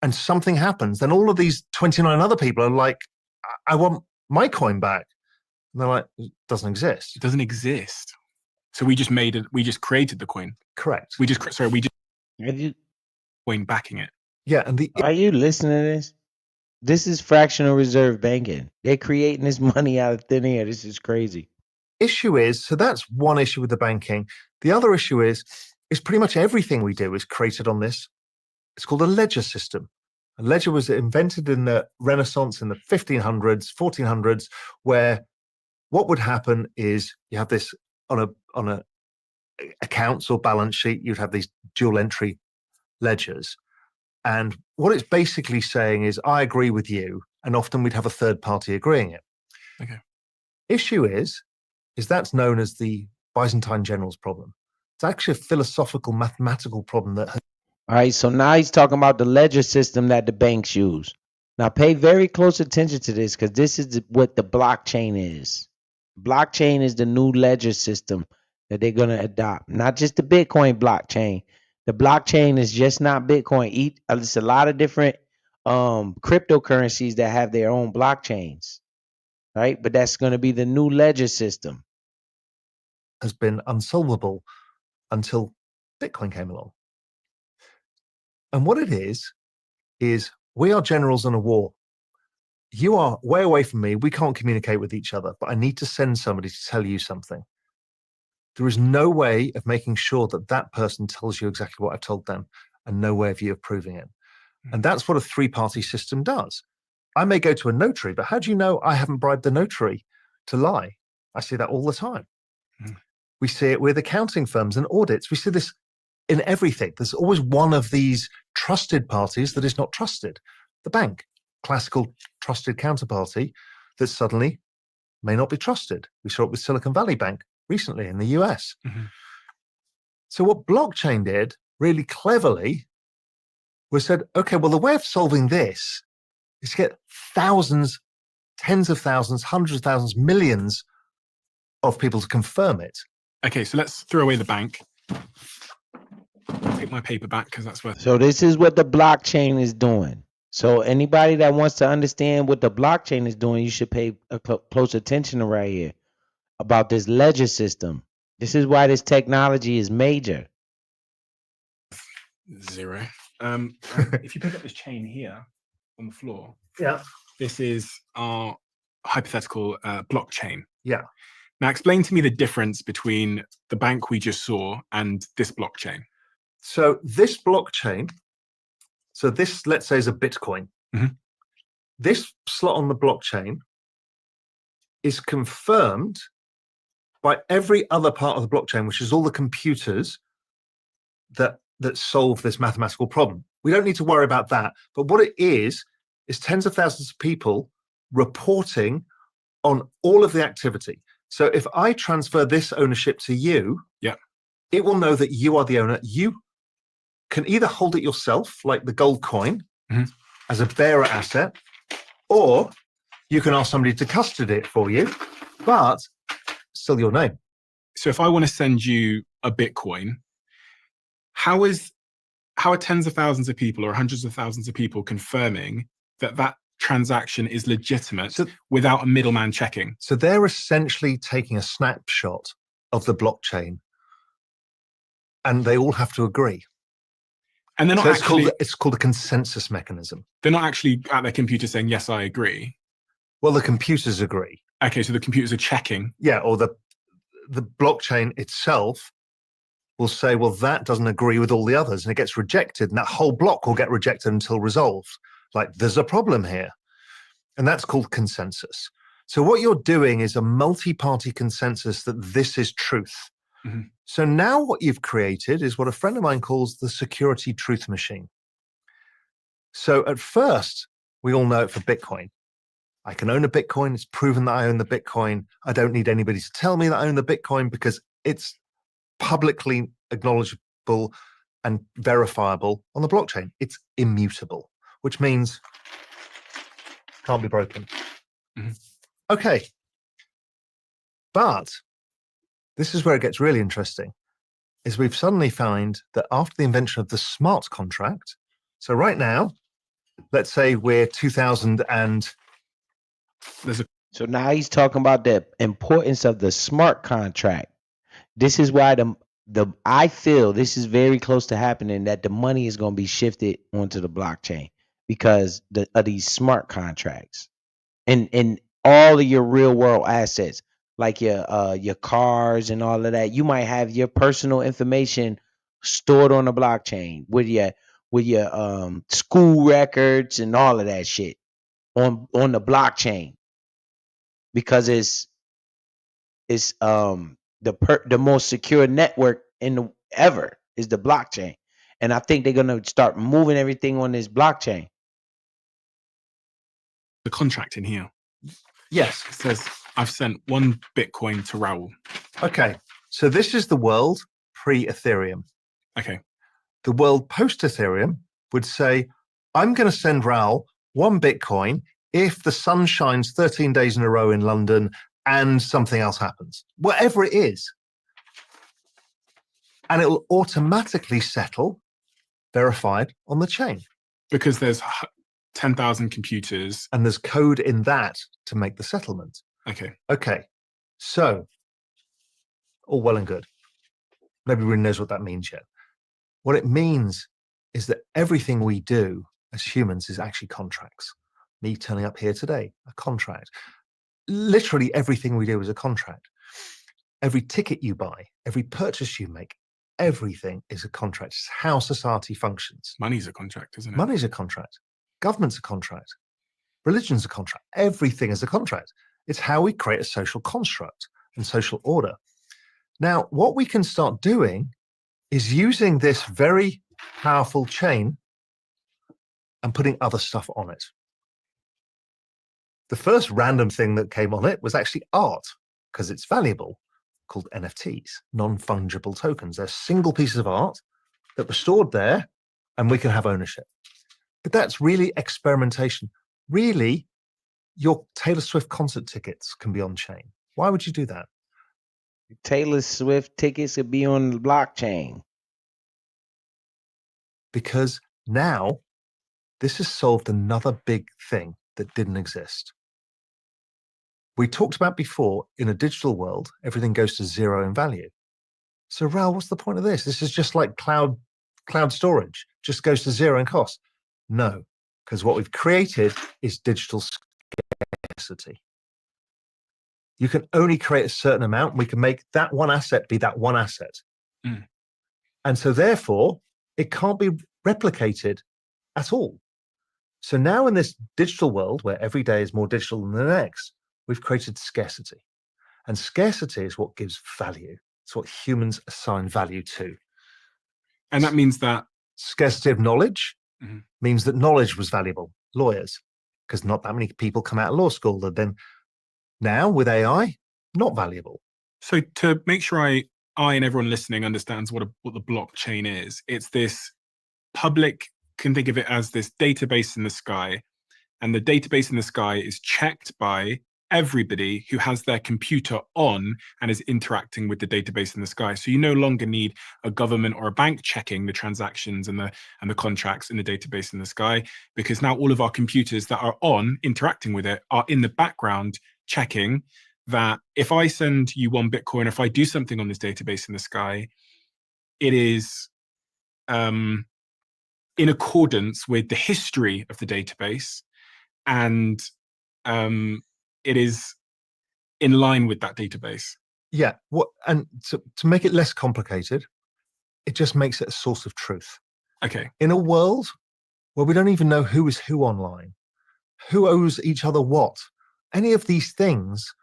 and something happens, then all of these 29 other people are like, I want my coin back. And they're like, it doesn't exist. It doesn't exist. So we just made it. We just created the coin. Correct. We just Are you, coin backing it. Yeah. And the are you listening to this? This is fractional reserve banking. They're creating this money out of thin air. This is crazy. issue is, so that's one issue with the banking. The other issue is pretty much everything we do is created on this. It's called a ledger system. A ledger was invented in the Renaissance in the 1500s, 1400s, where what would happen is you have this on a accounts or balance sheet, you'd have these dual entry ledgers. And what it's basically saying is, I agree with you, and often we'd have a third party agreeing it. Okay. Issue is that's known as the Byzantine generals problem. It's actually a philosophical, mathematical problem that All right, so now he's talking about the ledger system that the banks use. Now pay very close attention to this because this is what the blockchain is. Blockchain is the new ledger system that they're going to adopt. Not just the Bitcoin blockchain. The blockchain is just not Bitcoin. It's a lot of different cryptocurrencies that have their own blockchains, right? But that's going to be the new ledger system. has been unsolvable until Bitcoin came along. And what it is we are generals in a war. You are way away from me. We can't communicate with each other, but I need to send somebody to tell you something. There is no way of making sure that that person tells you exactly what I've told them, and no way of you approving it. And that's what a three-party system does. I may go to a notary, but how do you know I haven't bribed the notary to lie? I see that all the time. We see it with accounting firms and audits. We see this in everything. There's always one of these trusted parties that is not trusted. The bank, classical trusted counterparty that suddenly may not be trusted. We saw it with Silicon Valley Bank recently in the US. Mm-hmm. So what blockchain did really cleverly was said, okay, well, the way of solving this is to get thousands, tens of thousands, hundreds of thousands, millions of people to confirm it. Okay, so let's throw away the bank. Take my paper back because that's worth. So this is what the blockchain is doing. So anybody that wants to understand what the blockchain is doing, you should pay close attention to right here about this ledger system. This is why this technology is major. 0. If you pick up this chain here on the floor, Yeah. this is our hypothetical blockchain. Yeah. Now, explain to me the difference between the bank we just saw and this blockchain. So this blockchain, so this, let's say, is a Bitcoin. Mhm. This slot on the blockchain is confirmed by every other part of the blockchain, which is all the computers that solve this mathematical problem. We don't need to worry about that. But what it is tens of thousands of people reporting on all of the activity. So if I transfer this ownership to you, yeah, it will know that you are the owner. You can either hold it yourself, like the gold coin, as a bearer asset, or you can ask somebody to custody it for you, but still your name. So if I want to send you a Bitcoin, how are tens of thousands of people or hundreds of thousands of people confirming that that transaction is legitimate without a middleman checking? So they're essentially taking a snapshot of the blockchain, and they all have to agree. And they're not so it's called a consensus mechanism. They're not actually at their computer saying, yes, I agree. Well, the computers agree. Okay, so the computers are checking. Yeah, or the blockchain itself will say, well, that doesn't agree with all the others, and it gets rejected, and that whole block will get rejected until resolved. Like, there's a problem here. And that's called consensus. So what you're doing is a multi-party consensus that this is truth. Mhm. So now what you've created is what a friend of mine calls the security truth machine. So at first, we all know it for Bitcoin. I can own a Bitcoin. It's proven that I own the Bitcoin. I don't need anybody to tell me that I own the Bitcoin because it's publicly acknowledgeable and verifiable on the blockchain. It's immutable, which means can't be broken. Mhm. Okay. But this is where it gets really interesting, is we've suddenly found that after the invention of the smart contract, so right now, let's say we're 2000 and So now he's talking about the importance of the smart contract. This is why the I feel this is very close to happening, that the money is going to be shifted onto the blockchain because of these smart contracts and all of your real world assets, like your cars and all of that. You might have your personal information stored on the blockchain with your school records and all of that shit on the blockchain, because it's the most secure network in the ever is the blockchain. And I think they're gonna start moving everything on this blockchain. The contract in here. yes. It says, I've sent 1 Bitcoin to Raoul. Okay. So this is the world pre-Ethereum. Okay. The world post-Ethereum would say, I'm going to send Raoul 1 Bitcoin if the sun shines 13 days in a row in London and something else happens, whatever it is. And it will automatically settle verified on the chain. Because there's 10,000 computers. And there's code in that to make the settlement. Okay. Okay. So, all well and good. Nobody really knows what that means yet. What it means is that everything we do as humans is actually contracts. Me turning up here today, a contract. Literally everything we do is a contract. Every ticket you buy, every purchase you make, everything is a contract. It's how society functions. Money's a contract, isn't it? Money's a contract. Government's a contract. Religion's a contract. Everything is a contract. It's how we create a social construct and social order. Now, what we can start doing is using this very powerful chain and putting other stuff on it. The first random thing that came on it was actually art, because it's valuable, called NFTs, non-fungible tokens. They're single pieces of art that were stored there, and we can have ownership. But that's really experimentation. Really, your Taylor Swift concert tickets can be on chain. Why would you do that? Taylor Swift tickets could be on the blockchain. Because now this has solved another big thing that didn't exist. We talked about before, in a digital world, everything goes to zero in value. So, Raoul, what's the point of this? This is just like cloud storage, just goes to zero in cost. No, because what we've created is digital scarcity. You can only create a certain amount. We can make that one asset be that one asset. Mm. And so therefore, it can't be replicated at all. So now in this digital world where every day is more digital than the next, we've created scarcity. And scarcity is what gives value. It's what humans assign value to. And that means that Scarcity of knowledge means that knowledge was valuable. Lawyers, because not that many people come out of law school. That then now with AI, not valuable. So to make sure I and everyone listening understands what the blockchain is, it's this public, can think of it as this database in the sky, and the database in the sky is checked by everybody who has their computer on and is interacting with the database in the sky. So you no longer need a government or a bank checking the transactions and the contracts in the database in the sky, because now all of our computers that are on interacting with it are in the background checking that if I send you 1 Bitcoin, if I do something on this database in the sky, it is in accordance with the history of the database, and it is in line with that database. Yeah. And to make it less complicated, it just makes it a source of truth. Okay. In a world where we don't even know who is who online, who owes each other what, any of these things,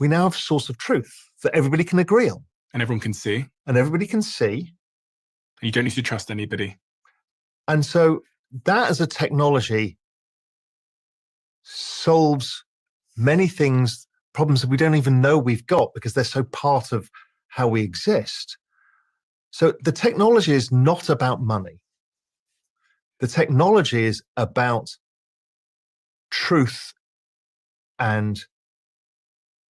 we now have a source of truth that everybody can agree on. And everyone can see. and everybody can see. And you don't need to trust anybody. And so that as a technology solves many things, problems that we don't even know we've got because they're so part of how we exist. So the technology is not about money. The technology is about truth and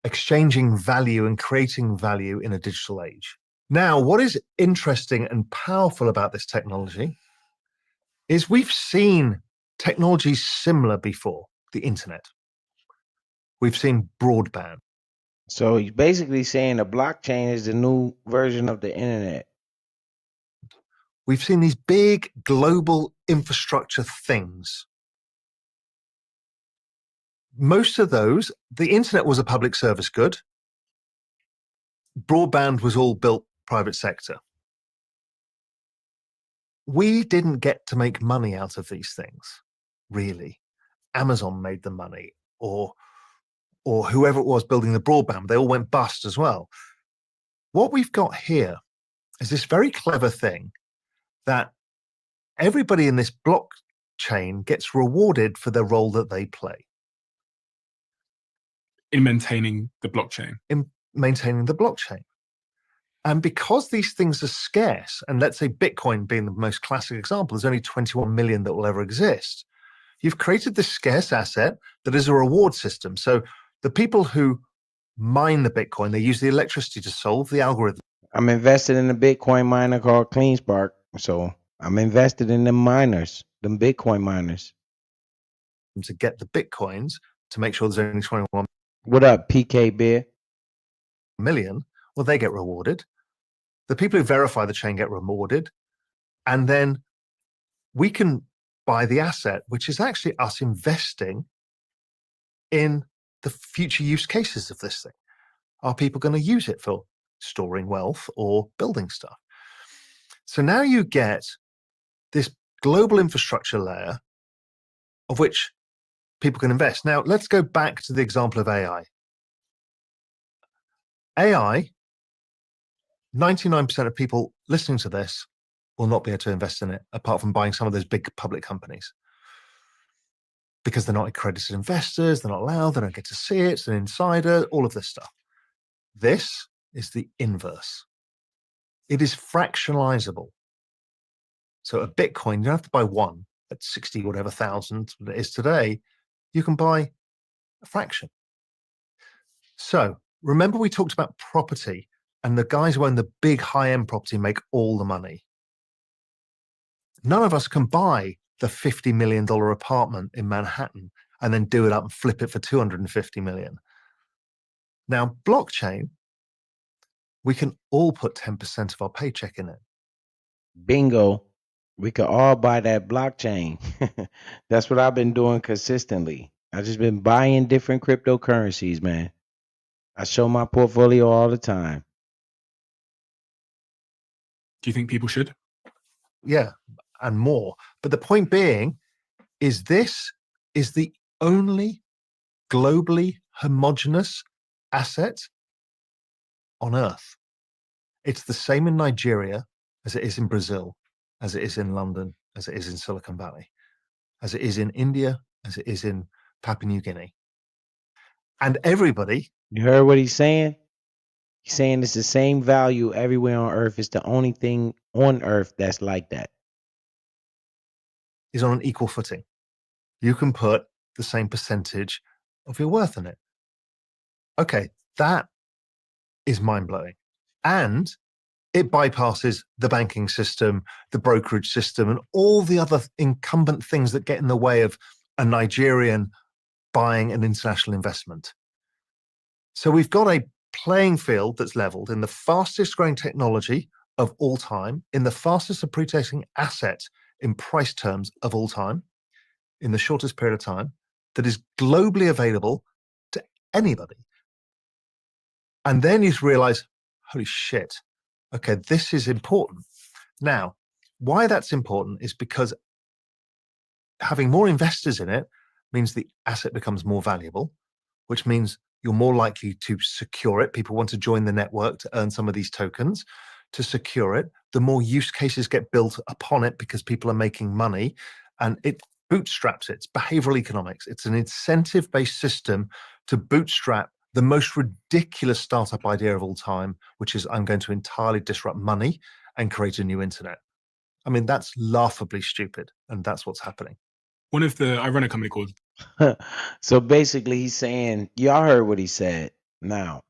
exchanging value and creating value in a digital age. Now, what is interesting and powerful about this technology is we've seen technologies similar before, the internet. We've seen broadband. So he's basically saying the blockchain is the new version of the internet. We've seen these big global infrastructure things. Most of those, the internet was a public service good. Broadband was all built private sector. We didn't get to make money out of these things, really. Amazon made the money, or whoever it was building the broadband. They all went bust as well. What we've got here is this very clever thing that everybody in this blockchain gets rewarded for the role that they play In maintaining the blockchain. in maintaining the blockchain. And because these things are scarce, and let's say Bitcoin being the most classic example, there's only 21 million that will ever exist. You've created this scarce asset that is a reward system. So the people who mine the Bitcoin, they use the electricity to solve the algorithm. I'm invested in a Bitcoin miner called CleanSpark. So I'm invested in them miners, them Bitcoin miners. To get the Bitcoins to make sure there's only 21 What up, PK Bear? million, well, they get rewarded. The people who verify the chain get rewarded. And then we can buy the asset, which is actually us investing in the future use cases of this thing. Are people going to use it for storing wealth or building stuff? So now you get this global infrastructure layer of which people can invest. Now, let's go back to the example of AI. AI, 99% of people listening to this will not be able to invest in it, apart from buying some of those big public companies. Because they're not accredited investors, they're not allowed, they don't get to see it, it's an insider, all of this stuff. This is the inverse. It is fractionalizable. So a Bitcoin, you don't have to buy one at 60 whatever thousand it is today. You can buy a fraction. So remember we talked about property, and the guys who own the big high-end property make all the money. None of us can buy the $50 million apartment in Manhattan and then do it up and flip it for 250 million. Now, blockchain, we can all put 10% of our paycheck in it. Bingo. We could all buy that blockchain. That's what I've been doing consistently. I've just been buying different cryptocurrencies, man. I show my portfolio all the time. Do you think people should? Yeah, and more. But the point being is this is the only globally homogeneous asset on Earth. It's the same in Nigeria as it is in Brazil, as it is in London, as it is in Silicon Valley, as it is in India, as it is in Papua New Guinea. And everybody, You heard what he's saying? He's saying it's the same value everywhere on Earth. It's the only thing on Earth that's like that. is on an equal footing. You can put the same percentage of your worth in it. Okay, that is mind-blowing. And it bypasses the banking system, the brokerage system, and all the other incumbent things that get in the way of a Nigerian buying an international investment. So we've got a playing field that's leveled in the fastest growing technology of all time, in the fastest appreciating asset in price terms of all time, in the shortest period of time, that is globally available to anybody. And then you realize, holy shit, okay, this is important. Now, why that's important is because having more investors in it means the asset becomes more valuable, which means you're more likely to secure it. People want to join the network to earn some of these tokens to secure it. The more use cases get built upon it because people are making money, and it bootstraps it. It's behavioral economics. It's an incentive-based system to bootstrap the most ridiculous startup idea of all time, which is I'm going to entirely disrupt money and create a new internet. I mean, that's laughably stupid, and that's what's happening. I run a company called. So basically, he's saying, y'all heard what he said. Now,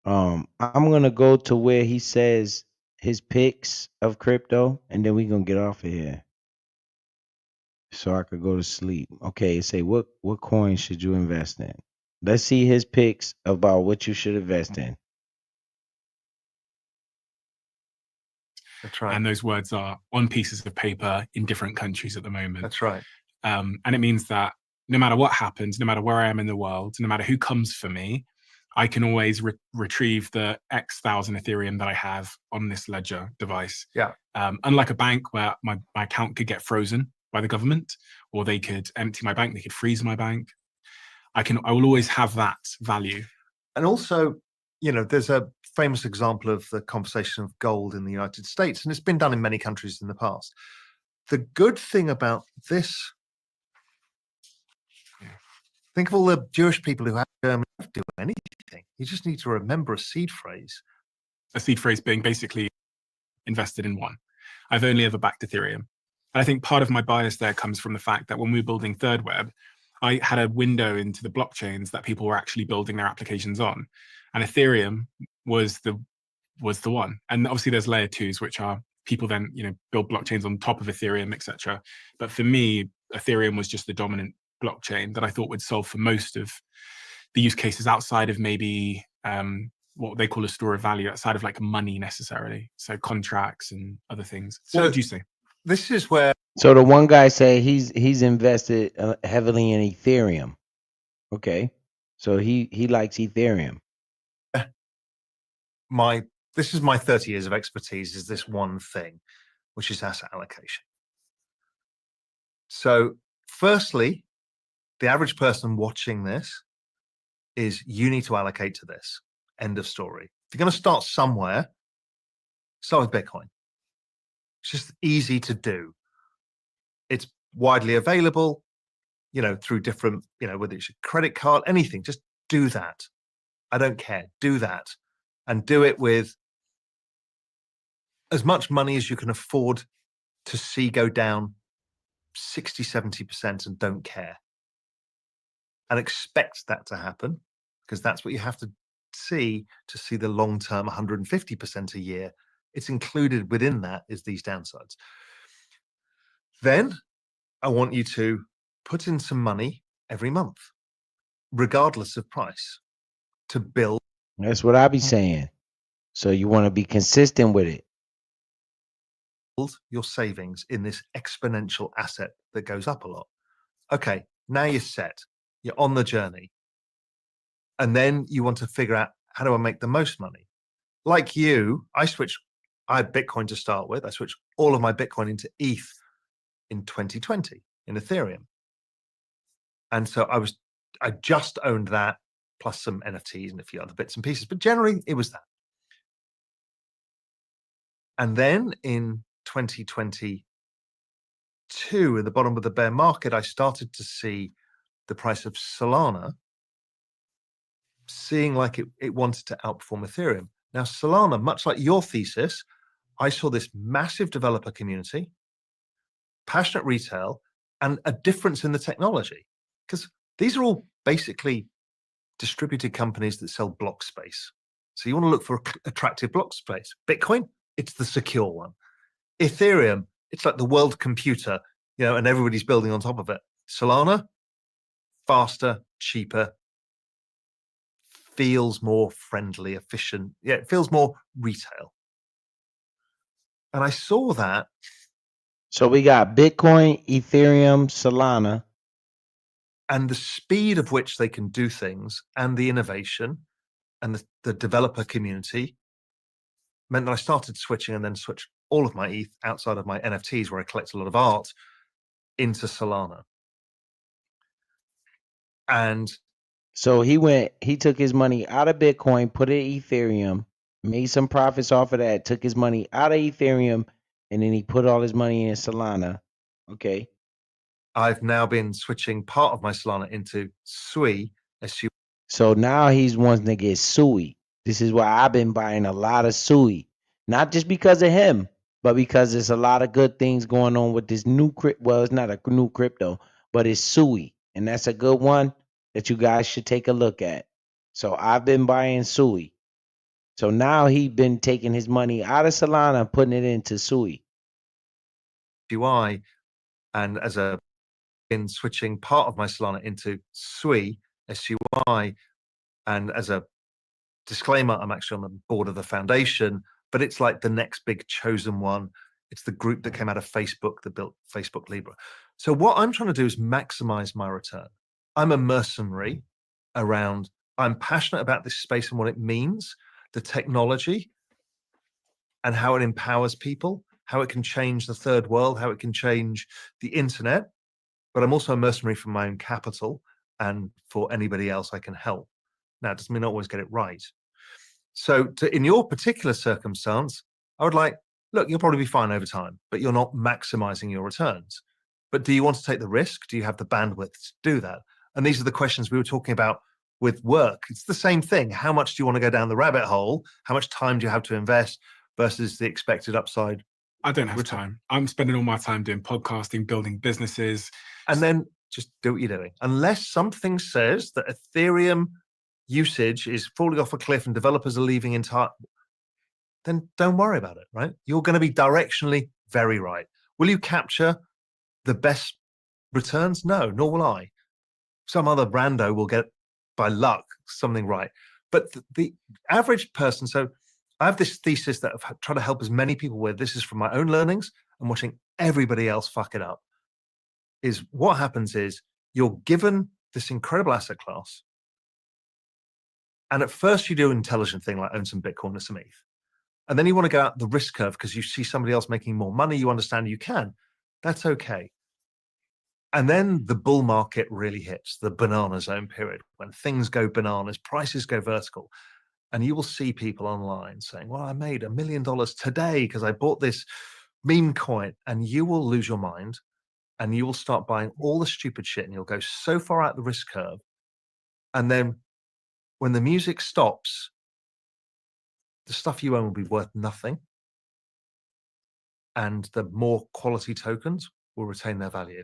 I'm gonna go to where he says his picks of crypto, and then we're gonna get off of here, so I could go to sleep. Okay, say what coin should you invest in? Let's see his picks about what you should invest in. That's right. And those words are on pieces of paper in different countries at the moment. That's right. And it means that no matter what happens, no matter where I am in the world, no matter who comes for me, I can always retrieve the X thousand Ethereum that I have on this ledger device. Yeah. Unlike a bank where my account could get frozen by the government, or they could empty my bank, they could freeze my bank. I will always have that value. And also, there's a famous example of the conversation of gold in the United States, and it's been done in many countries in the past. The good thing about this, think of all the Jewish people who have Germany to do anything. You just need to remember a seed phrase. A seed phrase being basically invested in one. I've only ever backed Ethereum. And I think part of my bias there comes from the fact that when we were building Third Web, I had a window into the blockchains that people were actually building their applications on. And Ethereum was the one. And obviously there's layer twos, which are people then, build blockchains on top of Ethereum, etc. But for me, Ethereum was just the dominant blockchain that I thought would solve for most of the use cases outside of maybe what they call a store of value, outside of like money necessarily. So contracts and other things. What would you say? This is where. So the one guy say he's invested heavily in Ethereum. Okay, so he likes Ethereum. This is my 30 years of expertise, is this one thing, which is asset allocation. So firstly, the average person watching this is you need to allocate to this. End of story. If you're going to start somewhere, start with Bitcoin. It's just easy to do. It's widely available, through different, whether it's a credit card, anything, just do that. I don't care. Do that. And do it with as much money as you can afford to see go down 60, 70% and don't care. And expect that to happen, because that's what you have to see the long-term 150% a year. It's included within that is these downsides. Then I want you to put in some money every month, regardless of price, to build. That's what I be saying. So you want to be consistent with it. Build your savings in this exponential asset that goes up a lot. Okay, now you're set. You're on the journey. And then you want to figure out, how do I make the most money? Like you, I had Bitcoin to start with. I switched all of my Bitcoin into ETH in 2020 in Ethereum. And so I just owned that, plus some NFTs and a few other bits and pieces. But generally, it was that. And then in 2022, at the bottom of the bear market, I started to see the price of Solana seeing like it wanted to outperform Ethereum. Now, Solana, much like your thesis, I saw this massive developer community, passionate retail, and a difference in the technology. Because these are all basically distributed companies that sell block space. So you want to look for attractive block space. Bitcoin, it's the secure one. Ethereum, it's like the world computer, and everybody's building on top of it. Solana, faster, cheaper, feels more friendly, efficient. Yeah, it feels more retail. And I saw that. So we got Bitcoin, Ethereum, Solana. And the speed of which they can do things and the innovation and the developer community meant that I started switching and then switched all of my ETH outside of my NFTs, where I collect a lot of art, into Solana. And So he took his money out of Bitcoin, put it in Ethereum, made some profits off of that, took his money out of Ethereum, and then he put all his money in Solana. Okay. I've now been switching part of my Solana into SUI, SU. So now he's wanting to get SUI. This is why I've been buying a lot of SUI. Not just because of him, but because there's a lot of good things going on with this new crypto. Well, it's not a new crypto, but it's SUI. And that's a good one that you guys should take a look at. So I've been buying SUI. So now he's been taking his money out of Solana and putting it into SUI. SUI, and as a been switching part of my Solana into SUI, SUI, and as a disclaimer, I'm actually on the board of the foundation, but it's like the next big chosen one. It's the group that came out of Facebook that built Facebook Libra. So what I'm trying to do is maximize my return. I'm a mercenary around, I'm passionate about this space and what it means, the technology and how it empowers people, how it can change the third world, how it can change the internet. But I'm also a mercenary for my own capital and for anybody else I can help. Now, it doesn't mean I always get it right. So in your particular circumstance, I would like, look, you'll probably be fine over time, but you're not maximizing your returns. But do you want to take the risk? Do you have the bandwidth to do that? And these are the questions we were talking about with work. It's the same thing. How much do you want to go down the rabbit hole? How much time do you have to invest versus the expected upside? I don't have time. I'm spending all my time doing podcasting, building businesses. And then just do what you're doing. Unless something says that Ethereum usage is falling off a cliff and developers are leaving entire, then don't worry about it, right? You're going to be directionally very right. Will you capture the best returns? No, nor will I. Some other brando will get, by luck, something right. But the average person, so I have this thesis that I've tried to help as many people with, this is from my own learnings and watching everybody else fuck it up, is what happens is you're given this incredible asset class. And at first you do an intelligent thing like own some Bitcoin or some ETH. And then you want to go out the risk curve because you see somebody else making more money, you understand you can. That's okay. And then the bull market really hits, the banana zone period, when things go bananas, prices go vertical. And you will see people online saying, well, I made $1 million today because I bought this meme coin. And you will lose your mind and you will start buying all the stupid shit and you'll go so far out the risk curve. And then when the music stops, the stuff you own will be worth nothing. And the more quality tokens will retain their value.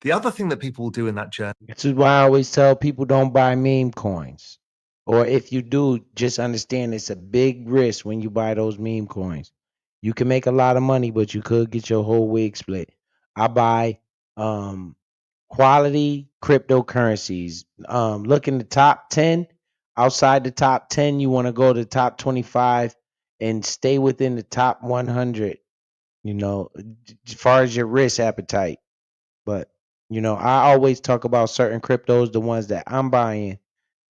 The other thing that people will do in that journey. This is why I always tell people don't buy meme coins. Or if you do, just understand it's a big risk when you buy those meme coins. You can make a lot of money, but you could get your whole wig split. I buy quality cryptocurrencies. Look in the top 10. Outside the top 10, you want to go to the top 25 and stay within the top 100, as far as your risk appetite. But, I always talk about certain cryptos, the ones that I'm buying.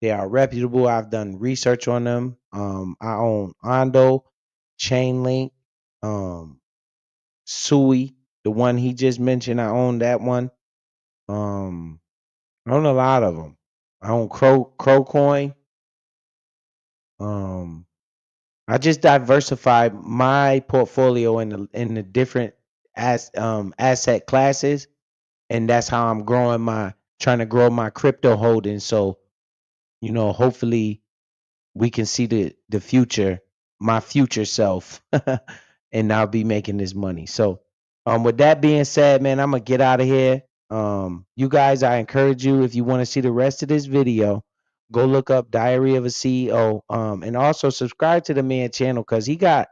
They are reputable. I've done research on them. I own Ondo, Chainlink, Sui, the one he just mentioned. I own that one. I own a lot of them. I own Crowcoin. I just diversified my portfolio in the different asset classes, and that's how I'm trying to grow my crypto holdings. So, hopefully we can see the future, my future self, and I'll be making this money. So, with that being said, man, I'm gonna get out of here. You guys, I encourage you, if you want to see the rest of this video, go look up Diary of a CEO, and also subscribe to the man channel because he got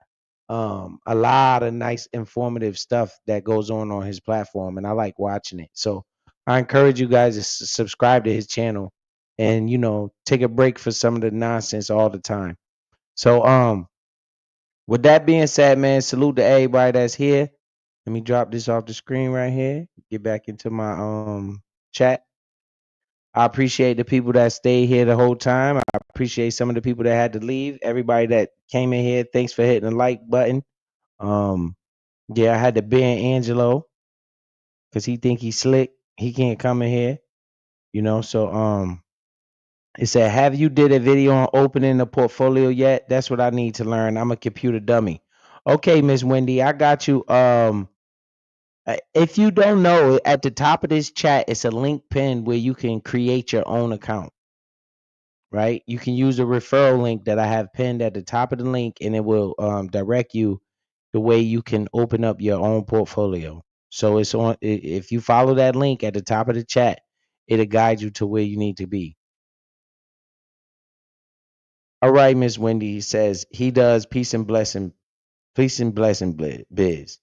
a lot of nice informative stuff that goes on his platform, and I like watching it. So I encourage you guys to subscribe to his channel and take a break for some of the nonsense all the time. So with that being said, man, salute to everybody that's here. Let me drop this off the screen right here. Get back into my chat. I appreciate the people that stayed here the whole time. I appreciate some of the people that had to leave. Everybody that came in here, thanks for hitting the like button. Yeah, I had to ban Angelo because he think he's slick. He can't come in here, So It said, have you did a video on opening a portfolio yet? That's what I need to learn. I'm a computer dummy. Okay, Miss Wendy, I got you. If you don't know, at the top of this chat, it's a link pinned where you can create your own account, right? You can use a referral link that I have pinned at the top of the link, and it will direct you the way you can open up your own portfolio. So it's on. If you follow that link at the top of the chat, it'll guide you to where you need to be. All right, Miss Wendy says he does peace and blessing biz.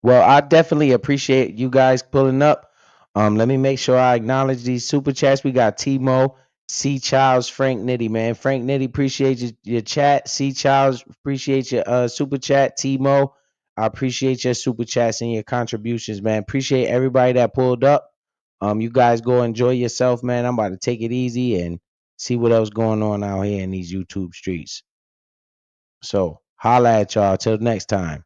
Well, I definitely appreciate you guys pulling up. Let me make sure I acknowledge these super chats. We got Timo, C. Childs, Frank Nitty, man. Frank Nitty, appreciate your chat. C. Childs, appreciate your super chat. Timo, I appreciate your super chats and your contributions, man. Appreciate everybody that pulled up. You guys go enjoy yourself, man. I'm about to take it easy and see what else going on out here in these YouTube streets. So holla at y'all till next time.